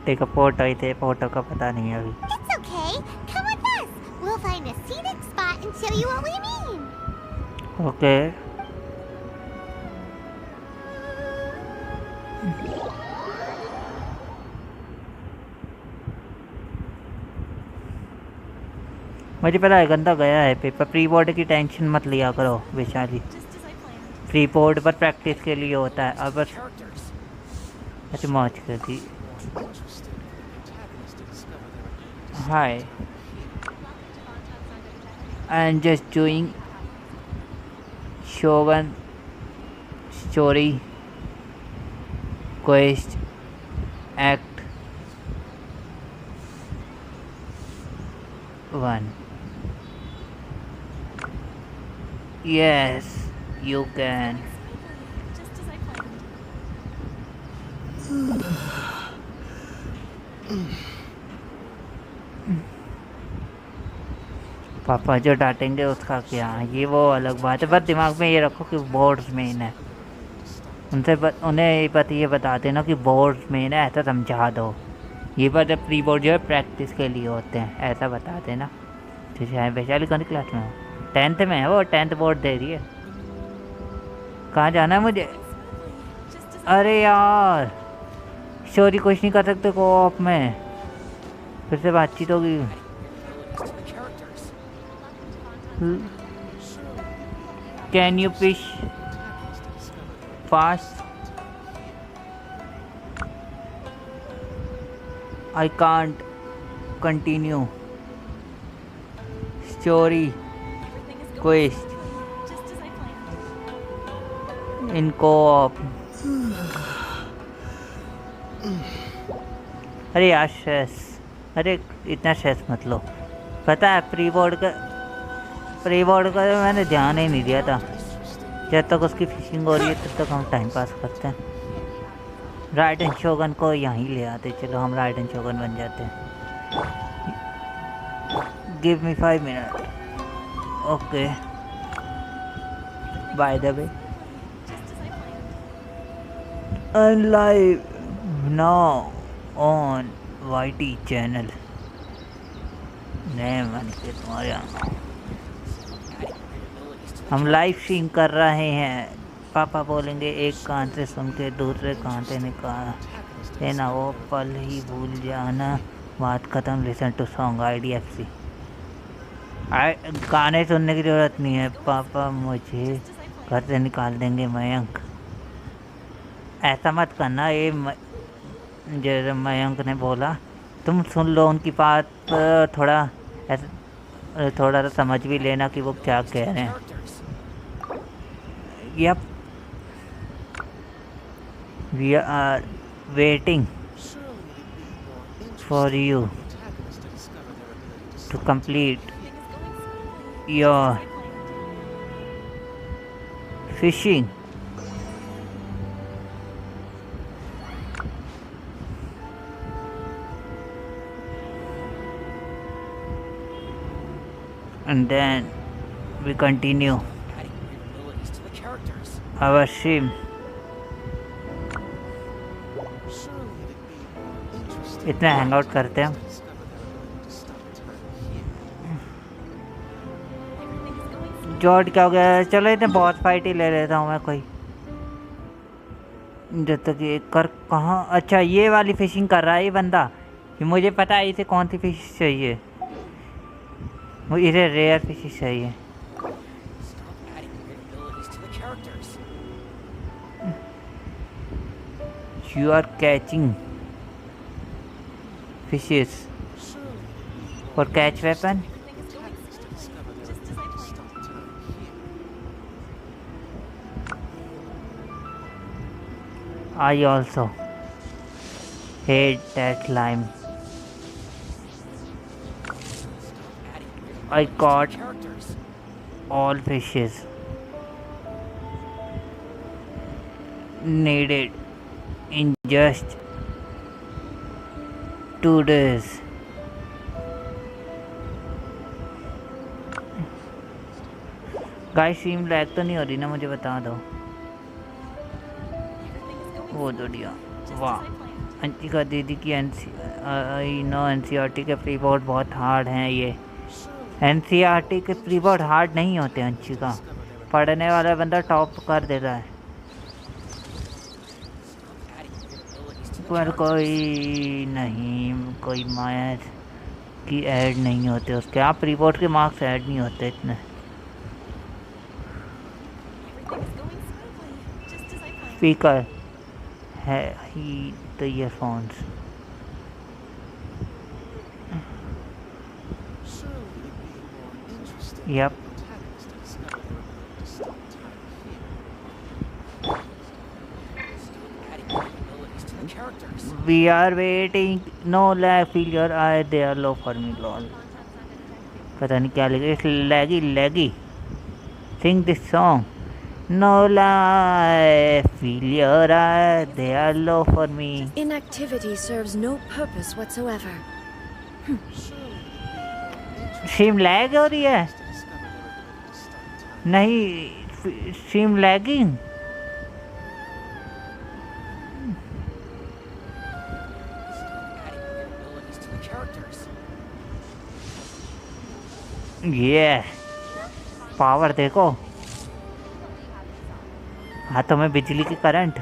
Take a photo ही थे photo का पता नहीं है अभी It's okay. Come with us. We'll find a scenic spot and show you what we mean. Okay मुझे पता है गंदा गया है पेपर प्री बोर्ड की टेंशन मत लिया करो वैशाली प्री बोर्ड पर प्रैक्टिस के लिए होता है अब बस अच्छी मौज कर दी hi I am just doing Shogun story quest act 1 Yes, you can. पापा जो डांटेंगे उसका क्या ये वो अलग बात है बस दिमाग में ये रखो कि बोर्ड्स मेन है उन्हें ये बता देना कि बोर्ड्स मेन है ऐसा समझा दो ये बात प्री बोर्ड जो है प्रैक्टिस के लिए होते हैं ऐसा बता देना ठीक है वैशाली कौन सी क्लास में हो 10th में है वो 10th बोर्ड दे रही है कहाँ जाना है मुझे अरे यार स्टोरी कुछ नहीं कर सकते कोऑप में फिर से बातचीत होगी can you push fast I can't continue story quest in coop अरे यार स्ट्रेस अरे इतना स्ट्रेस मत लो पता है प्री बोर्ड का मैंने ध्यान ही नहीं दिया था जब तक उसकी फिशिंग हो रही है तब तक हम टाइम पास करते हैं राइडन शोगन को यहीं ले आते चलो हम राइडन शोगन बन जाते हैं give me 5 minute okay bye the way live now on YT channel. नहीं मन के तुम्हारे हम लाइव स्ट्रीम कर रहे हैं। पापा बोलेंगे एक कान से सुन के दूसरे कान से निकाल देना, वो पल ही भूल जाना, बात ख़त्म, लिसन टू सॉन्ग IDFC। गाने सुनने की ज़रूरत नहीं है, पापा मुझे घर से निकाल देंगे मयंक। ऐसा मत करना, ये जैसे मयंक ने बोला तुम सुन लो उनकी बात, थोड़ा सा समझ भी लेना कि वो क्या कह रहे हैं। Yup, we are waiting for you to complete your fishing. And then we continue our stream. इतना हैंग आउट करते हैं। जॉर्ज क्या हो गया? चलो इतने बॉस फाइट ही ले लेता हूँ मैं कोई, जब तक ये कर कहाँ। अच्छा ये वाली फिशिंग कर रहा है ये बंदा, ये मुझे पता है इसे कौन सी फिश चाहिए, इसे रेयर फिश चाहिए। You are catching fishes for catch weapon. I also hate that lime. I caught all fishes needed in just 2 days. Guys stream lag तो नहीं हो रही ना, मुझे बता दो। वो बढ़िया, वाह। अंशिका दीदी की NCERT के प्री बोर्ड बहुत हार्ड हैं। ये NCERT के प्री बोर्ड हार्ड नहीं होते अंशिका, पढ़ने वाला बंदा टॉप कर देता है, पर कोई नहीं, कोई मैथ की ऐड नहीं होते उसके। आप प्री बोर्ड के मार्क्स ऐड नहीं होते इतने। स्पीकर है ही तो earphones. Yup, we are waiting, no lag, feel your eye, they are low for me, lol। पता नहीं क्या लिखा, laggy sing this song, no lag, feel your eye, they are low for me। Inactivity serves no purpose whatsoever। Stream lag हो रही है? नहीं, stream lagging. ये power देखो, हाथों में बिजली की current.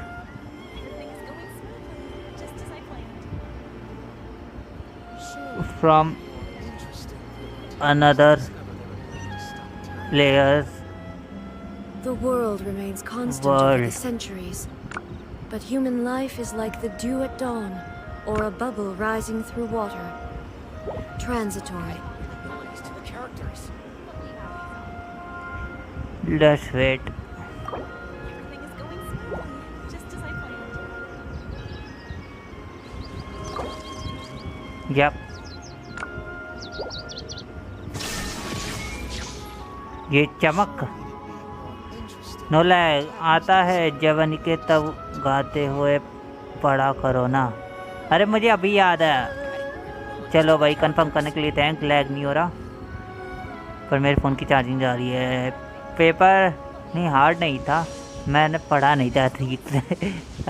From another layers, The world remains constant over the centuries, but human life is like the dew at dawn, or a bubble rising through water, transitory. Let's wait. Yep. ये चमक no lag आता है जवन के तब गाते हुए पढ़ा करो ना। अरे मुझे अभी याद है। चलो भाई, कंफर्म करने के लिए थैंक। लैग नहीं हो रहा, पर मेरे फ़ोन की चार्जिंग जा रही है। पेपर नहीं, हार्ड नहीं था, मैंने पढ़ा नहीं था ठीक से।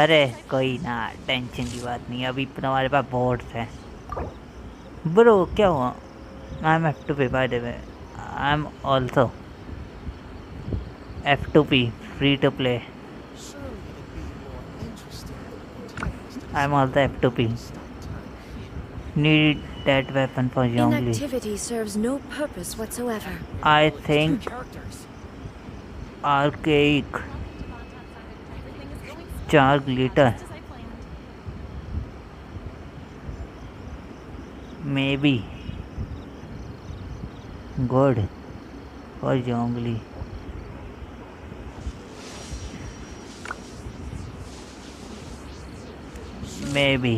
अरे कोई ना, टेंशन की बात नहीं, अभी तुम्हारे पास बोर्ड्स हैं। ब्रो क्या हुआ? I am F2P by the way, I am also F2P free to play. I am also F2P। Need that weapon for Humbly. Inactivity serves no purpose whatsoever. I think archaic char glitter maybe good for Humbly. Maybe.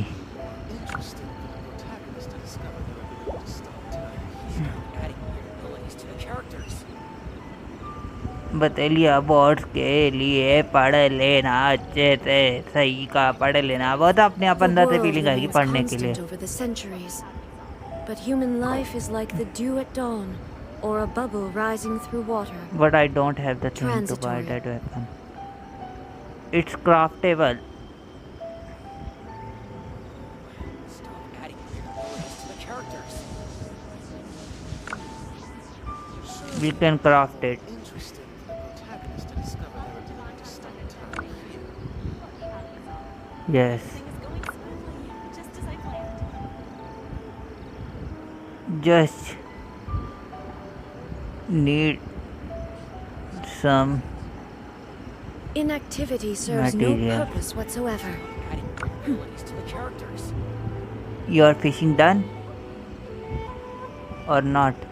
बतेलिया boards के लिए पढ़ लेना अच्छे से, सही का पढ़ लेना, वो तो अपने आप अंदर से फीलिंग आएगी पढ़ने के लिए। Over the centuries, but human life is like the dew at dawn, or a bubble rising through water. But I don't have the thing to buy that weapon. It's craftable. We can craft it. Yes. Just need some Inactivity serves material. no purpose whatsoever. Your fishing done or not?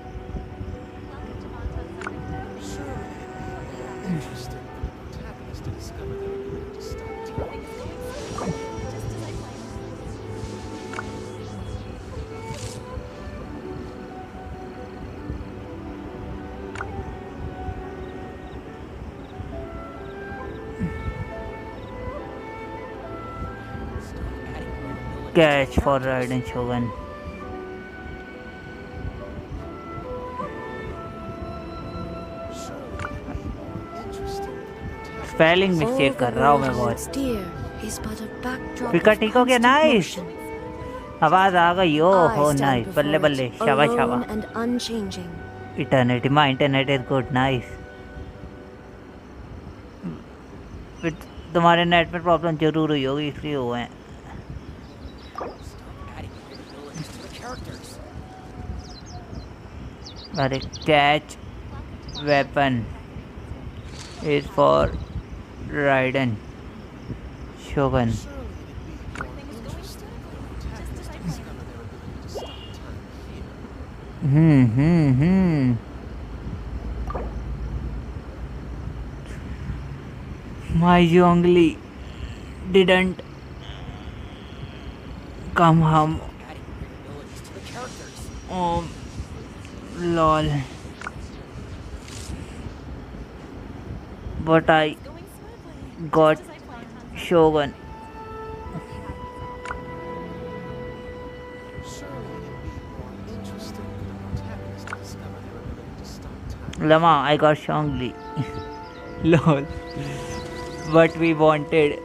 Catch for Raiden Shogun. Spelling mistake कर रहा हूँ मैं बहुत। फिका ठीक हो गया, nice. आवाज आ गई, ओ हो नाइस, बल्ले बल्ले, शाबाश शाबाश। Eternity, my internet is good, nice. तुम्हारे नेट में प्रॉब्लम जरूर हुई होगी, इसलिए हुए हैं। अरे catch weapon is for Raiden Shogun. My Zhongli didn't come home. Oh, lol. But I got Shogun. Lama, I got Shongli. Lol. What we wanted,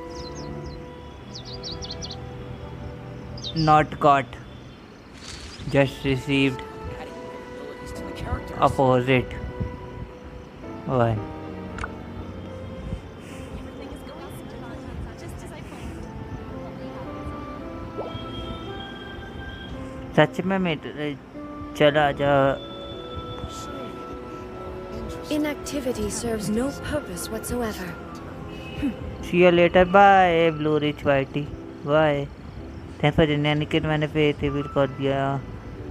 not got. Just received. Opposite. Why? सच में मेरे चला जा। Inactivity serves no purpose whatsoever. See you later. Bye, Blue Rich Whitey. Bye. Thanks for joining. Nikit मैंने पे bill कर दिया।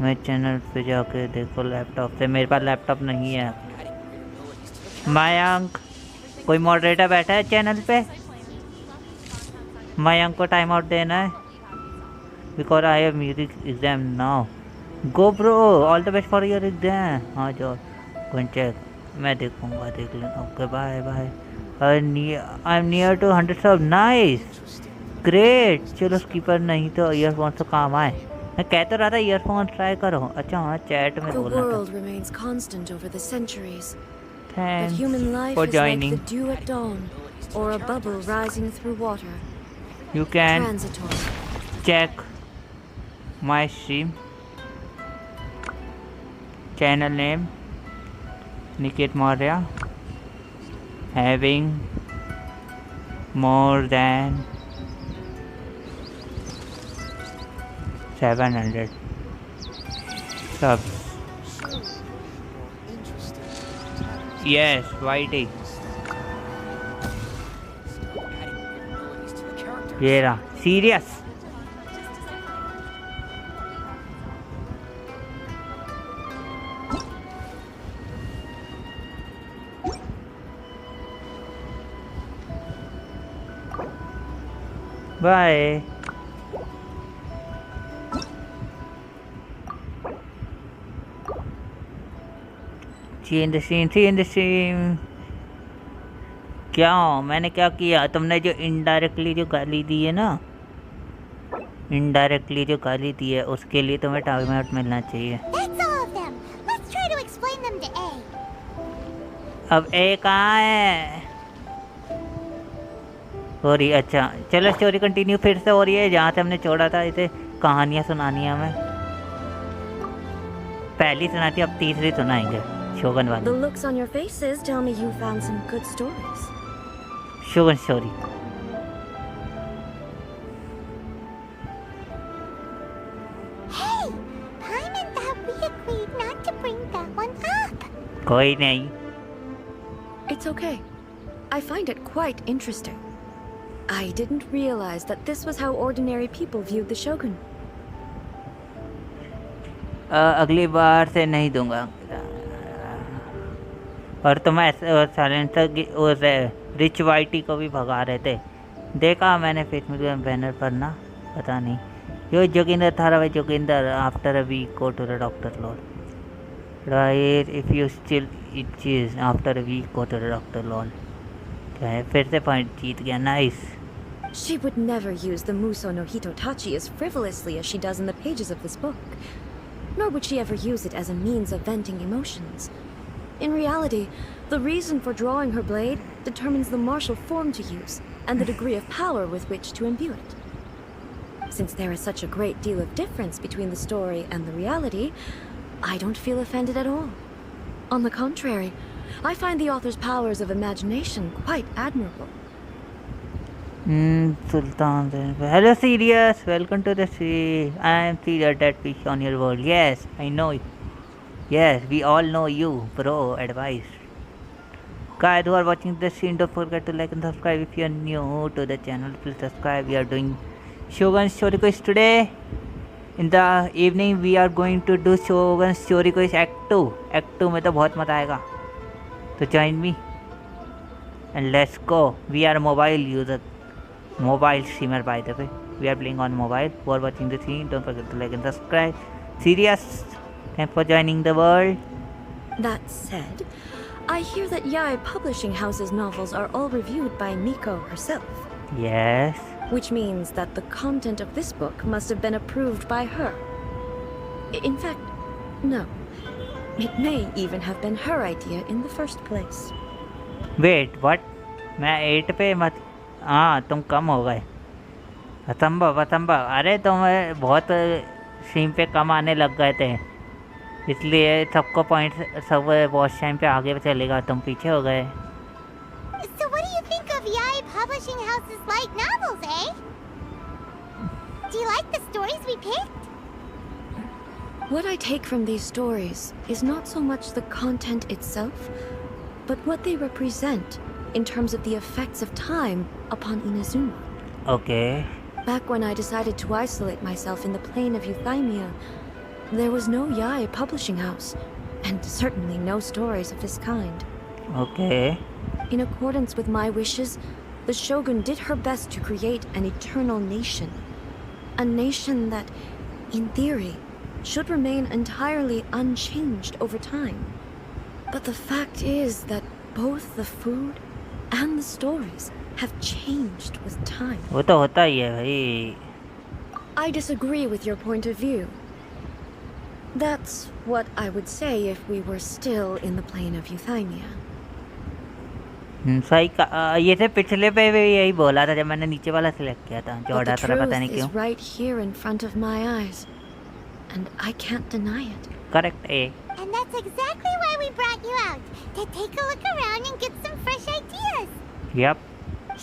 मैं channel पे जाके देखो लैपटॉप से। मेरे पास लैपटॉप नहीं है। मयंक, कोई मॉडरेटर बैठा है चैनल पे? मयंक को टाइम आउट देना है। Because I have music exam now. Go bro, all the best for your exam. हाँ जाओ, go and check. मैं देखूँगा, देख लेना। Okay, bye bye. I'm near to 100 sub. Nice, great. चलो स्कीपर नहीं तो ईयरफोन तो काम आए। मैं कह तो रहा था ईयरफोन ट्राई करो। अच्छा हाँ, चैट में बोलना था। The world remains constant over the centuries. Thanks but human life for is joining. like the dew at dawn, or a bubble rising through water. You can Transitory. check my stream. Channel name Nikit Maurya, having more than 700 subs. Yes, YT. ये रहा serious. Bye. See in the stream. क्या मैंने क्या किया? तुमने जो indirectly जो गाली दी है ना, इनडायरेक्टली जो गाली दी है उसके लिए तुम्हें टाइम आउट मिलना चाहिए. That's all of them. Let's try to explain them to A. अब ए कहाँ है? हो रही. अच्छा चलो स्टोरी कंटिन्यू फिर से हो रही है जहाँ से हमने छोड़ा था. इसे कहानियाँ सुनानी है हमें. पहली सुनाई थी, अब तीसरी सुनाएंगे शोगन वाली. The looks on your faces tell me you found some good stories. Shogun story. Hey, Paimon thought we agreed not to bring that one up. कोई नहीं. It's okay. I find it quite interesting. I didn't realize that this was how ordinary people viewed the Shogun. अगली बार से नहीं दूंगा. और तुम silencer उस rich वाइटी को भी भगा रहे थे. देखा मैंने फेसबुक में बैनर पर ना, पता नहीं. यो जोगिंदर था भाई. Joginder after a week go to the doctor lol. Right if you still itches after a week go to the doctor lol. क्या है? फिर से पॉइंट जीत गया. Nice. She would never use the Muso no Hitotachi as frivolously as she does in the pages of this book. Nor would she ever use it as a means of venting emotions. In reality, the reason for drawing her blade determines the martial form to use and the degree of power with which to imbue it. Since there is such a great deal of difference between the story and the reality, I don't feel offended at all. On the contrary, I find the author's powers of imagination quite admirable. Sultan. Hello, Sirius. Welcome to the sea. I am Sirius, that fish on your world. Yes, I know it. Yes, we all know you, bro. Advice. Guys who are watching this scene, don't forget to like and subscribe. If you are new to the channel, please subscribe. We are doing Shogun Story Quiz today. In the evening, we are going to do Shogun Story Quiz Act 2. Act 2 में तो बहुत मजा आएगा. तो join me and let's go. We are mobile user. Mobile streamer, by the way. We are playing on mobile. For watching the scene, don't forget to like and subscribe. Serious, thanks for joining the world. That said, I hear that Yae Publishing House's novels are all reviewed by Miko herself. Yes. Which means that the content of this book must have been approved by her. In fact, no. It may even have been her idea in the first place. Wait, what? मैं 8 पे मत. हाँ तुम कम हो गए. असंभव. अरे तुम बहुत स्ट्रीम पे कम आने लग गए थे, इसलिए सबको पॉइंट सब वॉच टाइम पे आगे चलेगा. तुम पीछे हो गए. So what do you think of Yae Publishing House's light novels, eh? Do you like the stories we picked? What I take from these stories is not so much the content itself, but what they represent in terms of the effects of time upon Inazuma. Okay. Back when I decided to isolate myself in the plane of Euthymia, there was no Yae Publishing House, and certainly no stories of this kind. Okay. In accordance with my wishes, the Shogun did her best to create an eternal nation. A nation that, in theory, should remain entirely unchanged over time. But the fact is that both the food and the stories have changed with time. वो तो होता ही है भाई. I disagree with your point of view. That's what I would say if we were still in the plane of Euthymia. सही ये से पिछले पे भी यही बोला था जब मैंने नीचे वाला सिलेक्ट किया था, But जॉर्डा the तरह पता truth नहीं क्यों। is right here in front of my eyes, and I can't deny it. Correct A. And that's exactly why we brought you out, to take a look around and get some fresh ideas. Yup.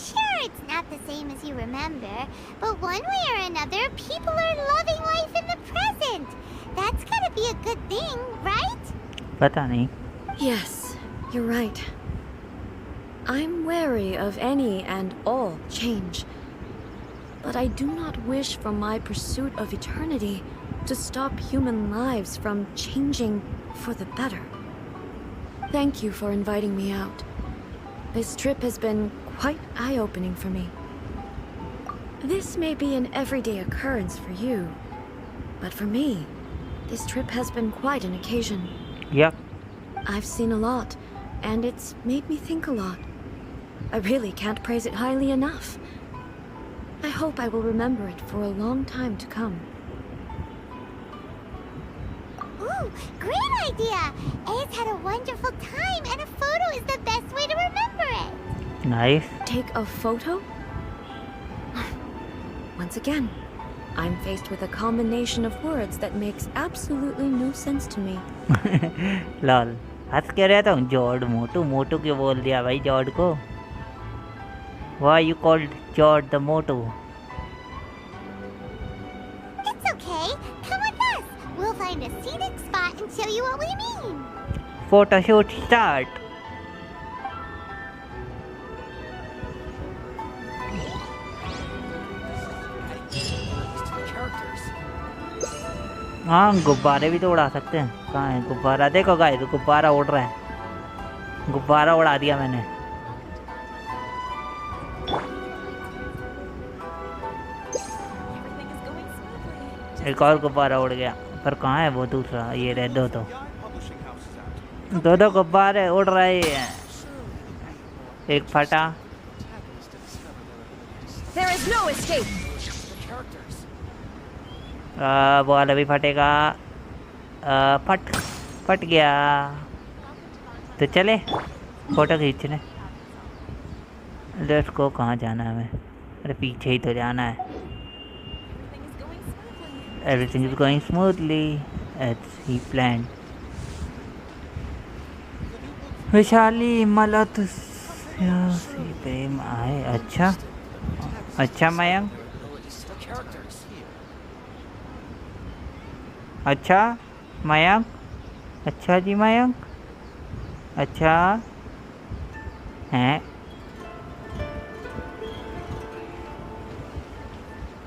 Sure, it's not the same as you remember, but one way or another, people are loving life in the present. That's gotta be a good thing, right? पता नहीं। Yes, you're right. I'm wary of any and all change. But I do not wish for my pursuit of eternity to stop human lives from changing for the better. Thank you for inviting me out. This trip has been quite eye-opening for me. This may be an everyday occurrence for you, but for me, this trip has been quite an occasion. Yup. I've seen a lot, and it's made me think a lot. I really can't praise it highly enough. I hope I will remember it for a long time to come. Ooh, great idea! A's had a wonderful time, and a photo is the best way to remember it. Nice. Take a photo? Once again, I'm faced with a combination of words that makes absolutely no sense to me. Lol हंस के रहता हूँ। जॉर्ड मोटू, मोटू क्यों बोल दिया भाई जॉर्ड को? Why you called George the Motu? It's okay. Come with us. We'll find a scenic spot and show you what we mean. Photo shoot start. हाँ गुब्बारे भी तो उड़ा सकते हैं। कहाँ है गुब्बारा? देखो गाइस गुब्बारा उड़ रहा है। गुब्बारा उड़ा दिया मैंने। एक और गुब्बारा उड़ गया, पर कहाँ है वो दूसरा? ये रह दो तो दो गुब्बारे उड़ रहे हैं। एक फटा। There is no escape. वो वाला भी फटेगा। फट गया। तो चले फोटो खींचने। Let's go. कहाँ जाना है हमें? अरे पीछे ही तो जाना है। Everything is going smoothly as he planned. Vishali मलत से प्रेम आए। अच्छा अच्छा मयंक। अच्छा मयंक। अच्छा जी मयंक। अच्छा हैं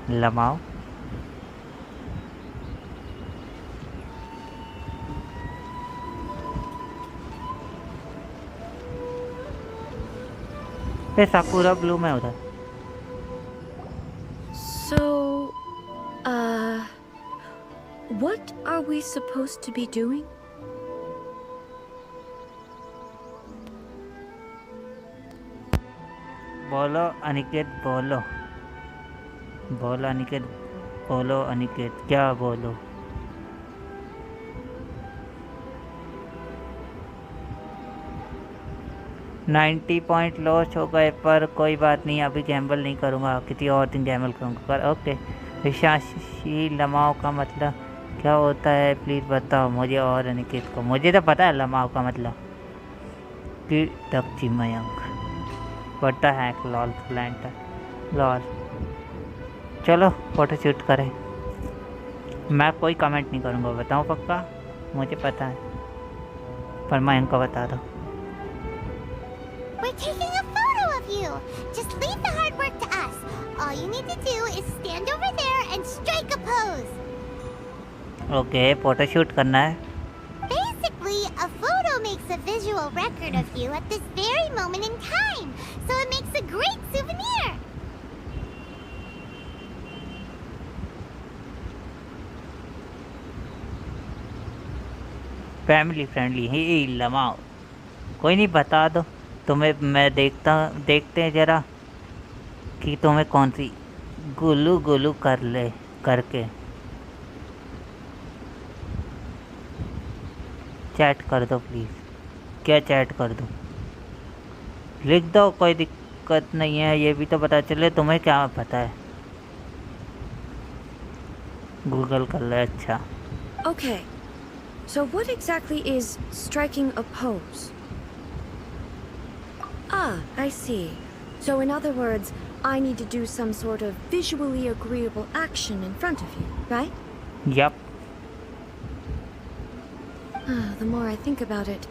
लमाओ। ऐसा पूरा ब्लू में उधर। So, what are we supposed to be doing? बोलो अनिकेत बोलो। बोलो अनिकेत बोलो। अनिकेत क्या बोलो? $90 पॉइंट लॉस हो गए, पर कोई बात नहीं, अभी गैम्बल नहीं करूँगा, किसी और दिन गैम्बल करूँगा। पर ओके। विशाशी लमाओ का मतलब क्या होता है प्लीज़ बताओ मुझे और अनिकेत को। मुझे तो पता है लमाओ का मतलब कि दक्षी मयंक पता है। Lol plant lol. चलो फोटो शूट करें। मैं कोई कमेंट नहीं करूँगा, बताऊँ पक्का, मुझे पता है, पर मयंक को बता दो। We're taking a photo of you. Just leave the hard work to us. All you need to do is stand over there and strike a pose. Okay photo shoot करना है। Basically, a photo makes a visual record of you at this very moment in time, so it makes a great souvenir. Family friendly ही लमाओ। कोई नहीं बता दो तुम्हें, मैं देखते हैं ज़रा कि तुम्हें कौन सी गुलू गुलू कर ले करके। चैट कर दो प्लीज़। क्या चैट कर दूँ? लिख दो, कोई दिक्कत नहीं है, ये भी तो पता चले तुम्हें क्या पता है। गूगल कर ले। अच्छा Okay, so what exactly is striking a pose? Ah, I see. So in other words, I need to do some sort of visually agreeable action in front of you, right? yep. The more I think about it,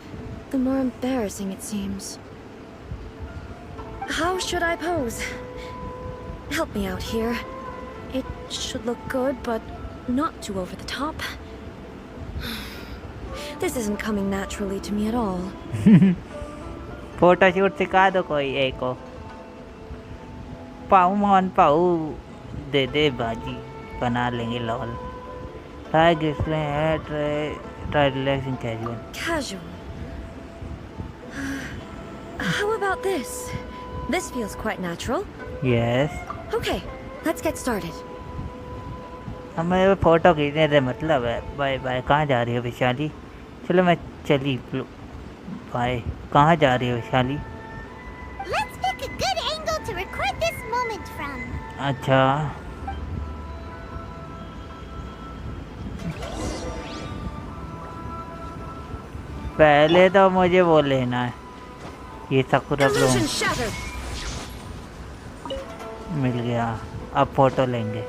the more embarrassing it seems. How should I pose? Help me out here. It should look good, but not too over the top. This isn't coming naturally to me at all. Photoshoot सिखा दो कोई एक को। पाऊ मोहन पाऊ दे दे बाजी, बना लेंगे लॉल। ट्राई जिसमें है, try relaxing casual. Casual. How about this? This feels quite natural. Yes. Okay, let's get started. हमें फोटो खींचने से मतलब है। Bye bye. कहाँ जा रही है वैशाली? चलो मैं चली। बाय। कहाँ जा रही है Vaishali? Let's pick a good angle to record this moment from. अच्छा पहले तो मुझे वो लेना है, ये साकुरा ब्लूम। Illusion shattered. मिल गया, अब फोटो लेंगे।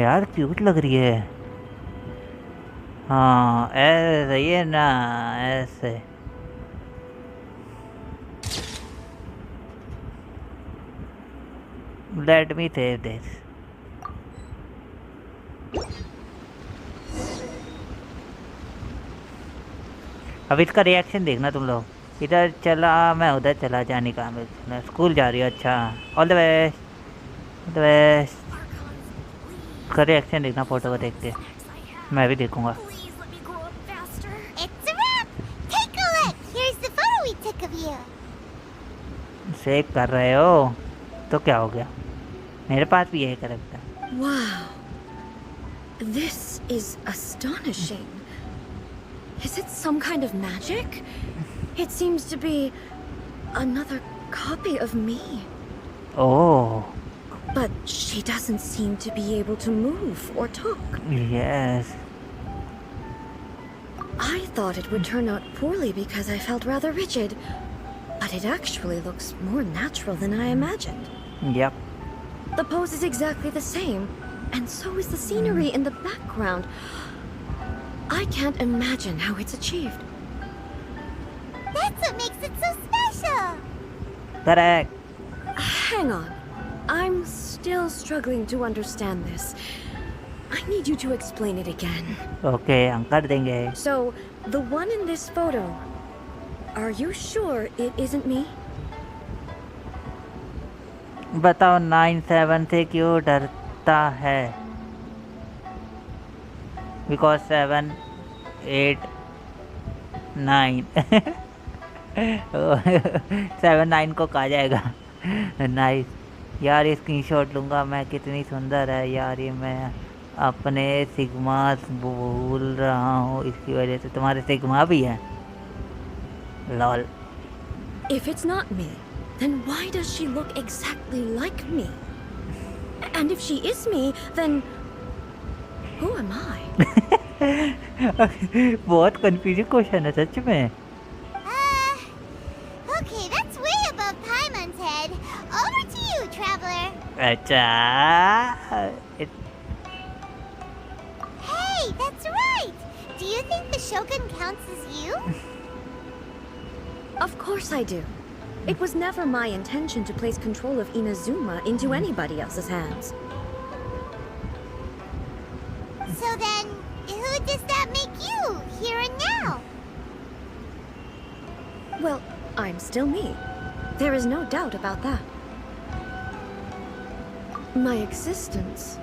यार क्यूट लग रही है। हाँ ऐसे ये ना, ऐसे। Let me save this. अब इसका रिएक्शन देखना तुम लोग। इधर चला मैं, उधर चला, जाने का मैं स्कूल जा रही हूँ। अच्छा all the best, all the best. का रिएक्शन देखना फोटो को देख के। मैं भी देखूंगा। It's a wrap. Take a look. Here's the photo we took of you. Save कर रहे हो तो क्या हो गया? मेरे पास भी यही करेक्टर है। Wow. This is astonishing. Is it some kind of magic? It seems to be another copy of me. Oh. But she doesn't seem to be able to move or talk. Yes. I thought it would turn out poorly because I felt rather rigid. But it actually looks more natural than I imagined. Yep. The pose is exactly the same, and so is the scenery in the background. I can't imagine how it's achieved. That's what makes it so special. Correct. Hang on. I'm still struggling to understand this. I need you to explain it again. Okay, हम कर देंगे। So, the one in this photo, are you sure it isn't me? बताओ 9-7 से क्यों डरता है? Because 7, 8, 9 7, 9 को कहा जाएगा। नाइस यार, ये स्क्रीनशॉट लूँगा मैं। कितनी सुंदर है यार ये। मैं अपने सिग्मास भूल रहा हूँ इसकी वजह से। तुम्हारे सिग्मा भी है? Lol. If it's not me, then why does she look exactly like me? And if she is me, then who am I? बहुत कंफ्यूजिंग क्वेश्चन है सच में। Okay, that's way above Paimon's head. Over to you, traveler. अच्छा Hey, that's right. Do you think the Shogun counts as you? Of course I do. It was never my intention to place control of Inazuma into anybody else's hands. So then, who does that make you, here and now? Well, I'm still me. There is no doubt about that. My existence.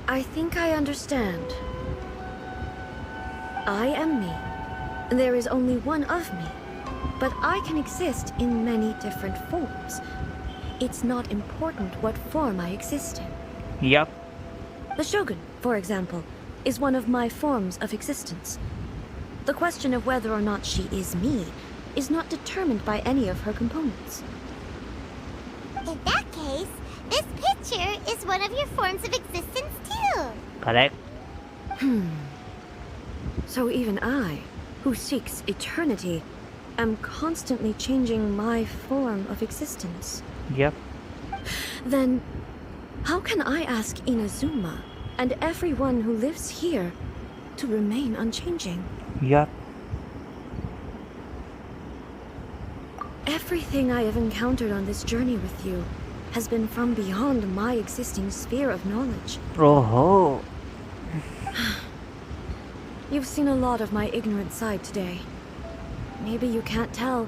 I think I understand. I am me. There is only one of me, but I can exist in many different forms. It's not important what form I exist in. Yep. The Shogun, for example, is one of my forms of existence. The question of whether or not she is me is not determined by any of her components. In that case, this picture is one of your forms of existence too. Correct. So even I, who seeks eternity, am constantly changing my form of existence. Yep. Then, how can I ask Inazuma and everyone who lives here to remain unchanging? Yep. Everything I have encountered on this journey with you has been from beyond my existing sphere of knowledge. Oh. You've seen a lot of my ignorant side today. Maybe you can't tell,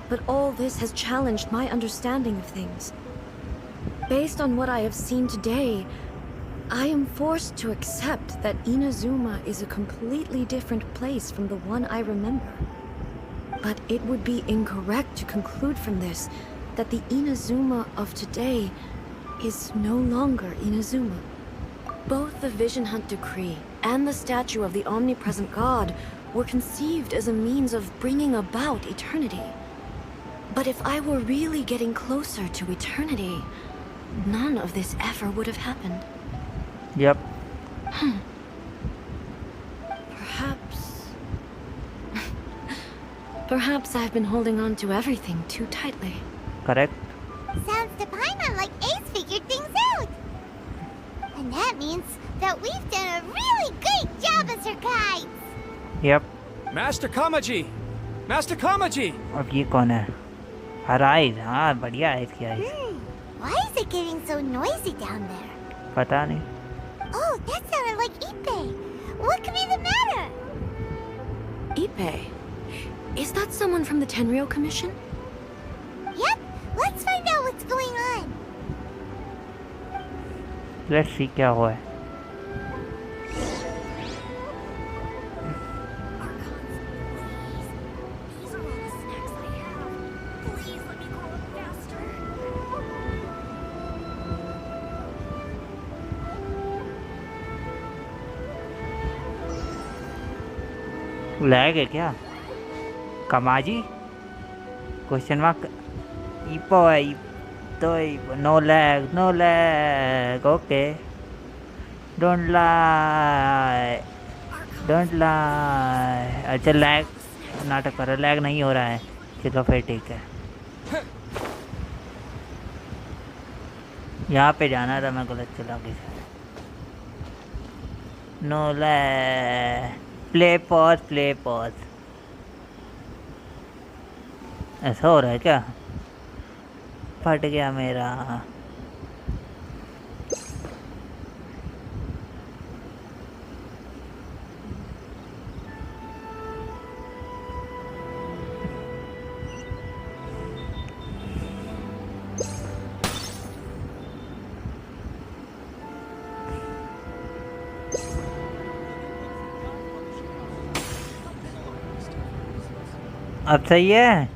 but all this has challenged my understanding of things. Based on what I have seen today, I am forced to accept that Inazuma is a completely different place from the one I remember. But it would be incorrect to conclude from this that the Inazuma of today is no longer Inazuma. Both the Vision Hunt Decree and the statue of the omnipresent god were conceived as a means of bringing about eternity. But if I were really getting closer to eternity, none of this ever would have happened. Yep. Perhaps I've been holding on to everything too tightly. Correct. Sounds to Paimon like Ace figured things out. And that means that we've done a really great job as her guides. Yep. Master Kamaji! Master Kamaji! अब ये कौन है? Arise. हाँ बढ़िया है इसकी eyes. Why is it getting so noisy down there? पता नहीं. Oh, that sounded like Ippei. What could be the matter? Ippei? Is that someone from the Tenryou Commission? Yep, let's find out what's going on. Let's see क्या हुआ है. These are all the snacks I have. Please let me grow up faster. Lag है क्या? कमाजी? Question mark. इपो है तो no lag. Okay. Don't lie. अच्छा लैग नाटक कर रहा. लैग नहीं हो रहा है. चलो फिर ठीक है. यहाँ पे जाना था, मैं गलत चला गया. No lag. Play pause. ऐसा हो रहा है क्या? फट गया मेरा. अब सही है.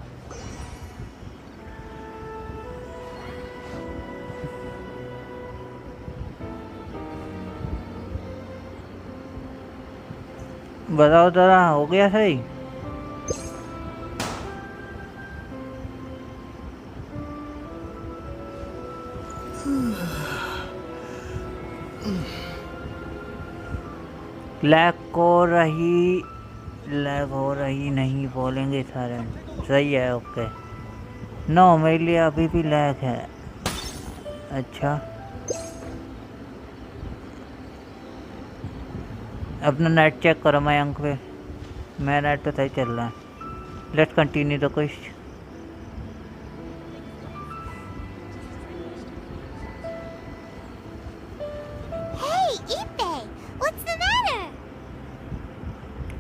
बताओ जरा, हो गया सही? लैग हो रही नहीं बोलेंगे सारे. सही है. ओके. नो मेरे लिए अभी भी लैग है. अच्छा अपना नेट चेक करो मयंक पे. मेरा नेट तो सही चल रहा है. Let's continue the question. Hey, Ippei, what's the matter?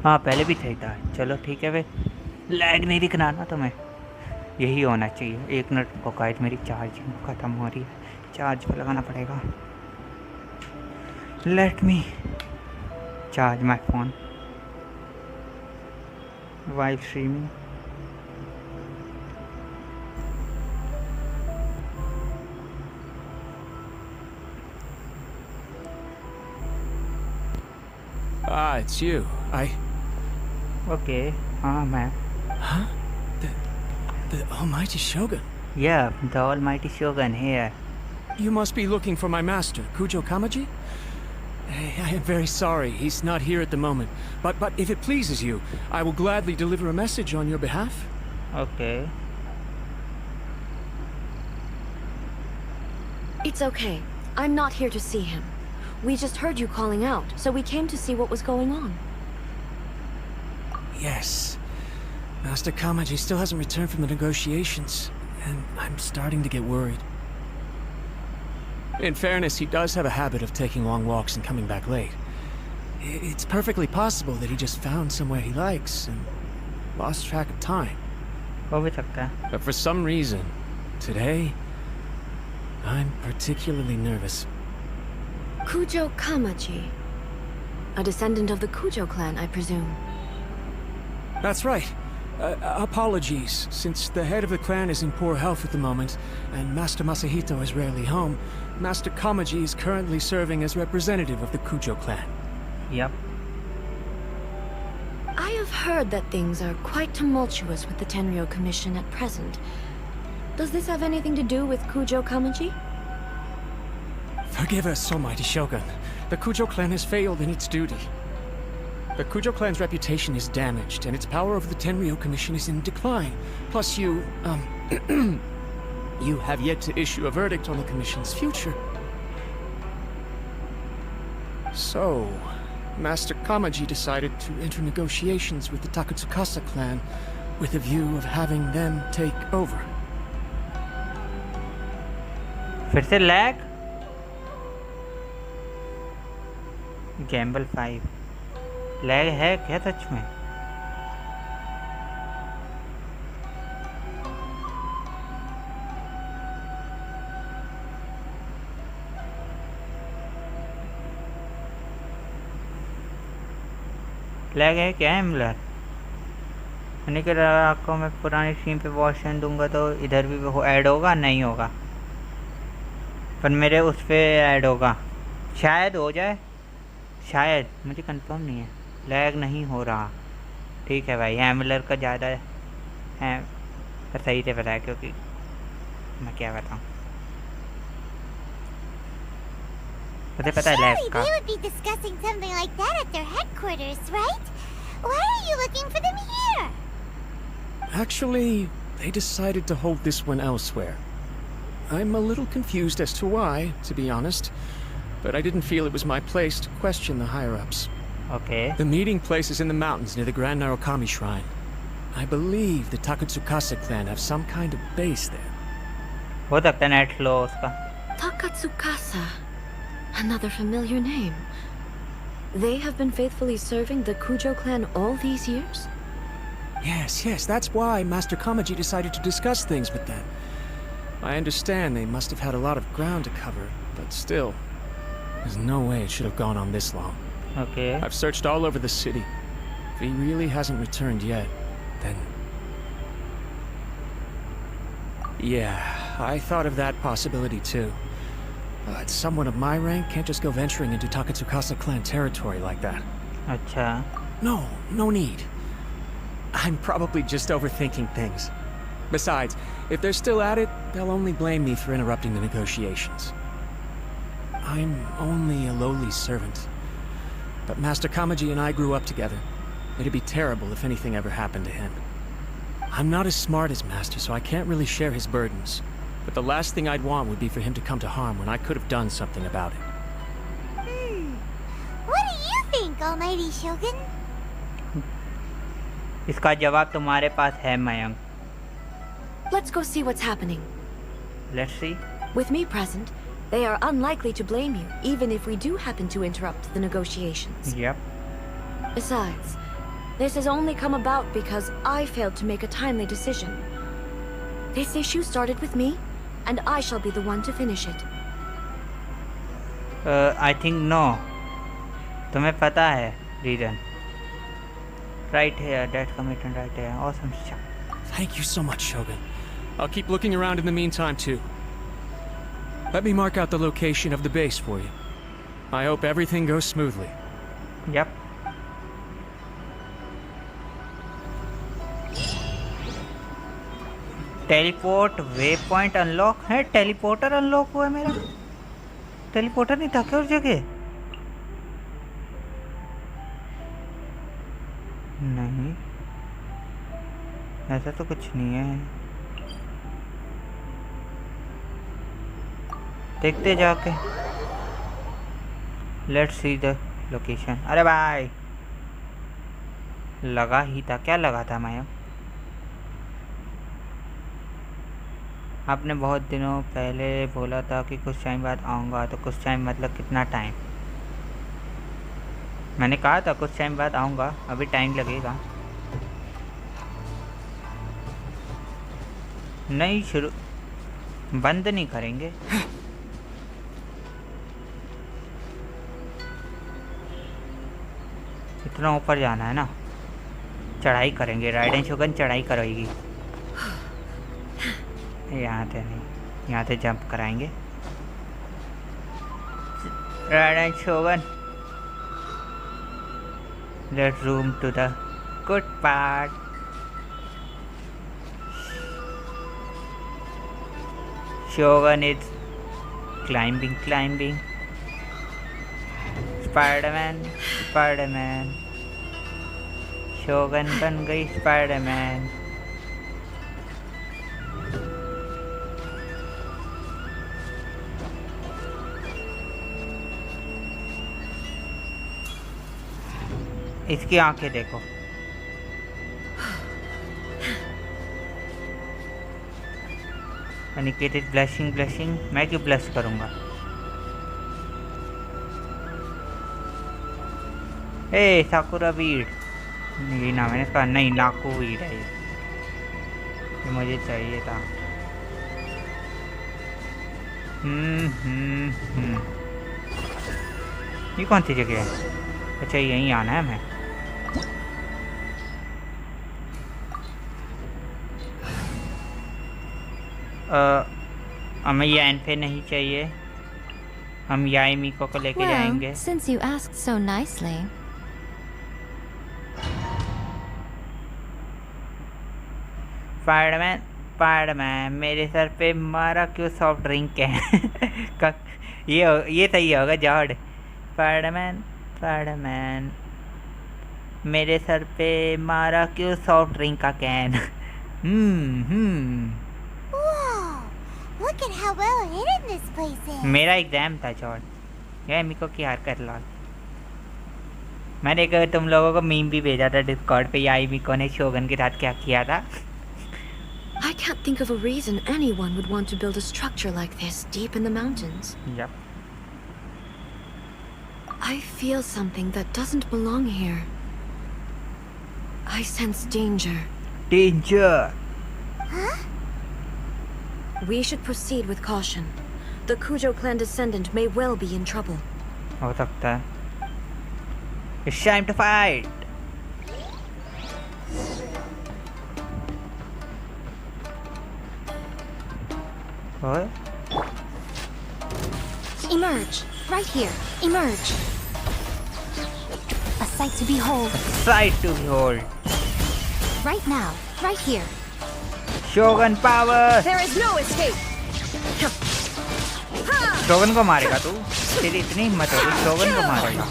हाँ पहले भी सही था. चलो ठीक है. वे लैग नहीं दिखना ना तुम्हें. यही होना चाहिए. 1 मिनट को गाइड. मेरी चार्जिंग ख़त्म हो रही है. चार्ज पे लगाना पड़ेगा. Let me charge my phone while streaming. Ah, it's you. Okay. हाँ मैं. Huh? The Almighty Shogun? Yeah, the Almighty Shogun here. You must be looking for my master, Kujo Kamaji? I am very sorry, he's not here at the moment. But if it pleases you, I will gladly deliver a message on your behalf. Okay. It's okay. I'm not here to see him. We just heard you calling out, so we came to see what was going on. Yes. Master Kamaji still hasn't returned from the negotiations, and I'm starting to get worried. In fairness, he does have a habit of taking long walks and coming back late. It's perfectly possible that he just found somewhere he likes and lost track of time. हो भी सकता है. But for some reason, today, I'm particularly nervous. Kujo Kamaji. A descendant of the Kujo clan, I presume. That's right. Apologies, since the head of the clan is in poor health at the moment, and Master Masahito is rarely home, Master Kamaji is currently serving as representative of the Kujo clan. Yep. I have heard that things are quite tumultuous with the Tenryo Commission at present. Does this have anything to do with Kujo Kamaji? Forgive us, Almighty Shogun. The Kujo clan has failed in its duty. The Kujo clan's reputation is damaged, and its power over the Tenryo Commission is in decline. Plus you, you have yet to issue a verdict on the Commission's future. So, Master Kamaji decided to enter negotiations with the Takatsukasa clan with a view of having them take over. फिर से lag. Gamble 5 lag है क्या सच में? Lag है क्या एम्बलर? यानी कि आपको मैं पुरानी स्क्रीन पे वॉशन दूंगा तो इधर भी वो ऐड होगा? नहीं होगा, पर मेरे उस पे ऐड होगा. शायद हो जाए, शायद, मुझे कंफर्म नहीं है. लैग नहीं हो रहा. ठीक है भाई, एम्बलर का ज़्यादा है पर सही से पता है, क्योंकि मैं क्या बताऊँ, मुझे पता है लैग का. They would be discussing something like that at their headquarters, right? Why are you looking for them here? Actually, they decided to hold this one elsewhere. I'm a little confused as to why, to be honest, but I didn't feel it was my place to question the higher-ups. Okay. The meeting place is in the mountains near the Grand Narukami Shrine. I believe the Takatsukasa clan have some kind of base there. हो सकता है net slow उसका. Takatsukasa. Another familiar name. They have been faithfully serving the Kujo clan all these years? Yes, that's why Master Kamaji decided to discuss things with them. I understand they must have had a lot of ground to cover, but still, there's no way it should have gone on this long. Okay. I've searched all over the city. If he really hasn't returned yet, then... Yeah, I thought of that possibility too. But someone of my rank can't just go venturing into Takatsukasa clan territory like that. अच्छा. No need. I'm probably just overthinking things. Besides, if they're still at it, they'll only blame me for interrupting the negotiations. I'm only a lowly servant. But Master Kamaji and I grew up together. It'd be terrible if anything ever happened to him. I'm not as smart as Master, so I can't really share his burdens. But the last thing I'd want would be for him to come to harm when I could have done something about it. What do you think, Almighty Shogun? इसका जवाब तुम्हारे पास है Mayank. Let's go see what's happening. Let's see. With me present, they are unlikely to blame you, even if we do happen to interrupt the negotiations. Yep. Besides, this has only come about because I failed to make a timely decision. This issue started with me, and I shall be the one to finish it. I think no. तुम्हें पता है reason. Right here, that commitment right here. Awesome stuff. Thank you so much, Shogun. I'll keep looking around in the meantime, too. Let me mark out the location of the base for you. I hope everything goes smoothly. Yep. Teleport way point unlock है। Teleporter unlock हुआ है मेरा। Teleporter नहीं था क्या उस जगह? नहीं, ऐसा तो कुछ नहीं है। देखते जाके। Let's see the location. अरे भाई लगा ही था। क्या लगा था मैं? आपने बहुत दिनों पहले बोला था कि कुछ टाइम बाद आऊँगा। तो कुछ टाइम मतलब कितना टाइम? मैंने कहा था कुछ टाइम बाद आऊँगा, अभी टाइम लगेगा। नहीं, शुरू बंद नहीं करेंगे। इतना ऊपर जाना है ना, चढ़ाई करेंगे। राइडेन शोगन चढ़ाई करेगी। यहाँ से नहीं, यहाँ से जंप कराएंगे। Raiden Shogun, let's room to the good part. Shogun is climbing climbing. Spiderman Spiderman. Shogun बन गई स्पाइडरमैन। इसकी आंखें देखो। Aniket is blushing blushing. मैं क्यों ब्लश करूंगा? ए साकुरा बीड, ये नाम है इसका। नहीं, नाकू बीड है ये मुझे चाहिए था। ये कौन सी जगह है? अच्छा, यहीं आना है हमें। हमें यान पे नहीं चाहिए, हम याइमिको को लेके जाएंगे। Since you asked so nicely. Spiderman Spiderman, मेरे सर पे मारा क्यों सॉफ्ट ड्रिंक है? ये सही होगा जॉर्ड। स्पाइडरमैन स्पाइडरमैन, मेरे सर पे मारा क्यों सॉफ्ट ड्रिंक का can. Look at how well hidden this place is. मेरा एग्जाम था जॉर्ड। ये मिको की हरकत लाल। मैंने तुम लोगों को मीम भी भेजा था डिस्कॉर्ड पे, याई मिको ने शोगन के साथ क्या किया था। I can't think of a reason anyone would want to build a structure like this deep in the mountains. Yep. I feel something that doesn't belong here. I sense danger. Danger. Huh? We should proceed with caution. The Kujo clan descendant may well be in trouble. हो सकता है। It's time to fight. What? Emerge. Right here. Emerge. A sight to behold. Sight to behold. Right now. Right here. Shogun power. There is no escape. शोगन को मारेगा तू? तेरी इतनी हिम्मत होगी, शोगन को मारेगा?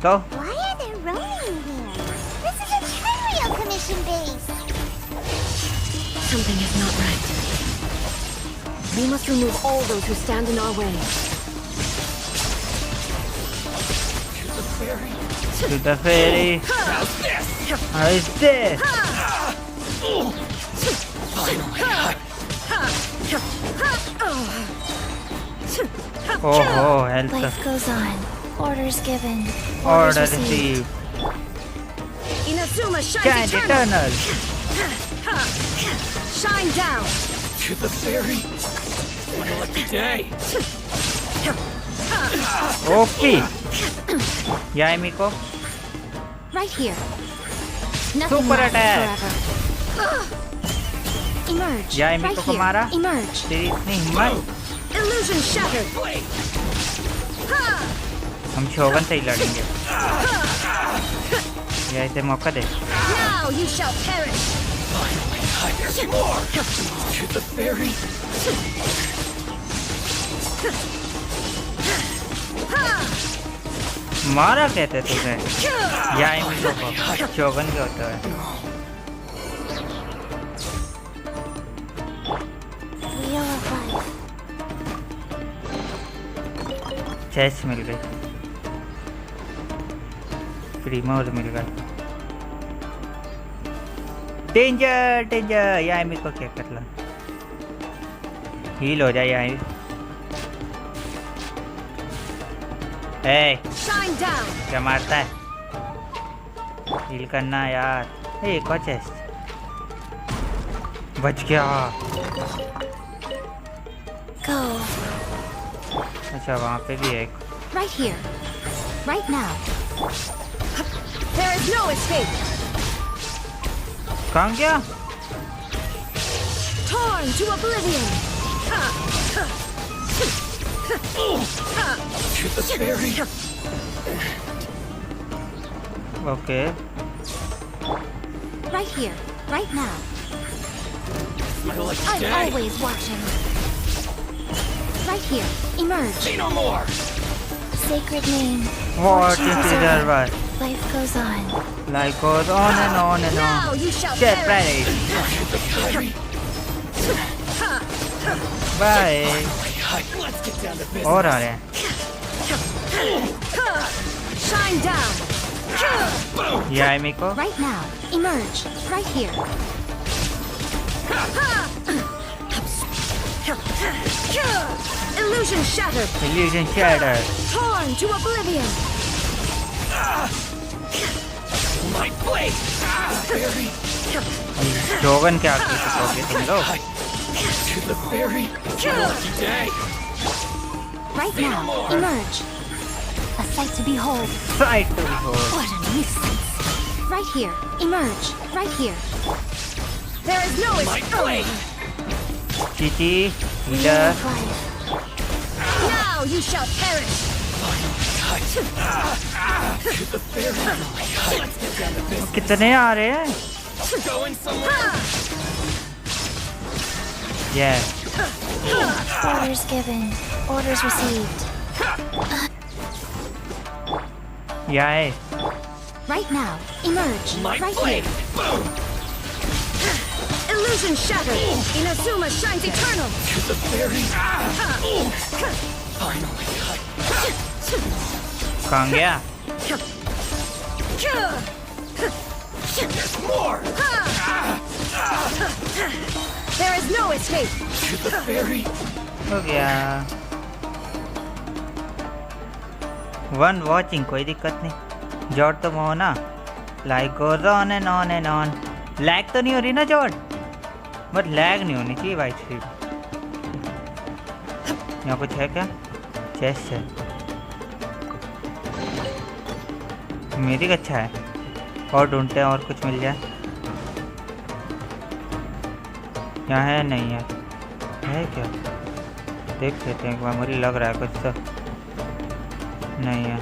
तो Why are they roaming here? This is a Tenryou commission base. Something is not right. We must remove all those who stand in our way. to the ferry. How's this? How's this? Oh, health. Life goes on. Orders given. Order Orders received. Inazuma shines Shine eternal. eternal. Shine down. To the ferry. What a lucky day. Okay. Yaimiko. Right here. Nothing Super lasts attack. forever. Emerge. Yaimiko right को here. मारा. Emerge. तेरी इतनी हिम्मत. Illusion shattered. हम शोगन से ही लड़ेंगे. या इसे मौका दे। Now you shall perish. There's more! To the ferry! मारा कहते तुझे या शोगन क्या होता है? Wheel of Life. चेस्ट मिल गई, प्रीमोर मिल गया। डेंजर डेंजर, या मेरे को क्या कर ला, हील हो जाए या Shine down. क्या मारता है? हील करना यार। एक और चेस्ट बच गया। Go. अच्छा वहाँ पे भी एक। Right here. Right now. There is no escape. कहाँ गया? Torn to oblivion. To the ferry! Okay Right here. Right now. Smell like I'm day! always watching. Right here. Emerge. Say no more! Sacred name. What is it? Life goes on. Life goes on and on and Now on. you shall Get perish. ready. To the ferry! Bye. Let's get down to business! और आ रहे हैं। Shine down. या मेरे को Right now. Emerge. Right here. Illusion shattered. illusion shattered. Torn to oblivion. My blade! Ferry! शोगन क्या कर सकोगे तुम लोग? To the ferry! Lucky day! Right now. Emerge. A sight to behold. Sight to behold. What a nuisance. Right here. Emerge. Right here. There is no My escape. blade! Chichi Wheel healer of Life. Now you shall perish. To the ferry! Let's get down to business! कितने आ रहे हैं? Going somewhere! Yeah. Orders given. Orders received. या है Right now. Emerge. My Right blade! here. Boom! Illusion shattered. Inazuma shines eternal. To the ferry! Finally! कहाँ गया? There's more! There is no escape. To the ferry! हो गया। One watching कोई दिक्कत नहीं। जॉर्ड तो हो ना। Like goes on and on and on. Lag तो नहीं हो रही ना जॉर्ड? बट लैग नहीं होनी चाहिए भाई स्ट्रीम। यहाँ कुछ है क्या? चेस्ट है। म्यूजिक अच्छा है। और ढूंढते हैं और कुछ मिल जाए। यहाँ है नहीं है? है क्या? देख लेते हैं एक बार। मुझे लग रहा है कुछ तो नहीं है।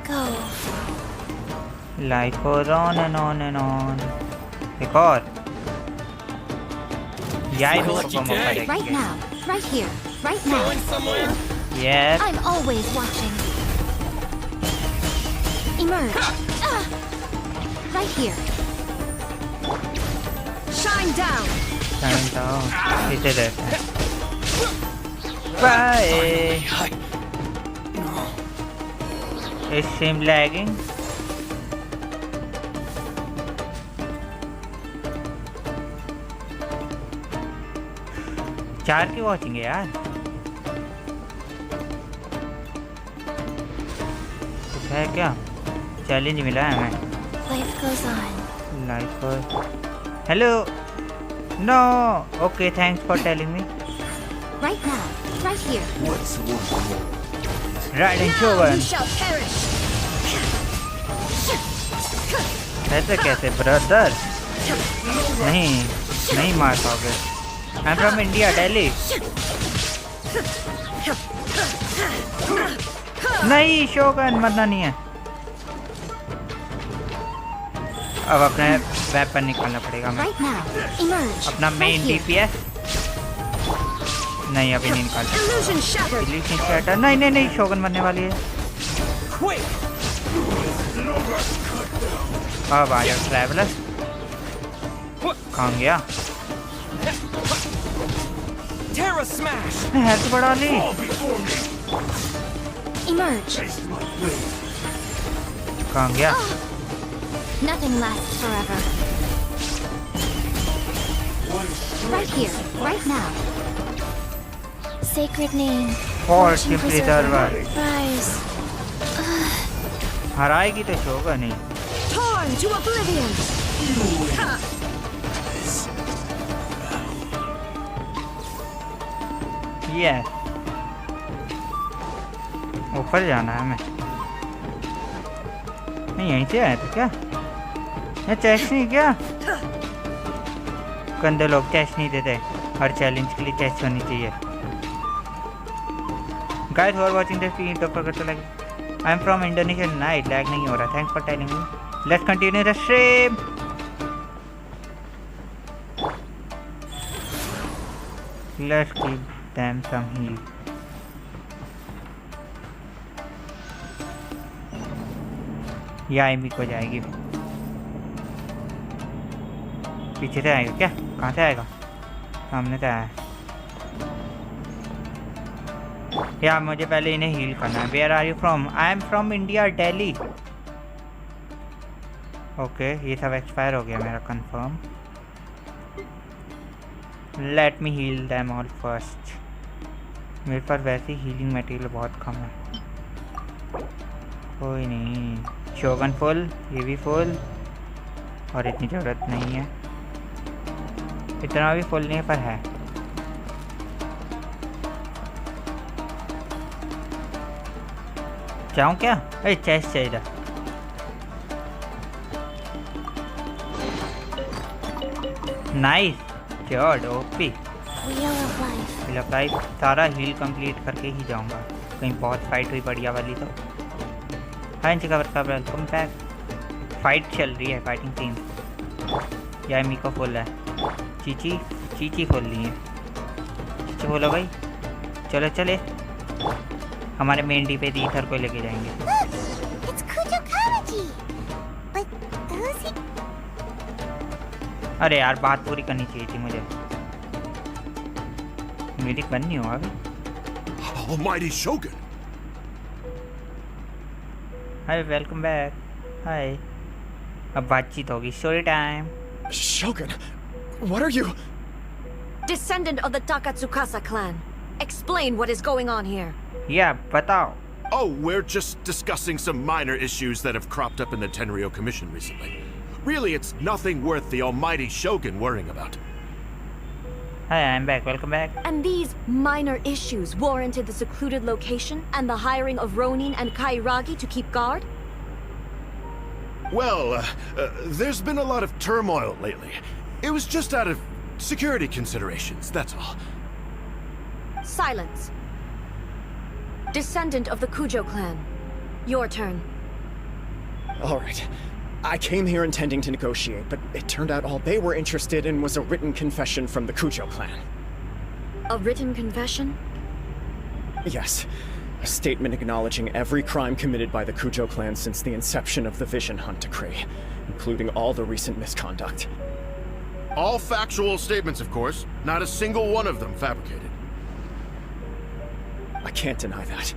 Go. Like goes on and on and on. एक और यही Lucky को मौका day. Right देंगे। now. Right here. Right now. Going somewhere? Yes. I'm always watching. Emerge. Right here. Shine down. Time down. इसे देते हैं। Bye. It seems lagging. चार की वॉचिंग है यार। कुछ है क्या? चैलेंज मिला है हमें। Life goes on. Like hello no okay thanks for telling me. Right now. Right here. Raiden Now Shogun. you shall perish. ऐसे कैसे ब्रदर? नहीं नहीं मार पाओगे। I am from India Delhi. नहीं शोगन मरना नहीं है। अब अपने वेपन निकालना पड़ेगा हमें। Right now. Emerge. अपना Right मेन here. DPS नहीं अभी नहीं निकाल सकते। Illusion shattered. Illusion shattered। नहीं नहीं नहीं शोगन बनने वाली है। अब आ जाओ ट्रैवलर। कहाँ गया? Terra smash. हेल्थ बढ़ा ली। Emerge. कहाँ गया? Nothing lasts forever. Right here. Right now. Sacred name. Force Fortune preserver. Rise. हराएगी तो शोगन नहीं। Torn to oblivion. ये ऊपर जाना है हमें। नहीं यहीं से आया था क्या? ये चेस्ट नहीं क्या? गंदे लोग चेस्ट नहीं देते। हर चैलेंज के लिए चेस्ट होनी चाहिए। Guys who are watching this video, don't forget to like. I'm from Indonesia. Night lag नहीं हो रहा. Thanks for telling me. Let's continue the stream. Let's give them some heal. या एमी को जाएगी। पीछे से आएगा क्या? कहाँ से आएगा? सामने से आया। या मुझे पहले इन्हें हील करना है। Where are you from? I am from India, Delhi. Okay ये सब एक्सपायर हो गया मेरा confirm. Let me heal them all first. मेरे पास वैसे ही हीलिंग मटेरियल बहुत कम है। कोई नहीं। शोगन फुल, ये भी फुल और इतनी ज़रूरत नहीं है। इतना भी फुल नहीं है पर है। जाऊँ क्या? अरे चेस्ट चाहिए। नाइस जॉर्ड ओपी। Wheel of life. सारा हील कंप्लीट करके ही जाऊंगा। कहीं बहुत फाइट हुई बढ़िया वाली तो। हाँ जी कवर वेलकम बैक। फाइट चल रही है, फाइटिंग सीन। या मी को फुल है। चीची खोल ली है। चीची खोलो भाई। चलो चले हमारे मेन डी पे ईथर को लेके जाएंगे। अरे यार बात पूरी करनी चाहिए थी मुझे। मेरी बन नहीं हुआ अभी। Almighty Shogun. Hi welcome back. Hi अब बातचीत होगी। Story time. Shogun, what are you? Descendant of the Takatsukasa clan. Explain what is going on here. या बताओ। Oh, we're just discussing some minor issues that have cropped up in the Tenryou Commission recently. Really, it's nothing worth the Almighty Shogun worrying about. Hi, I'm back. Welcome back. And these minor issues warranted the secluded location and the hiring of Ronin and Kairagi to keep guard? Well, there's been a lot of turmoil lately. It was just out of security considerations, that's all. Silence. Descendant of the Kujo clan. Your turn. All right. I came here intending to negotiate, but it turned out all they were interested in was a written confession from the Kujo clan. A written confession? Yes. A statement acknowledging every crime committed by the Kujo clan since the inception of the Vision Hunt decree, including all the recent misconduct. All factual statements, of course. Not a single one of them fabricated. I can't deny that.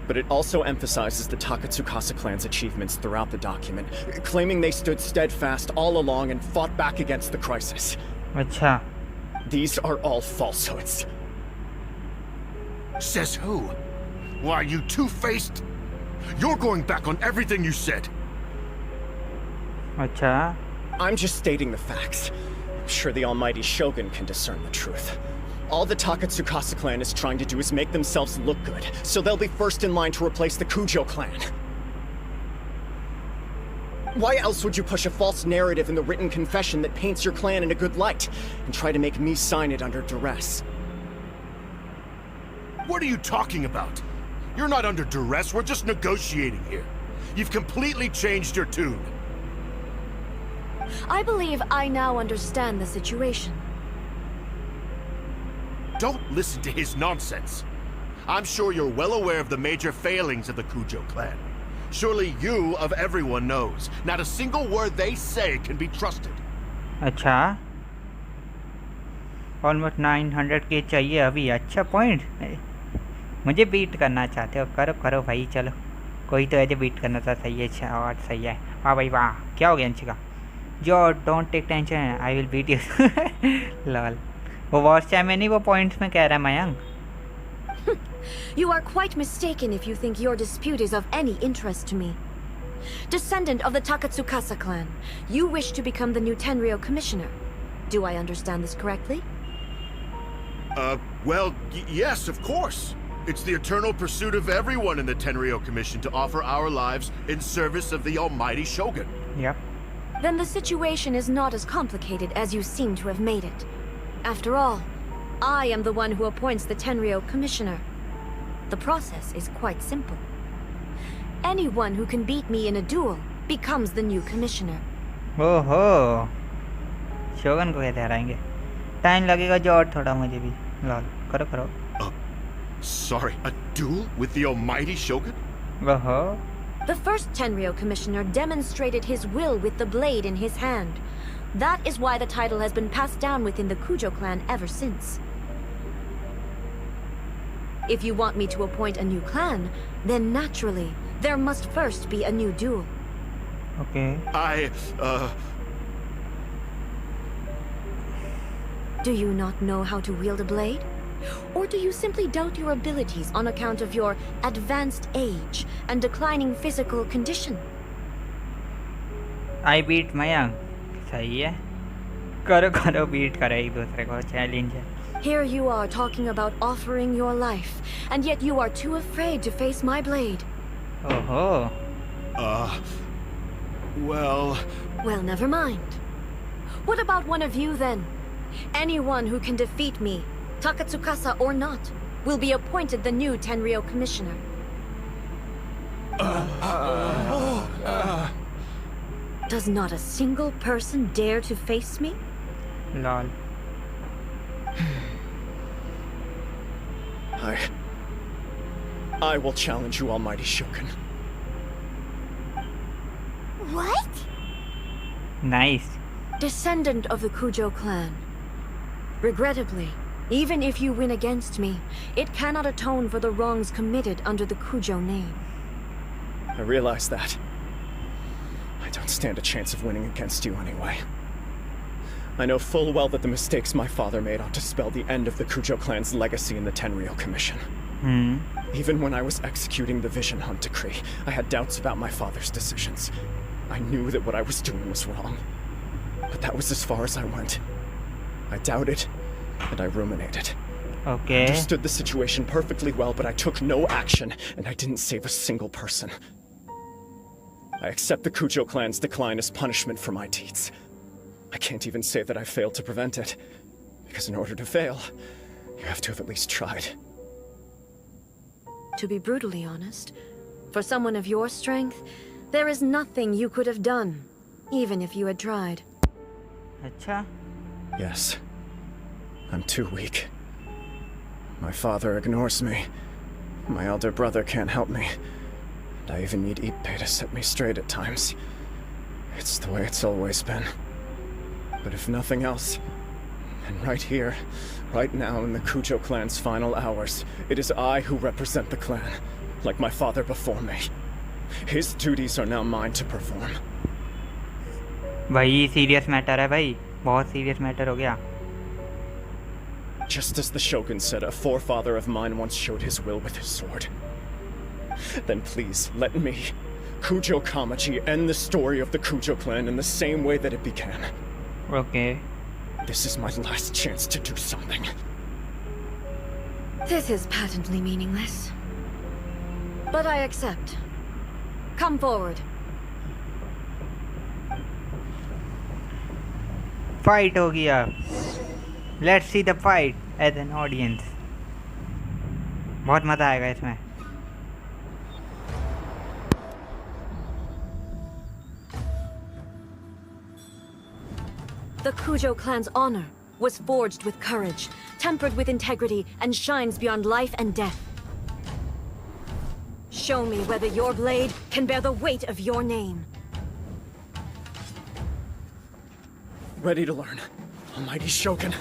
But it also emphasizes the Takatsukasa clan's achievements throughout the document, claiming they stood steadfast all along and fought back against the crisis. अच्छा। These are all falsehoods. Says who? Why, you two-faced? You're going back on everything you said. अच्छा। I'm just stating the facts. I'm sure the Almighty Shogun can discern the truth. All the Takatsukasa clan is trying to do is make themselves look good, so they'll be first in line to replace the Kujo clan. Why else would you push a false narrative in the written confession that paints your clan in a good light, and try to make me sign it under duress? What are you talking about? You're not under duress, we're just negotiating here. You've completely changed your tune. I believe I now understand the situation. Don't listen to his nonsense. I'm sure you're well aware of the major failings of the Kujo clan. Surely you, of everyone, knows. Not a single word they say can be trusted. अच्छा, almost 900K चाहिए अभी. अच्छा point. मुझे beat करना चाहते हो, करो करो भाई, चलो. कोई तो ऐसे बीट करना था. सही है. अच्छा और सही है. वाह भाई वाह. क्या हो गया अंशिका? जो don't take tension, I will beat you. Lol. वो वॉच टाइम में नहीं, वो पॉइंट्स में कह रहा है Mayank. You are quite mistaken if you think your dispute is of any interest to me. Descendant of the Takatsukasa clan, you wish to become the new Tenryou commissioner. Do I understand this correctly? Well, yes, of course. It's the eternal pursuit of everyone in the Tenryou Commission to offer our lives in service of the almighty Shogun. Yep. Then the situation is not as complicated as you seem to have made it. After all, I am the one who appoints the Tenryou commissioner. The process is quite simple. Anyone who can beat me in a duel becomes the new commissioner. ओहो, शोगन को कैसे हराएंगे? Time लगेगा जो और थोड़ा मुझे भी. Lol. करो करो. Sorry, a duel with the almighty Shogun? ओहो. The first Tenryou commissioner demonstrated his will with the blade in his hand. That is why the title has been passed down within the Kujo clan ever since. If you want me to appoint a new clan, then naturally, there must first be a new duel. Okay. Do you not know how to wield a blade? Or do you simply doubt your abilities on account of your advanced age and declining physical condition? I beat Mayank. सही है. करो करो, beat करो एक दूसरे को. Challenge है. Here you are talking about offering your life, and yet you are too afraid to face my blade. Oh. Well... Well, never mind. What about one of you then? Anyone who can defeat me, Takatsukasa or not, will be appointed the new Tenryou commissioner. Does not a single person dare to face me? Lol. I will challenge you, Almighty Shogun. What? Nice. Descendant of the Kujo clan. Regrettably, even if you win against me, it cannot atone for the wrongs committed under the Kujo name. I realize that. I don't stand a chance of winning against you anyway. I know full well that the mistakes my father made ought to spell the end of the Kujo clan's legacy in the Tenryou Commission. Even when I was executing the Vision Hunt decree, I had doubts about my father's decisions. I knew that what I was doing was wrong. But that was as far as I went. I doubted, and I ruminated. Okay. I understood the situation perfectly well, but I took no action, and I didn't save a single person. I accept the Kujo clan's decline as punishment for my deeds. I can't even say that I failed to prevent it, because in order to fail, you have to have at least tried. To be brutally honest, for someone of your strength, there is nothing you could have done, even if you had tried. Acha? Yes. I'm too weak. My father ignores me. My elder brother can't help me. And I even need Ippei to set me straight at times. It's the way it's always been. But if nothing else, and right here, right now in the Kujo clan's final hours, it is I who represent the clan, like my father before me. His duties are now mine to perform. भाई serious matter है भाई, बहुत serious matter हो गया. Just as the Shogun said, a forefather of mine once showed his will with his sword. Then please, let me, Kujo Kamachi, end the story of the Kujo clan in the same way that it began. Okay. This is my last chance to do something. This is patently meaningless. But I accept. Come forward. Fight हो गया. Let's see the fight as an audience. बहुत मजा आएगा इसमें. The Kujo clan's honor was forged with courage, tempered with integrity, and shines beyond life and death. Show me whether your blade can bear the weight of your name. Ready to learn. Almighty Shogun.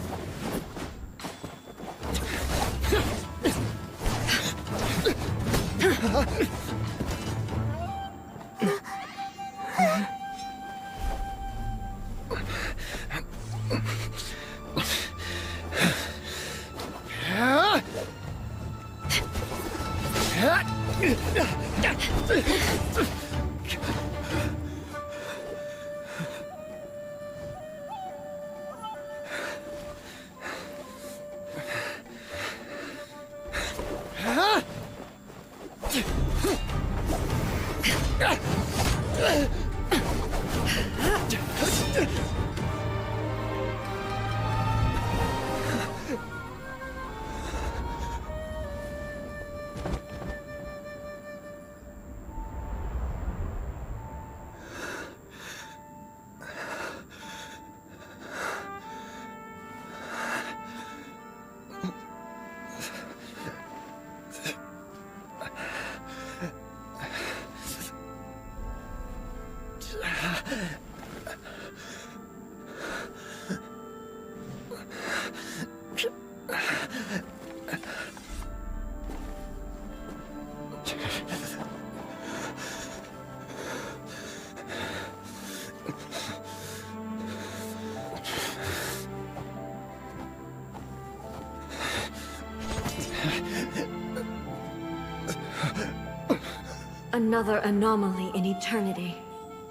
Another anomaly in eternity.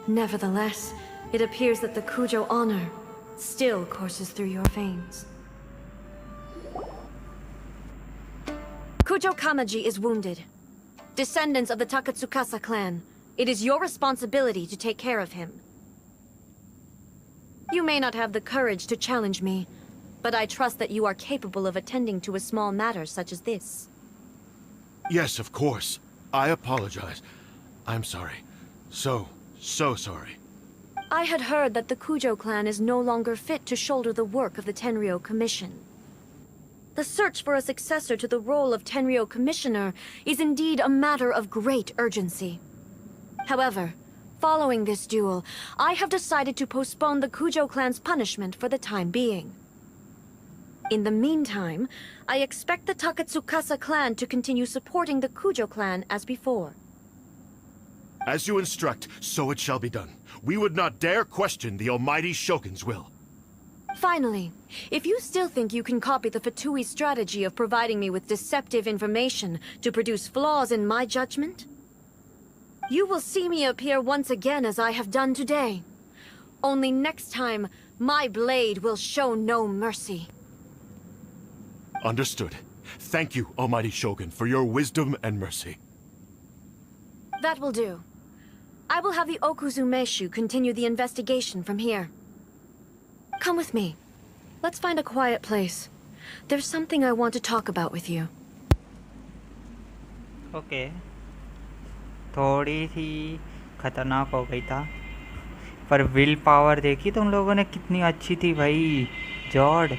Nevertheless, it appears that the Kujo honor still courses through your veins. Kujo Kamaji is wounded. Descendants of the Takatsukasa clan, it is your responsibility to take care of him. You may not have the courage to challenge me, but I trust that you are capable of attending to a small matter such as this. Yes, of course. I apologize. I'm sorry. So sorry. I had heard that the Kujo clan is no longer fit to shoulder the work of the Tenryou Commission. The search for a successor to the role of Tenryou Commissioner is indeed a matter of great urgency. However, following this duel, I have decided to postpone the Kujo clan's punishment for the time being. In the meantime, I expect the Takatsukasa clan to continue supporting the Kujo clan as before. As you instruct, so it shall be done. We would not dare question the Almighty Shogun's will. Finally, if you still think you can copy the Fatui strategy of providing me with deceptive information to produce flaws in my judgment, you will see me appear once again as I have done today. Only next time, my blade will show no mercy. Understood. Thank you, Almighty Shogun, for your wisdom and mercy. That will do. I will have the Okuzumeshu continue the investigation from here. Come with me. Let's find a quiet place. There's something I want to talk about with you. Okay थोड़ी सी खतरनाक हो गई था पर will power देखी तुम लोगों ने कितनी अच्छी थी भाई। जॉर्ड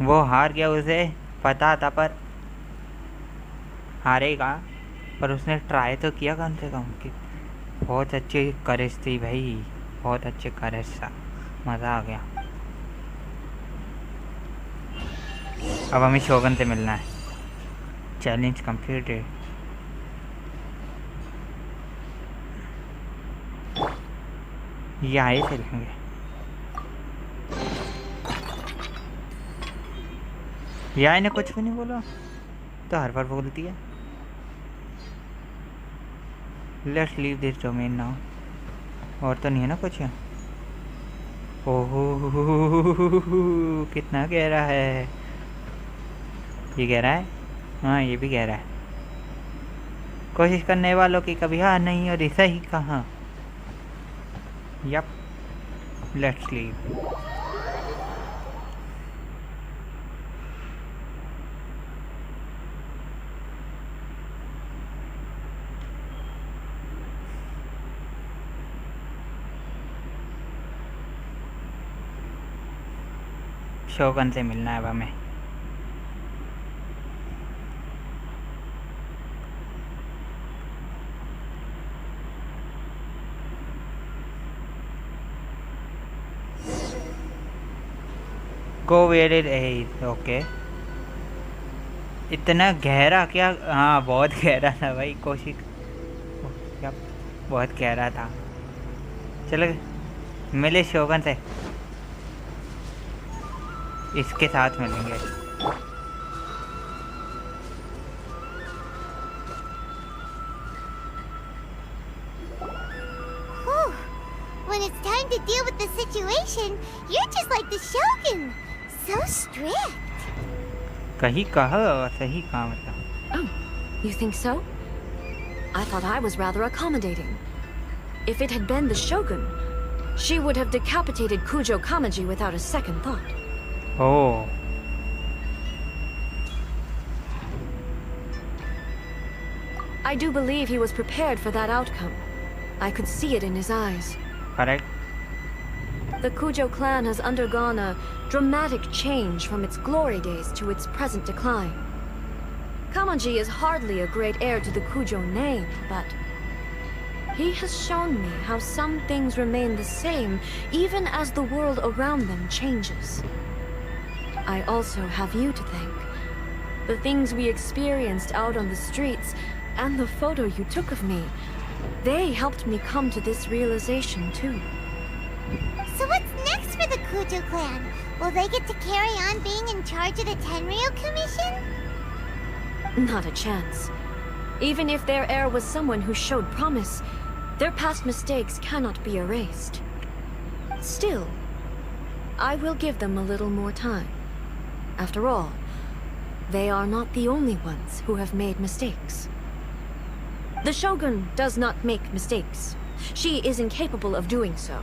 वो हार गया, उसे पता था पर हारेगा, पर उसने ट्राई तो किया कम से कम। कि बहुत अच्छी करेज थी भाई, बहुत अच्छे करेज था, मज़ा आ गया। अब हमें शोगन से मिलना है। Challenge completed. यहाँ से लेंगे। यहाँ इन्हें कुछ भी नहीं बोला तो हर बार बोलती है। Let's leave this domain now. और तो नहीं है ना कुछ? ओहो कितना गहरा है। ये गहरा है? हाँ ये भी गहरा है। कोशिश करने वालों की कभी हार नहीं और ऐसा ही कहाँ। Yup let's leave. शोगन से मिलना है अब हमें। Go where it is. Okay, इतना गहरा क्या? हाँ बहुत गहरा था भाई। कोशिश क्या, बहुत गहरा था। चलो मिले शोगन से, इसके साथ मिलेंगे। Whew. When it's time to deal with the situation, you're just like the Shogun. So strict. कहीं कहा सही कहा मतलब। Oh, you think so? I thought I was rather accommodating. If it had been the Shogun, she would have decapitated Kujo Kamaji without a second thought. Oh. I do believe he was prepared for that outcome. I could see it in his eyes. Correct. The Kujo clan has undergone a dramatic change from its glory days to its present decline. Kamaji is hardly a great heir to the Kujo name, but he has shown me how some things remain the same even as the world around them changes. I also have you to thank. The things we experienced out on the streets and the photo you took of me, they helped me come to this realization too. So what's next for the Kujo clan? Will they get to carry on being in charge of the Tenryo Commission? Not a chance. Even if their heir was someone who showed promise, their past mistakes cannot be erased. Still, I will give them a little more time. After all, they are not the only ones who have made mistakes. The Shogun does not make mistakes. She is incapable of doing so.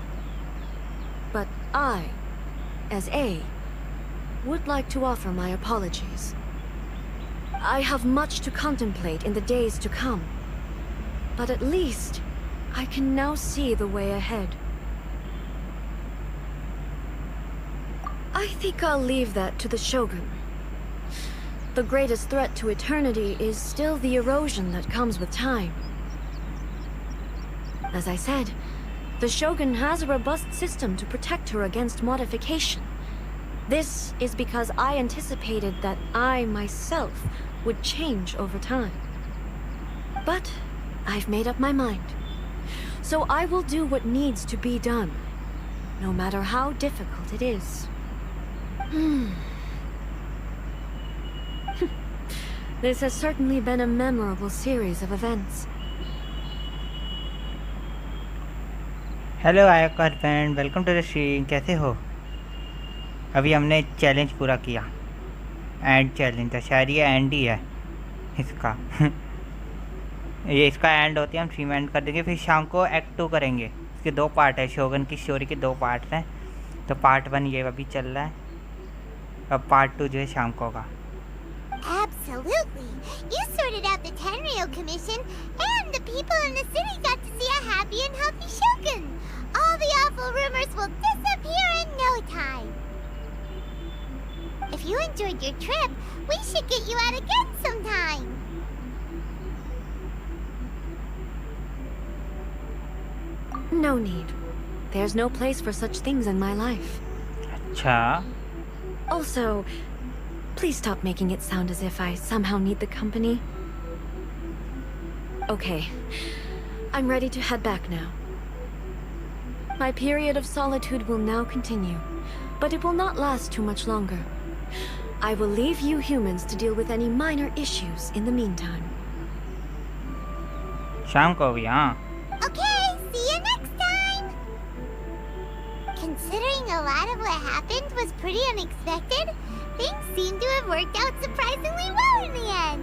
But I, as A, would like to offer my apologies. I have much to contemplate in the days to come, but at least I can now see the way ahead. I think I'll leave that to the Shogun. The greatest threat to eternity is still the erosion that comes with time. As I said, the Shogun has a robust system to protect her against modification. This is because I anticipated that I myself would change over time. But I've made up my mind. So I will do what needs to be done, no matter how difficult it is. This has certainly been a memorable series of events. Hello आयकर friend, welcome to the stream. कैसे हो? अभी हमने challenge पूरा किया। And challenge था शायद, ये एंड ही है इसका। ये इसका एंड होती है, हम स्ट्रीम एंड कर देंगे। फिर शाम को एक्ट 2 करेंगे। इसके 2 पार्ट है, शोगन की स्टोरी के 2 पार्ट हैं। तो पार्ट 1 ये अभी चल रहा है, अब पार्ट 2 जो है शाम को होगा। Absolutely. You sorted out the Tenryo Commission, and the people in the city got to see a happy and healthy Shogun. All the awful rumors will disappear in no time. If you enjoyed your trip, we should get you out again sometime. No need. There's no place for such things in my life. अच्छा। Also, please stop making it sound as if I somehow need the company. Okay, I'm ready to head back now. My period of solitude will now continue, but it will not last too much longer. I will leave you humans to deal with any minor issues in the meantime. शाम को भी, हाँ। Okay, see you next time! Considering a lot of what happened was pretty unexpected, things seem to have worked out surprisingly well in the end.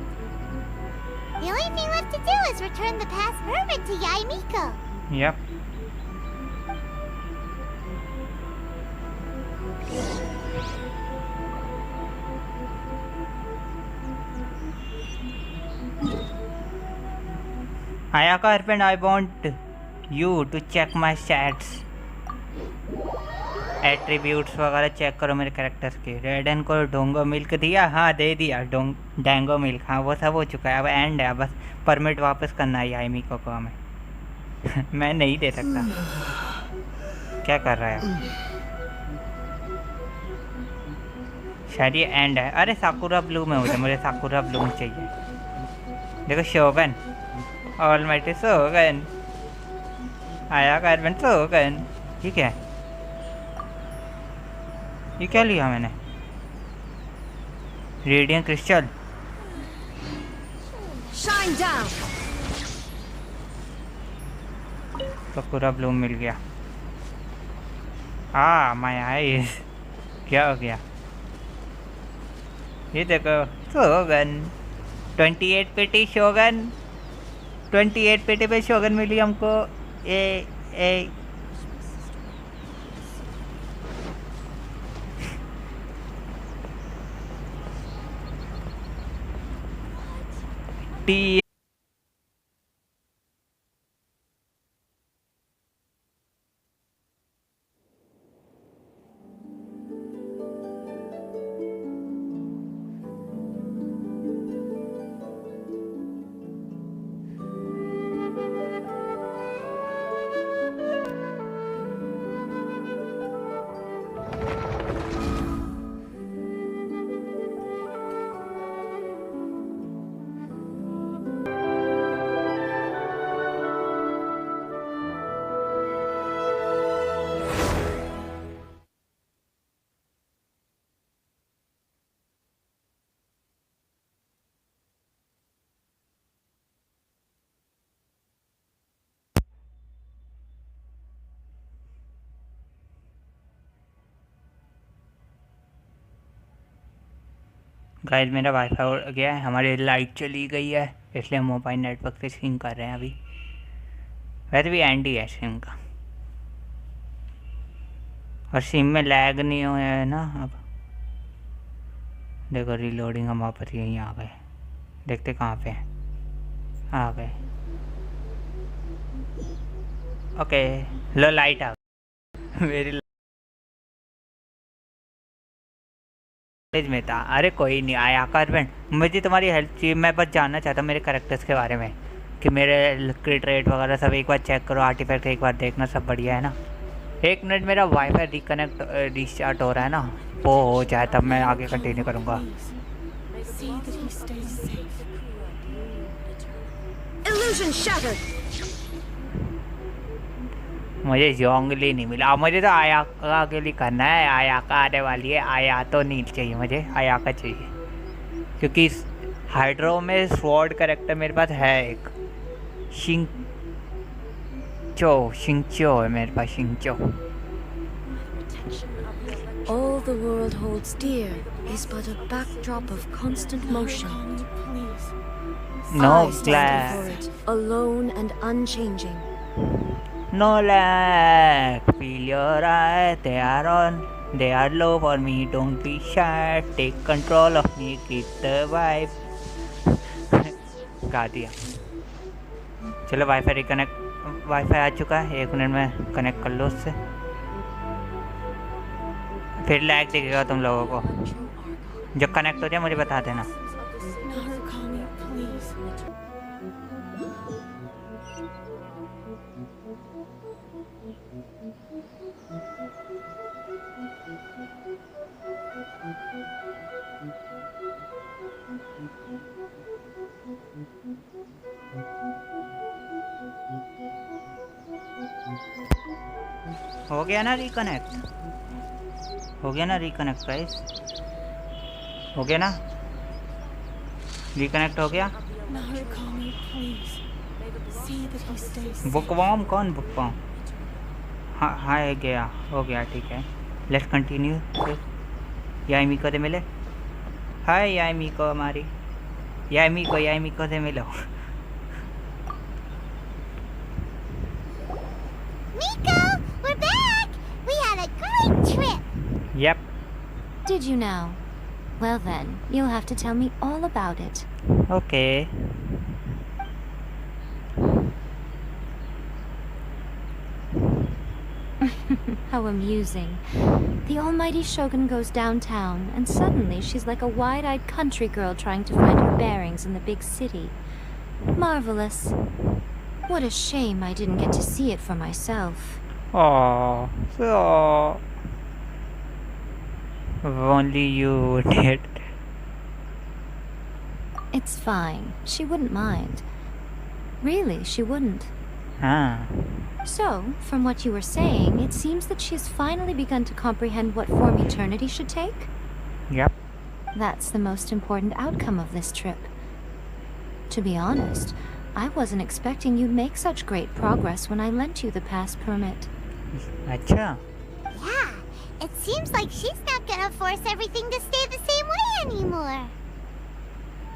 The only thing left to do is return the past permit to Yae Miko. Yep. Ayaka husband, I want you to check my chats. Attributes वगैरह check करो मेरे characters के। रेडन को डोंगो milk दिया, हाँ दे दिया, डैंगो milk, हाँ वो सब हो चुका है। अब एंड है, बस परमिट वापस करना है यामी को हमें। मैं नहीं दे सकता। क्या कर रहा है? शायद ये एंड है। अरे साकुरा ब्लू में मुझे साकुरा ब्लूम चाहिए। देखो शोगन, ऑलमाइटी शोगन आया, कार्बन शोगन। ठीक है, ये क्या लिया मैंने? Radiant crystal. Shine down. Sakura bloom मिल गया। My eyes. क्या हो गया? ये देखो शोगन, 28 पेटी शोगन, 28 पेटी पे शोगन मिली हमको। A T. गाइस मेरा वाईफाई हो गया है, हमारी लाइट चली गई है, इसलिए हम मोबाइल नेटवर्क से स्ट्रीम कर रहे हैं अभी। वैसे भी एंड ही है स्ट्रीम का, और स्ट्रीम में लैग नहीं हुआ है ना। अब देखो रीलोडिंग, हम वापस यहीं आ गए। देखते कहाँ पे हैं, आ गए। ओके लो लाइट आ गई। मेरी में था। अरे कोई नहीं आया कार्बन, मुझे तुम्हारी हेल्प चाहिए। मैं बस जानना चाहता हूँ मेरे कैरेक्टर्स के बारे में, कि मेरे क्रिट रेट वगैरह सब एक बार चेक करो, आर्टिफैक्ट एक बार देखना, सब बढ़िया है ना। 1 मिनट मेरा वाईफाई रिस्टार्ट हो रहा है ना, वो हो जाए तब मैं आगे कंटिन्यू करूँगा। Illusion shattered. मुझे जोंगली नहीं मिला। मुझे तो आया के लिए करना है। आया का आने वाली है, आया तो नहीं चाहिए मुझे, आया का चाहिए, क्योंकि हाइड्रो में स्वॉर्ड कैरेक्टर मेरे पास है एक, शिंगचो है मेरे पास, शिंगचो। All the world holds dear is but a backdrop of constant motion. No I stand before it, alone and unchanging. No lag, feel your eye, they are low for me, don't be shy, take control of me, keep the vibe। गा दिया। चलो wifi reconnect, wifi आ चुका है, 1 minute में connect कर लो उससे, फिर lag दिखेगा तुम लोगों को। जब कनेक्ट हो जाए मुझे बता देना। हो गया ना रिकनेक्ट, हो गया ना रिकनेक्ट गाइस, हो गया ना रिकनेक्ट, हो गया। बुकवॉर्म कौन? बुकवॉर्म, हाँ हाँ गया, हो गया, ठीक है। Let's continue. यामी को से मिले। हाय यामी को, हमारी यामी को से मिलो। We're back! We had a great trip! Yep. Did you now? Well then, you'll have to tell me all about it. Okay. How amusing. The almighty Shogun goes downtown, and suddenly she's like a wide-eyed country girl trying to find her bearings in the big city. Marvelous. What a shame I didn't get to see it for myself. Oh, so only you did. It's fine. She wouldn't mind. Really, she wouldn't. Ah, So, from what you were saying, it seems that she's finally begun to comprehend what form eternity should take? yep. That's the most important outcome of this trip. To be honest, I wasn't expecting you'd make such great progress when I lent you the pass permit. अच्छा. Yeah, it seems like she's not gonna force everything to stay the same way anymore.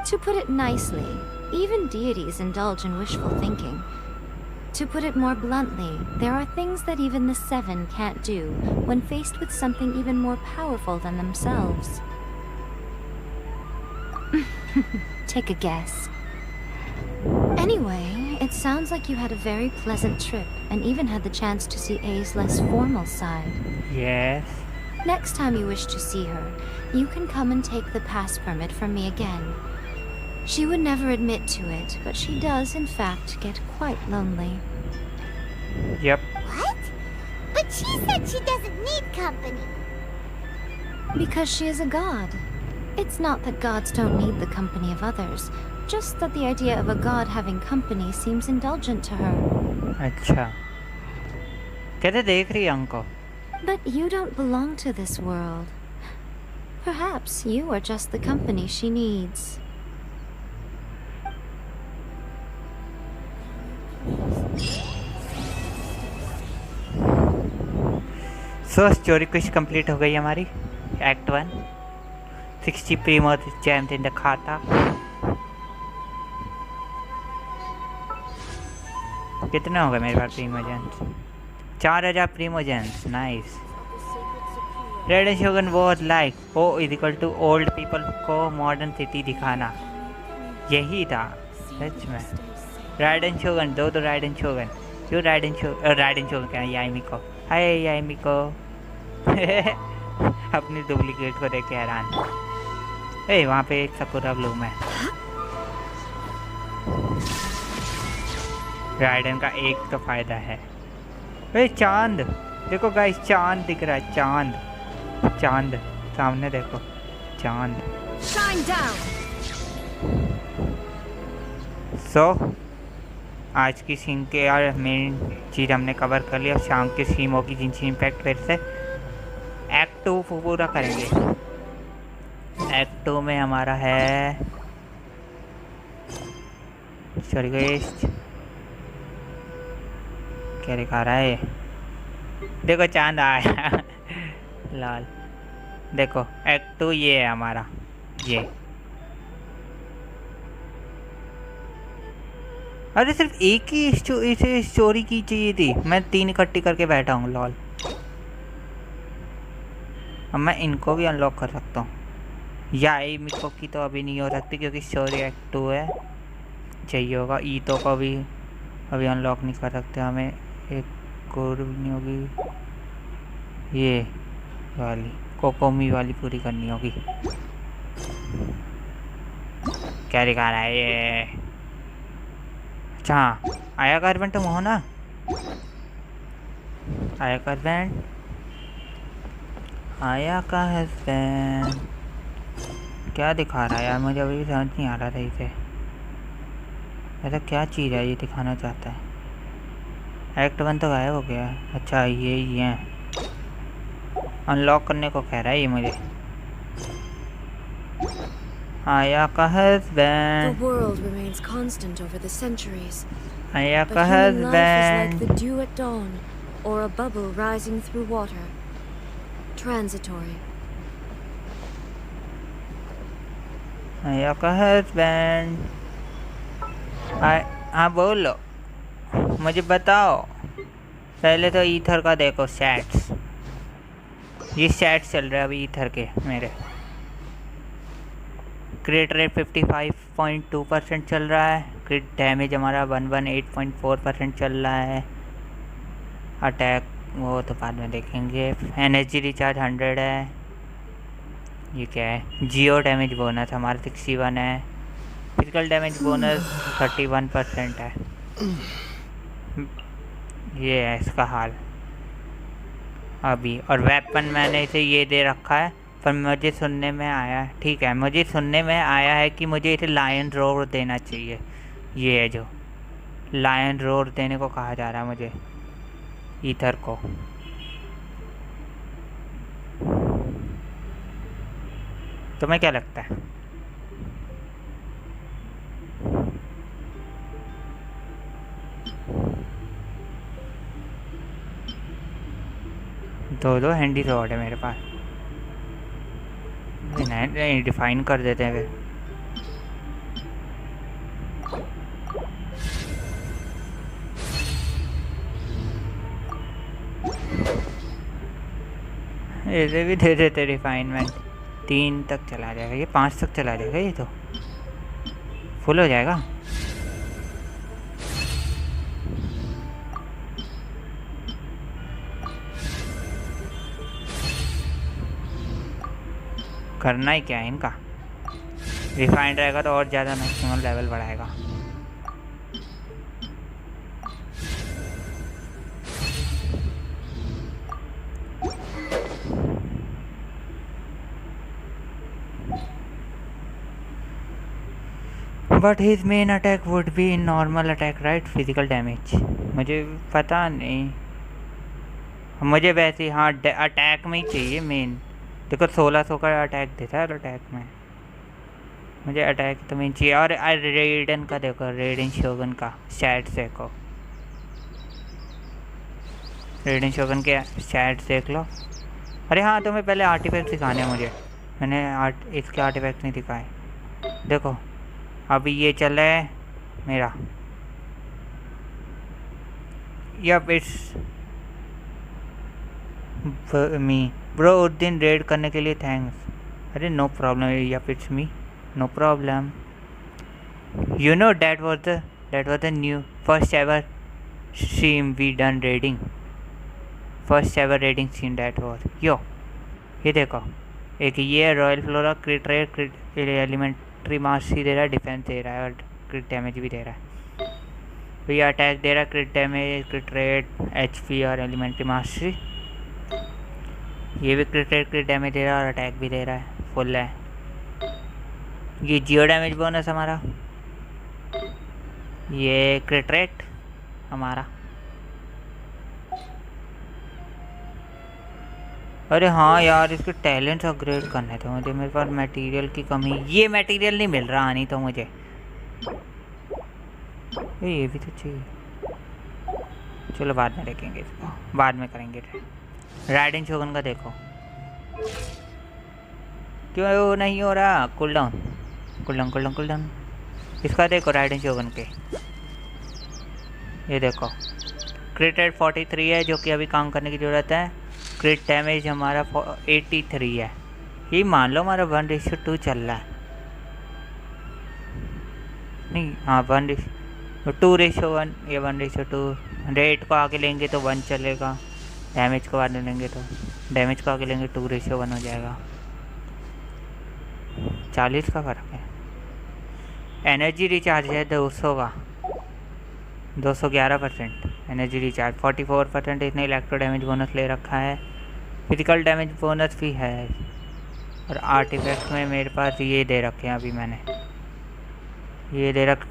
To put it nicely, even deities indulge in wishful thinking. To put it more bluntly, there are things that even the Seven can't do when faced with something even more powerful than themselves. Take a guess. Anyway, it sounds like you had a very pleasant trip and even had the chance to see A's less formal side. Yes. Next time you wish to see her, you can come and take the pass permit from me again. She would never admit to it, but she does, in fact, get quite lonely. Yep. What? But she said she doesn't need company. Because she is a god. It's not that gods don't need the company of others, just that the idea of a god having company seems indulgent to her. अच्छा. कहते देख रही है हमको. But you don't belong to this world. Perhaps you are just the company she needs. So story कुछ complete हो गई हमारी. Act 1. 60 primo gems in the खाता. कितना होगा मेरे पास primo gems? 4000 primo gems. Nice. Raiden Shogun was like oh is equal to old people को मॉडर्न सिटी दिखाना. यही था सच में. राइडन शोगन दो राइडन शोगन. क्यों राइडन शोगन कहना. याइमी को. हाय याइमी को. अपनी डुप्लीकेट को देख के हैरान. ए वहाँ पे एक सकुरा ब्लूम है. राइडन का एक तो फायदा है. ए चांद देखो गाइस. चांद दिख रहा है. चांद चांद सामने देखो. चांद. सो आज की सीन के यार मेन चीज़ हमने कवर कर लिया. शाम की सीन होगी जिनसी इम्पैक्ट फिर से एक्ट 2 पूरा करेंगे. एक्ट 2 में हमारा है सॉरी गाइस क्या दिखा रहा है. देखो चांद आया. लाल देखो. एक्ट 2 ये है हमारा. ये अरे सिर्फ एक ही इसे स्टोरी की चाहिए थी. मैं 3 इकट्ठी करके बैठा हूँ. लॉल. अब मैं इनको भी अनलॉक कर सकता हूँ. या ए मिको की तो अभी नहीं हो सकती क्योंकि स्टोरी एक्ट 2 है. चाहिए होगा. ईतो को भी अभी अनलॉक नहीं कर सकते हमें. एक और भी नहीं होगी. ये वाली कोकोमी वाली पूरी करनी होगी. क्या दिखा रहा है ये. अच्छा आया का हस्बैंड तुम हो ना. आया का हस्बैंड. आया का हस्बैंड क्या दिखा रहा है यार. मुझे अभी समझ नहीं आ रहा था इसे. ऐसा क्या चीज़ है ये दिखाना चाहता है. एक्ट 1 तो गायब हो गया. अच्छा ये ही है. अनलॉक करने को कह रहा है ये मुझे. आया का husband. The world remains constant over the centuries. आया But का human life is like husband. the dew at dawn, or a bubble rising through water. Transitory. आया का हस्बैंड. हाँ बोलो. मुझे बताओ. पहले तो ईथर का देखो सैट्स. ये सैट्स चल रहे हैं अभी ईथर के मेरे. क्रिट रेट 55.2% चल रहा है. क्रिट डैमेज हमारा 118.4% चल रहा है. अटैक वो तो बाद में देखेंगे। एनर्जी रिचार्ज 100 है। ये क्या है? जियो डैमेज बोनस हमारा 61 है। फिजिकल डैमेज बोनस 31% है। ये है इसका हाल अभी। और वेपन मैंने इसे ये दे रखा है, पर मुझे सुनने में आया है, ठीक है, मुझे सुनने में आया है कि मुझे इसे लायन रोर देना चाहिए। ये है जो लायन रोर देने को कहा जा रहा है मुझे ईथर को। तुम्हें क्या लगता है? दो हैंडी रॉड है मेरे पास। नहीं डिफाइन कर देते हैं फिर। ऐसे भी दे देते रिफाइनमेंट। 3 तक चला जाएगा ये, 5 तक चला जाएगा ये, तो फुल हो जाएगा। करना ही क्या है इनका? रिफाइंड रहेगा तो और ज़्यादा मैक्सिमम लेवल बढ़ाएगा। But his main attack would be in normal attack right? Physical damage मुझे पता नहीं, मुझे वैसे हाँ अटैक में ही चाहिए मेन। देखो 1600 का अटैक देता है अटैक में, मुझे अटैक तो मेन चाहिए। और रेडन का देखो, रेडन शोगन का शैट्स देखो, रेडन शोगन के शैट्स देख लो। अरे हाँ तुम्हें पहले आर्टिफैक्ट दिखाने हैं मुझे, मैंने इसके आर्टिफैक्ट नहीं दिखाए। देखो अभी ये चल रहा है मेरा, यप इट्स मी ब्रो, उस दिन रेड करने के लिए थैंक्स। अरे no problem, yup it's me, no problem. You know that was the new first ever stream we done raiding, first ever raiding scene that was yo. ये देखो एक ये royal flora crit rate, crit elementary mastery दे रहा है, defence दे रहा है और क्रिट डैमेज भी दे रहा है। तो ये अटैक दे रहा है, क्रिट डैमेज, क्रिट रेट, एचपी और एलिमेंट्री मास्टरी। ये भी क्रिट रेट, क्रिट डैमेज दे रहा है और अटैक भी दे रहा है, फुल है। ये जियो डैमेज बोनस हमारा, ये क्रिट रेट हमारा। अरे हाँ यार इसके टैलेंट्स अपग्रेड करने थे मुझे, मेरे पास मटेरियल की कमी, ये मटेरियल नहीं मिल रहा नहीं तो मुझे ये भी तो चाहिए। चलो बाद में देखेंगे इसको, बाद में करेंगे। राइडेन शोगन का देखो क्यों नहीं हो रहा, cool down cool down cool down cool down. इसका देखो राइडेन शोगन के, ये देखो क्रिट रेट 43 है जो कि अभी काम करने की ज़रूरत है। क्रिट डैमेज हमारा 83 है। ये मान लो हमारा 1:2 चल रहा है, नहीं हाँ 2:1, ये 1:2। रेट को आगे लेंगे तो 1 चलेगा, डैमेज को आगे लेंगे तो डैमेज को आगे लेंगे 2:1 हो जाएगा। 40 का फ़र्क है। एनर्जी रिचार्ज है 200 का, 211% एनर्जी रिचार्ज, 44% इसने इलेक्ट्रो डैमेज बोनस ले रखा है, फिजिकल डैमेज बोनस भी है। और आर्टिफैक्ट में मेरे पास ये दे रखे हैं अभी मैंने, ये दे रख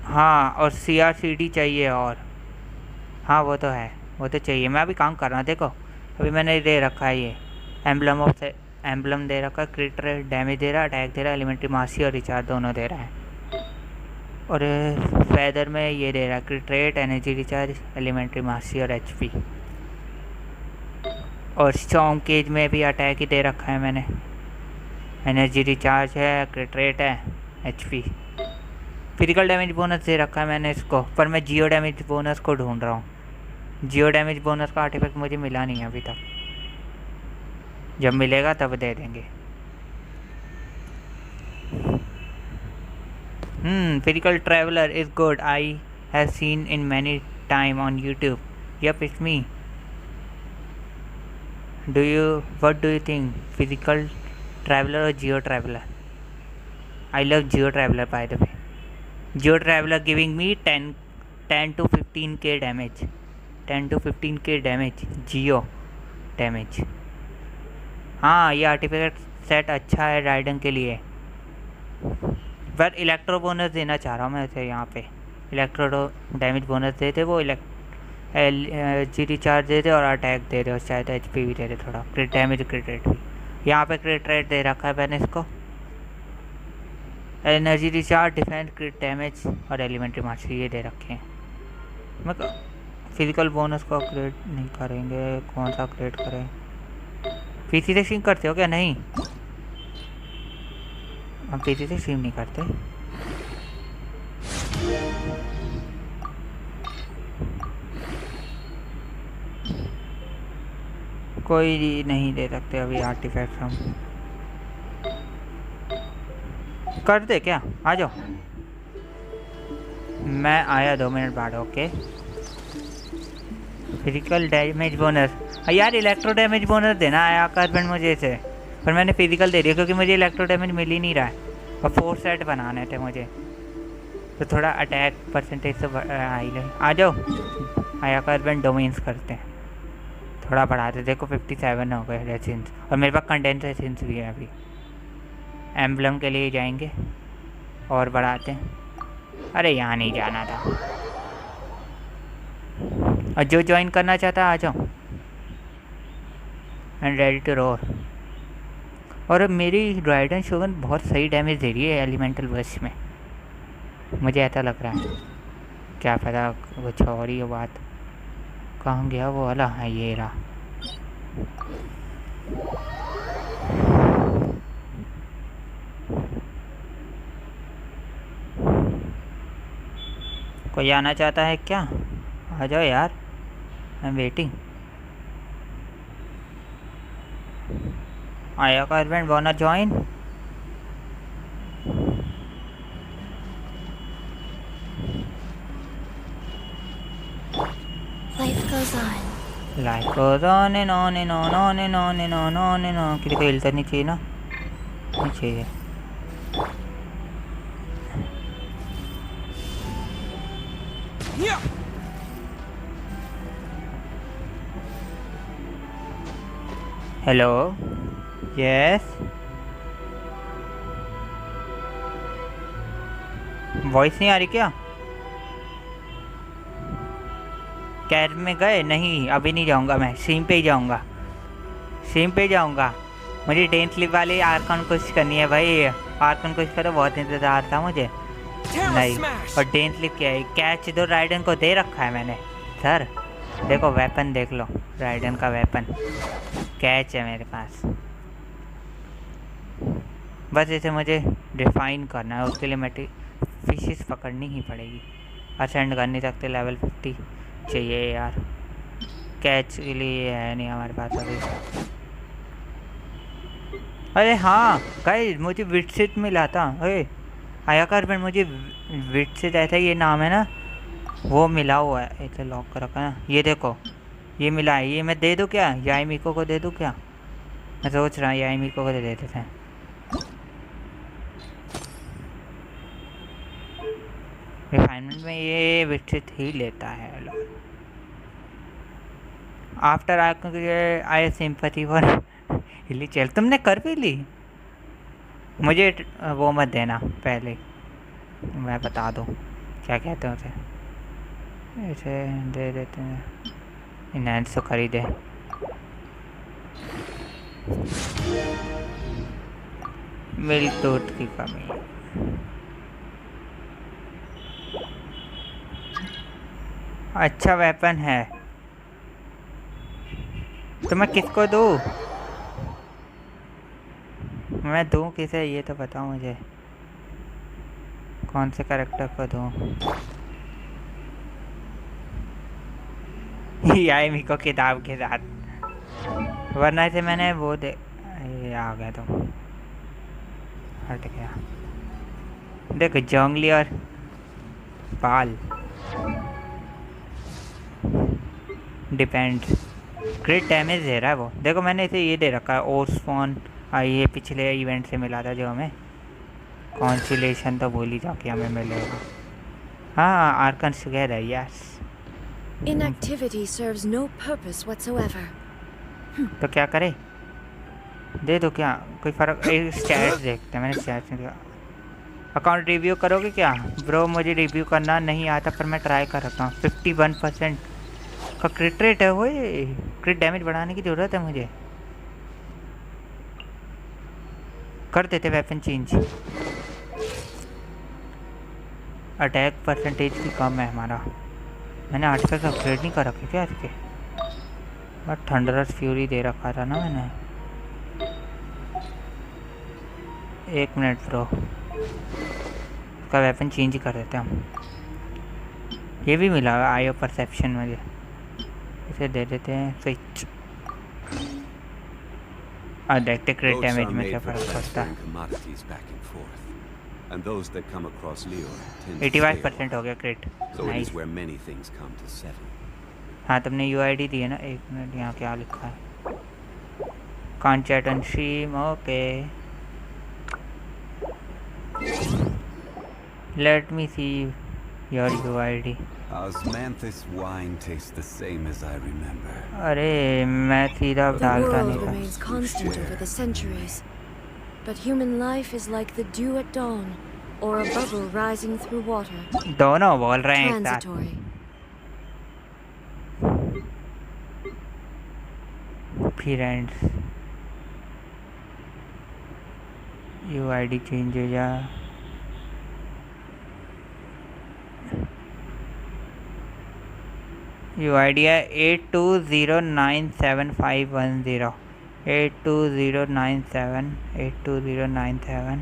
हाँ। और CRCD चाहिए, और हाँ वो तो है, वो तो चाहिए, मैं अभी काम कर रहा हूँ। देखो अभी मैंने दे रखा है ये एम्बलम दे रखा है, क्रिट रेट डैमेज दे रहा है, अटैक दे रहा है, एलिमेंट्री मासी और रिचार्ज दोनों दे रहा है। और फेदर में ये दे रहा है crit rate, energy recharge, elemental mastery और HP। और स्टॉर्म केज में भी अटैक ही दे रखा है मैंने, एनर्जी रिचार्ज है, क्रिट रेट है, HP। फिजिकल डैमेज बोनस दे रखा है मैंने इसको, पर मैं जियो डैमेज बोनस को ढूंढ रहा हूँ। जियो डैमेज बोनस का आर्टिफैक्ट मुझे मिला नहीं है अभी तक, जब मिलेगा तब दे देंगे। Physical traveller is good, I have seen in many time on YouTube, yup it's me. what do you think? Physical traveler or geo traveler? I love geo traveler, by the way. Geo traveler giving me 10 to 15k damage. 10 to 15k damage. Geo damage. हाँ, ये artefact set अच्छा है ridden के लिए, पर electro bonus देना चाह रहा हूँ मैं इसे। यहाँ पे इलेक्ट्रो डैमेज बोनस देते, वो जी रिचार्ज दे दे और अटैक दे दे और शायद HP भी दे दे थोड़ा, क्रिट डैमेज क्रिट रेट भी। यहाँ पे क्रिट रेट दे रखा है मैंने इसको, एनर्जी रिचार्ज, डिफेंस, क्रिट डैमेज और एलिमेंट्री मास्टरी ये दे रखे हैं। मैं फिजिकल बोनस को अपग्रेड नहीं करेंगे, कौन सा अपग्रेड करें? PC से स्ट्रीम करते हो क्या? नहीं, हम PC से स्ट्रीम नहीं करते। कोई नहीं दे सकते अभी आर्टिफैक्ट, हम कर दे क्या? आ जाओ, मैं आया 2 मिनट बाद। ओके, फिजिकल डैमेज बोनस यार, इलेक्ट्रो डैमेज बोनस देना आया कार्बन मुझे इसे, पर मैंने फिजिकल दे दिया क्योंकि मुझे इलेक्ट्रो डैमेज मिल ही नहीं रहा है और 4 सेट बनाने थे मुझे, तो थोड़ा अटैक परसेंटेज से आई गई। आ जाओ, आया कार्बन डोमेन्स करते हैं, थोड़ा बढ़ाते। देखो 57 हो गए रेसिन्स, और मेरे पास कंडेंस रेसिन्स भी है अभी। एम्बलम के लिए जाएंगे और बढ़ाते हैं। अरे यहाँ नहीं जाना था। और जो ज्वाइन करना चाहता है आ जाओ, एंड रेडी टू रोर। और मेरी राइडन शोगन बहुत सही डैमेज दे रही है एलिमेंटल वर्ष में, मुझे ऐसा लग रहा है। क्या पता कुछ और ही बात। कहाँ गया वो वाला? है ये रहा। कोई आना चाहता है क्या? आ जाओ यार, आई एम वेटिंग। आया कार्बन, वाना join? Life goes on. Life goes on and on and on and on and on and on। किसी को हिलता नहीं चाहिए ना? नहीं चाहिए। हेलो, यस, वॉइस नहीं आ रही क्या? कैब में गए? नहीं, अभी नहीं जाऊंगा, मैं स्ट्रीम पे ही जाऊंगा, स्ट्रीम पे जाऊंगा। मुझे डेन स्लिप वाली आर्कन कोशिश करनी है भाई, आर्कन कोशिश करो, बहुत इंतज़ार था मुझे। नहीं, और डेन स्लिप क्या है? कैच दो राइडन को दे रखा है मैंने सर। देखो वेपन देख लो, राइडन का वेपन कैच है मेरे पास। बस इसे मुझे डिफाइन करना है, उसके लिए मेरी फिशेस पकड़नी ही पड़ेगी। असेंड कर नहीं सकते, लेवल 50 चाहिए यार। कैच के लिए है नहीं हमारे पास अभी। अरे हाँ गाइस, मुझे विटसिट मिला था। अरे आया कार्बन, मुझे विटसिट ऐसा ये नाम है ना, वो मिला हुआ है। इसे लॉक कर रखा है ना, ये देखो ये मिला है। ये मैं दे दूँ क्या? याई मीको को दे दूँ क्या? मैं सोच रहा हूँ याई मीको को दे देते थे। रिफाइनमेंट में ये विकसित ही लेता है। आफ्टर आई सिंपैथी फॉर हिली चल। तुमने कर भी ली? मुझे वो मत देना पहले, मैं बता दूँ क्या कहते हैं उसे। इसे दे देते हैं, इनहेंस तो खरीदे। मिल्क दूध की कमी। अच्छा वेपन है तो मैं किसको दूँ? मैं दूँ किसे ये तो बताओ मुझे, कौन से कैरेक्टर को दूँ? आई मीको किताब के साथ, वरना से मैंने वो दे ये आ गया तो हट गया। देखो जोंगली और पाल डिपेंड। क्रिट डैमेज दे रहा है वो। देखो मैंने इसे ये दे रखा है, ओसफोन। ये पिछले इवेंट से मिला था जो हमें। कॉन्सुलेशन तो भूल ही जाओ कि हमें मिलेगा। हाँ archons together, yes. Inactivity serves no purpose whatsoever. तो क्या करे, दे दो क्या, कोई फर्क। एक स्टैट्स देखते हैं, मैंने स्टैट्स नहीं देखा। अकाउंट रिव्यू करोगे क्या ब्रो? मुझे रिव्यू करना नहीं आता पर मैं ट्राई कर रहा हूँ। 51% का क्रिट रेट है वो। क्रिट डैमेज बढ़ाने की ज़रूरत है मुझे। कर देते वेपन चेंज। अटैक परसेंटेज भी कम है हमारा। मैंने आर्टिफैक्ट अपग्रेड नहीं कर रखे क्या इसके? बट थंडरस फ्यूरी दे रखा था ना मैंने। 1 मिनट ब्रो, इसका वेपन चेंज कर देते हैं हम। ये भी मिला है आई ऑफ परसेप्शन मुझे, इसे दे देते हैं स्विच। और देखते क्रिट डैमेज में क्या फर्क पड़ता है। 85% हो गया क्रिट। नाइस। हाँ तुमने यूआईडी दी है ना? 1 मिनट, यहाँ क्या लिखा है? Can't chat on stream, okay. Let me see your UID. Osmanthus wine tastes the same as I remember. अरे मैं सीधा The डालता world नहीं था। remains constant over the centuries, but human life is like the dew at dawn, or a bubble rising through water. दोनों बोल रहे हैं एक साथ। Transitory. फ्रेंड्स यूआईडी चेंज हो जा। यूआईडी है 82097510। 8209782097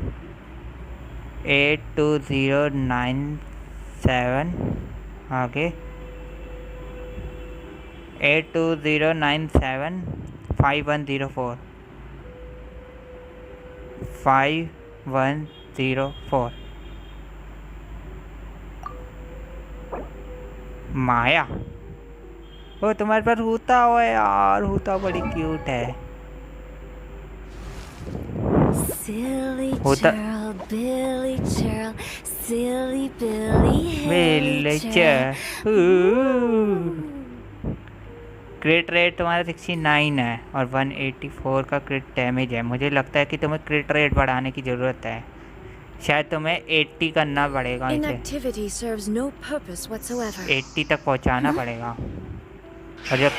820997 आगे 8209751045 5104। माया, वो तुम्हारे पास हूता हो यार, हूता बड़ी क्यूट है। Silly होता churl, Billy churl, silly Billy Billy churl. क्रिट rate तुम्हारा 69 है और 184 का क्रिट डैमेज है। मुझे लगता है कि तुम्हें क्रिट रेट बढ़ाने की ज़रूरत है। शायद तुम्हें 80 करना पड़ेगा इसे। Inactivity serves no purpose whatsoever. 80 तक पहुंचाना पड़ेगा। और जब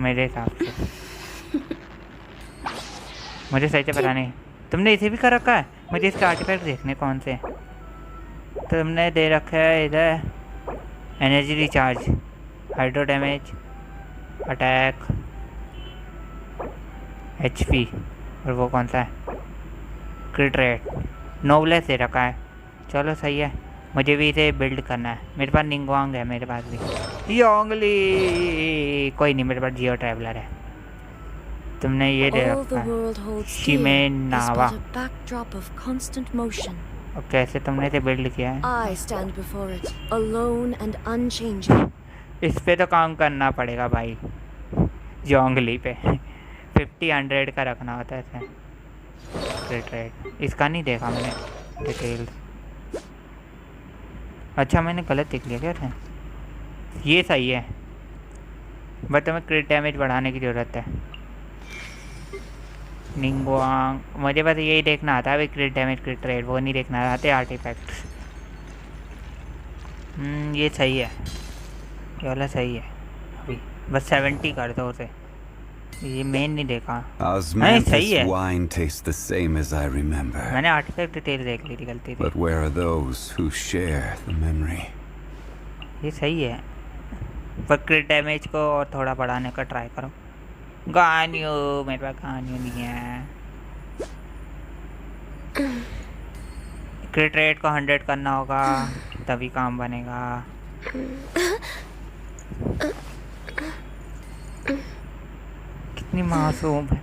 मेरे हिसाब से मुझे सही से पता नहीं। तुमने इसे भी कर रखा है? मुझे इसके आर्टिफैक्ट देखने कौन से। तुमने दे रखा है इधर energy recharge, hydro damage, attack, HP, और वो कौन सा है क्रिट रेट, नोबलेस दे रखा है। चलो सही है, मुझे भी इसे बिल्ड करना है। मेरे पास निंगवांग है, मेरे पास भी योंगली, कोई नहीं, मेरे पास जियो ट्रैवलर है। तुमने ये दे रखा है शिमे नावा। और कैसे तुमने इसे बिल्ड किया है? I stand before it, alone and unchanging. इस पे तो काम करना पड़ेगा भाई, जोंगली पे 50-100 का रखना होता है इसे। क्रिट रेट इसका नहीं देखा मैंने डिटेल्स। अच्छा मैंने गलत देख लिया क्या था? ये सही है, बट तुम्हें क्रिट डैमेज बढ़ाने की ज़रूरत है। निंगवांग, मुझे बस यही देखना आता है भाई, क्रिट डैमेज क्रिट रेट, वो नहीं देखना आते आर्टिफैक्ट्स। ये सही है, ये वाला सही है। अभी बस 70 कर दो उसे। ये मेन नहीं देखा। नहीं सही है, Wine tastes the same as I remember. मैंने आर्टिफैक्ट डिटेल देख ली थी, गलती थी। But where are those who share the memory? ये सही है, पर क्रिट डैमेज को और थोड़ा बढ़ाने का ट्राई करो। गानियो, मेरे पास गानियो नहीं है। क्रिट रेट को 100 करना होगा तभी काम बनेगा। कितनी मासूम है।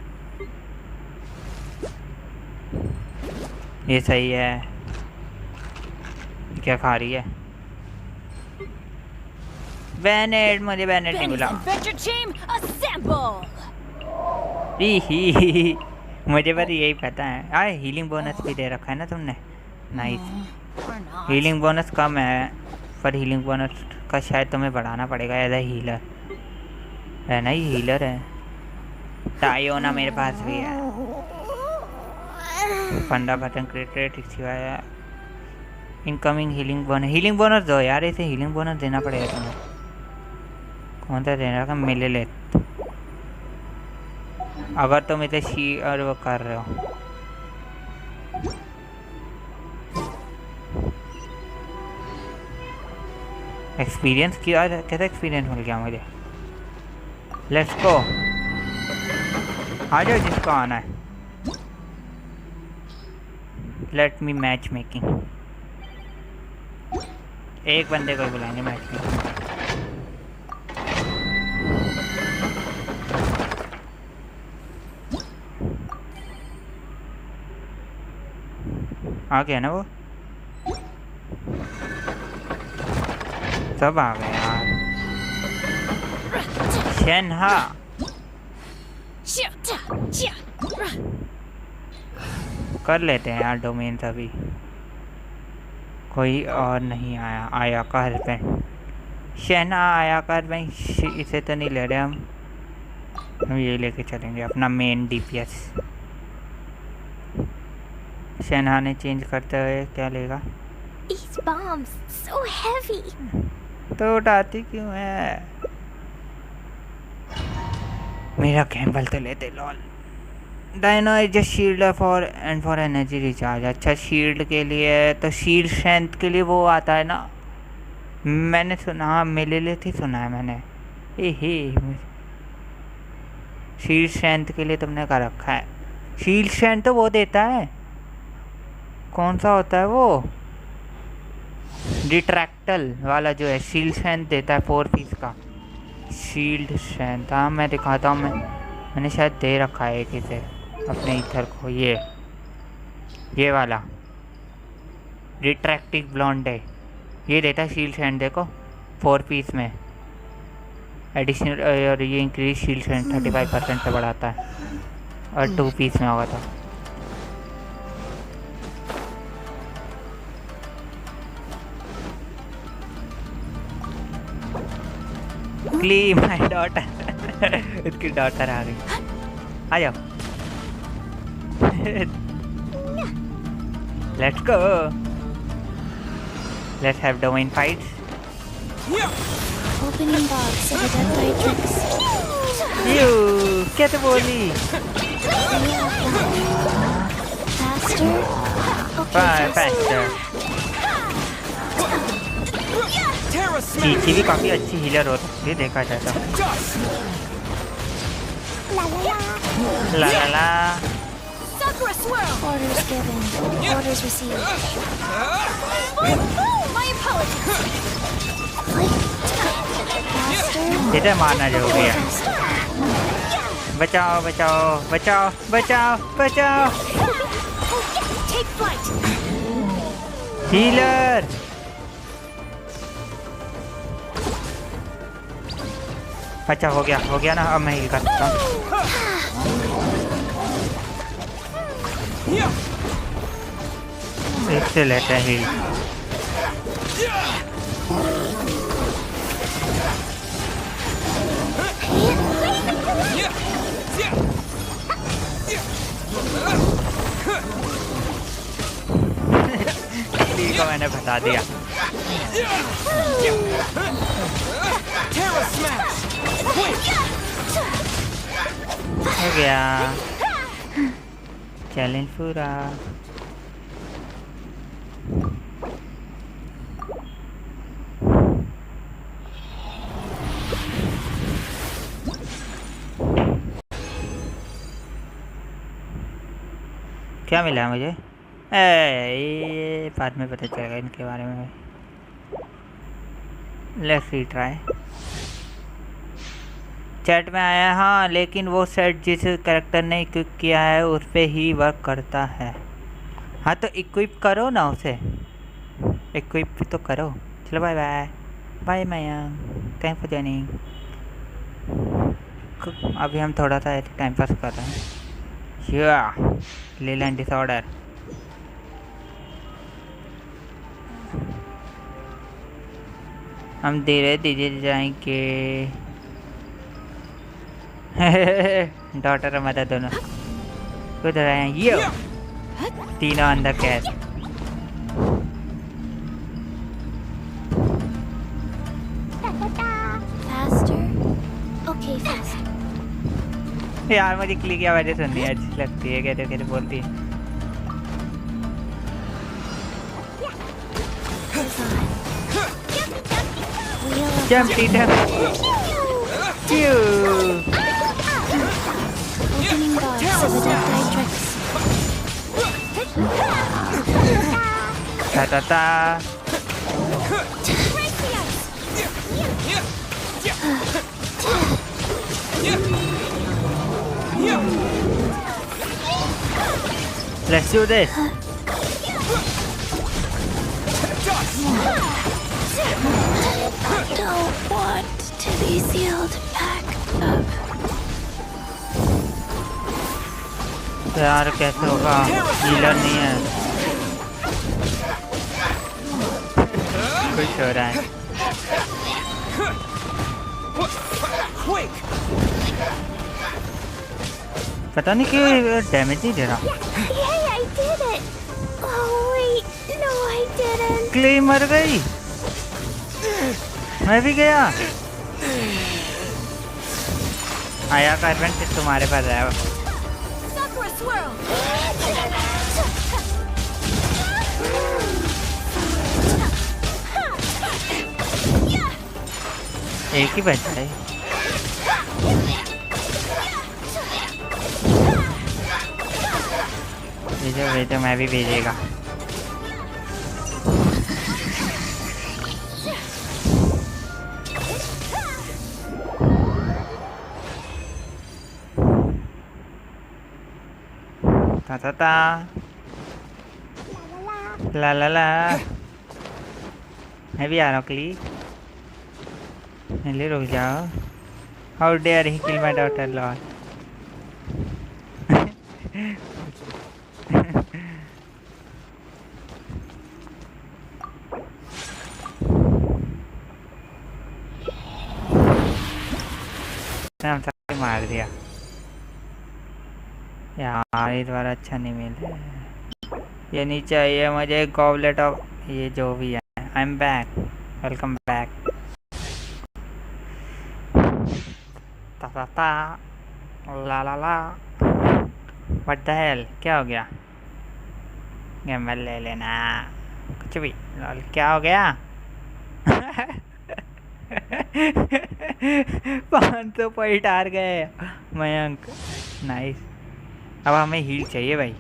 ये सही है। क्या खा रही है? बैनेट, मुझे बैनेट नहीं मिला। Adventure team, assemble! ही मुझे बस यही पता है। आए हीलिंग बोनस भी दे रखा है ना तुमने, नाइस। हीलिंग बोनस कम है, पर हीलिंग बोनस का शायद तुम्हें बढ़ाना पड़ेगा एज ए हीलर, है ना? ये हीलर है। टायोना मेरे पास भी है। फंडा बटन क्रिएटेड सिवाय इनकमिंग हीलिंग बोनस दो यार, इसे हीलिंग बोनस देना पड़ेगा तुम्हें। कौन सा देना का मिले ले, अगर तुम इसे और वो कर रहे हो। एक्सपीरियंस किया, कैसा एक्सपीरियंस मिल गया मुझे। लेट्स गो, आ जाओ जिसको आना है। लेट मी मैच मेकिंग, एक बंदे को ही बुलाएंगे मैच मेकिंग। आ गया ना वो, सब आ गए यार। शेनहा कर लेते हैं यार डोमेन अभी। कोई और नहीं आया, आया का हस्बैंड शेना, आया का हस्बैंड। इसे तो नहीं ले रहे हम ये लेके चलेंगे अपना मेन डीपीएस। शेना ने चेंज करते हुए क्या लेगा? These bombs, so heavy. तो उठाती क्यों है? मेरा कैम्बल तो लेते lol. Diona is just shield for and for energy recharge. अच्छा शील्ड के लिए, तो शील्ड स्ट्रेंथ के लिए वो आता है ना, मैंने सुना। हाँ मेले ले थी, सुना है मैंने। शील्ड स्ट्रेंथ के लिए तुमने क्या रखा है? शील्ड स्ट्रेंथ तो वो देता है, कौन सा होता है वो, डिट्रैक्टल वाला जो है। शील्ड स्ट्रेंथ देता है 4 पीस का शील्ड स्ट्रेंथ। हाँ मैं दिखाता हूँ, मैंने शायद दे रखा है एक इसे अपने इधर को। ये वाला रिट्रैक्टिव ब्लॉन्ड है, ये देता है शील्ड स्ट्रेंथ। देखो 4 पीस में एडिशनल, और ये इंक्रीज शील्ड स्ट्रेंथ 35% से बढ़ाता है, और 2 पीस में होगा था। क्ली माय डॉटर इसकी डॉटर आ गई, आ जाओ। Let's go, let's have domain fights. Opening box of a deadly tricks. You क्या तो बोली? Faster? फास्टर। कीची भी काफी अच्छी हीलर हो सकती है देखा जाए तो। ला ला ला। Orders given. Orders received. Faster? इधर मारना जरूरी है। बचाओ बचाओ बचाओ बचाओ बचाओ। हीलर अच्छा हो गया ना, अब मैं हील कर सकता हूँ। इससे लेते हैं हील। हील को मैंने बता दिया। हो गया चैलेंज पूरा। क्या मिला मुझे? ये बाद में पता चलेगा इनके बारे में। Let's retry. चैट में आया हाँ, लेकिन वो सेट जिस कैरेक्टर ने इक्विप किया है उस पे ही वर्क करता है। हाँ तो इक्विप करो ना उसे, इक्विप तो करो। चलो bye bye. Bye Mayank, thank for joining. अभी हम थोड़ा सा ऐसे टाइम पास कर रहे हैं। लेलैंड डिसऑर्डर। हम धीरे धीरे जाएंगे। डॉटर और मदर दोनों उधर आए हैं। ये तीनों अंदर कैद। Faster? Okay, faster. यार मुझे क्लिक की आवाज़ें सुननी अच्छी लगती है। कहते कहते बोलती है। Jumpy Opening box of the dekhne. ta ta ta let's do this. Don't want to be sealed back up. यार कैसे होगा? हीलर नहीं है। खुश हो रहा है। पता नहीं क्यों डैमेज नहीं दे रहा। Yay, I did it! Oh wait, no I didn't. Clay मर गई। मैं भी गया। आया का एडवेंचर तुम्हारे पास आया। एक ही बचा है। भेजो भेजो, मैं भी भेजेगा। ता ता ता ला ला ला। मैं भी आ रहा हूँ क्ली। ले रुक जाओ। How dare he kill my daughter lord. हम सबको मार दिया यार। इस बार अच्छा नहीं मिल रहा है। ये नहीं चाहिए मुझे गॉबलेट ऑफ ये जो भी है। I am back, welcome back. ता ता ता ला ला ला। व्हाट द हेल, क्या हो गया? गैम्बल ले लेना कुछ भी। लॉल क्या हो गया? 500 पॉइंट हार गए मयंक। नाइस। अब हमें हील चाहिए भाई।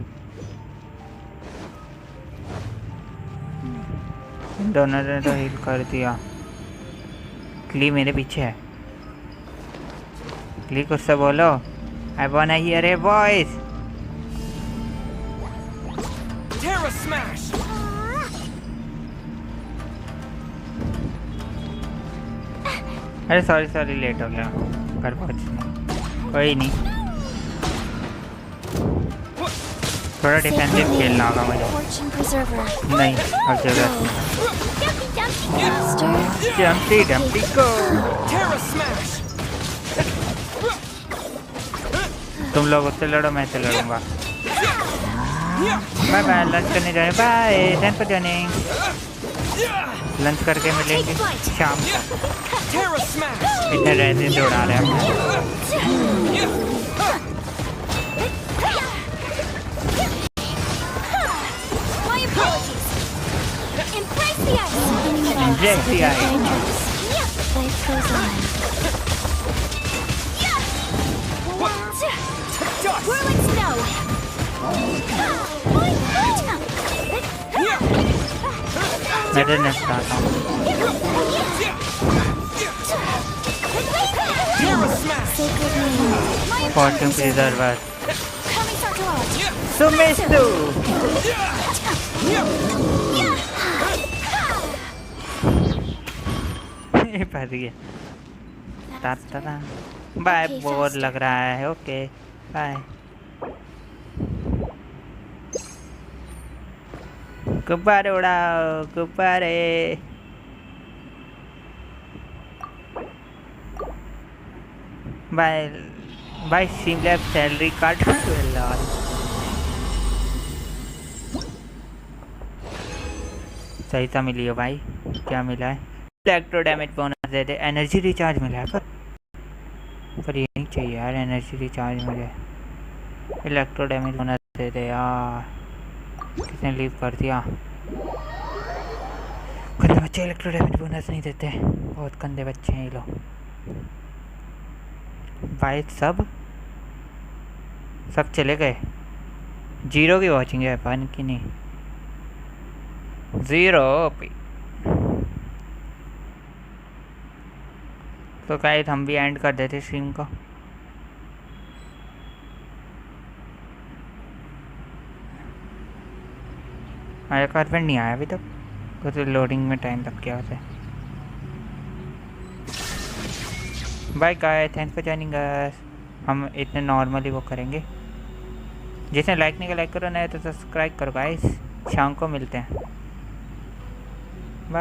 दोनों ने तो हील कर दिया। क्ली मेरे पीछे है। क्ली कुछ से बोलो। आई वांना हियर ए वॉइस। अरे सॉरी सॉरी, लेट हो गया घर पहुंचने। कोई नहीं, थोड़ा डिफेंसिव खेलना होगा मुझे। नहीं अब जरूरत नहीं। जंपी डंपी को तुम लोग उससे लड़ो, मैं से लड़ूंगा। बाय बाय, लंच करने जाए। Bye, thanks for joining. Lunch करके मिलेंगे शाम को। इतने रहते दौड़ा रहे हैं। मैं तो नहीं चाहता हूँ। Fortune preserver. Sumisu. ये फंस गया। Bye, Okay, bore faster. लग रहा है। Okay bye. गुब्बारे उड़ाओ, गुब्बारे। Bye bye. सिमलैब सैलरी काट। सही सा मिली है भाई। क्या मिला है? इलेक्ट्रो डैमेज बोनस दे दे। एनर्जी रिचार्ज मिला है पर ये नहीं चाहिए यार। एनर्जी रिचार्ज मुझे इलेक्ट्रो डैमेज बोनस दे दे यार। किसने लीव कर दिया? गंदे बच्चे इलेक्ट्रो डैमेज बोनस नहीं देते। बहुत गंदे बच्चे हैं ये लोग भाई। सब चले गए। जीरो की वॉचिंग है पान की नहीं। ज़ीरो पे। तो गाइस हम भी एंड कर देते स्ट्रीम को। आया कार्पेंट नहीं आया अभी तक। तो लोडिंग में टाइम लग गया उसे। Bye guys, thanks for joining us. हम इतने नॉर्मली वो करेंगे। जिसने लाइक नहीं किया लाइक करो, नहीं तो सब्सक्राइब करो गाइस। शाम को मिलते हैं।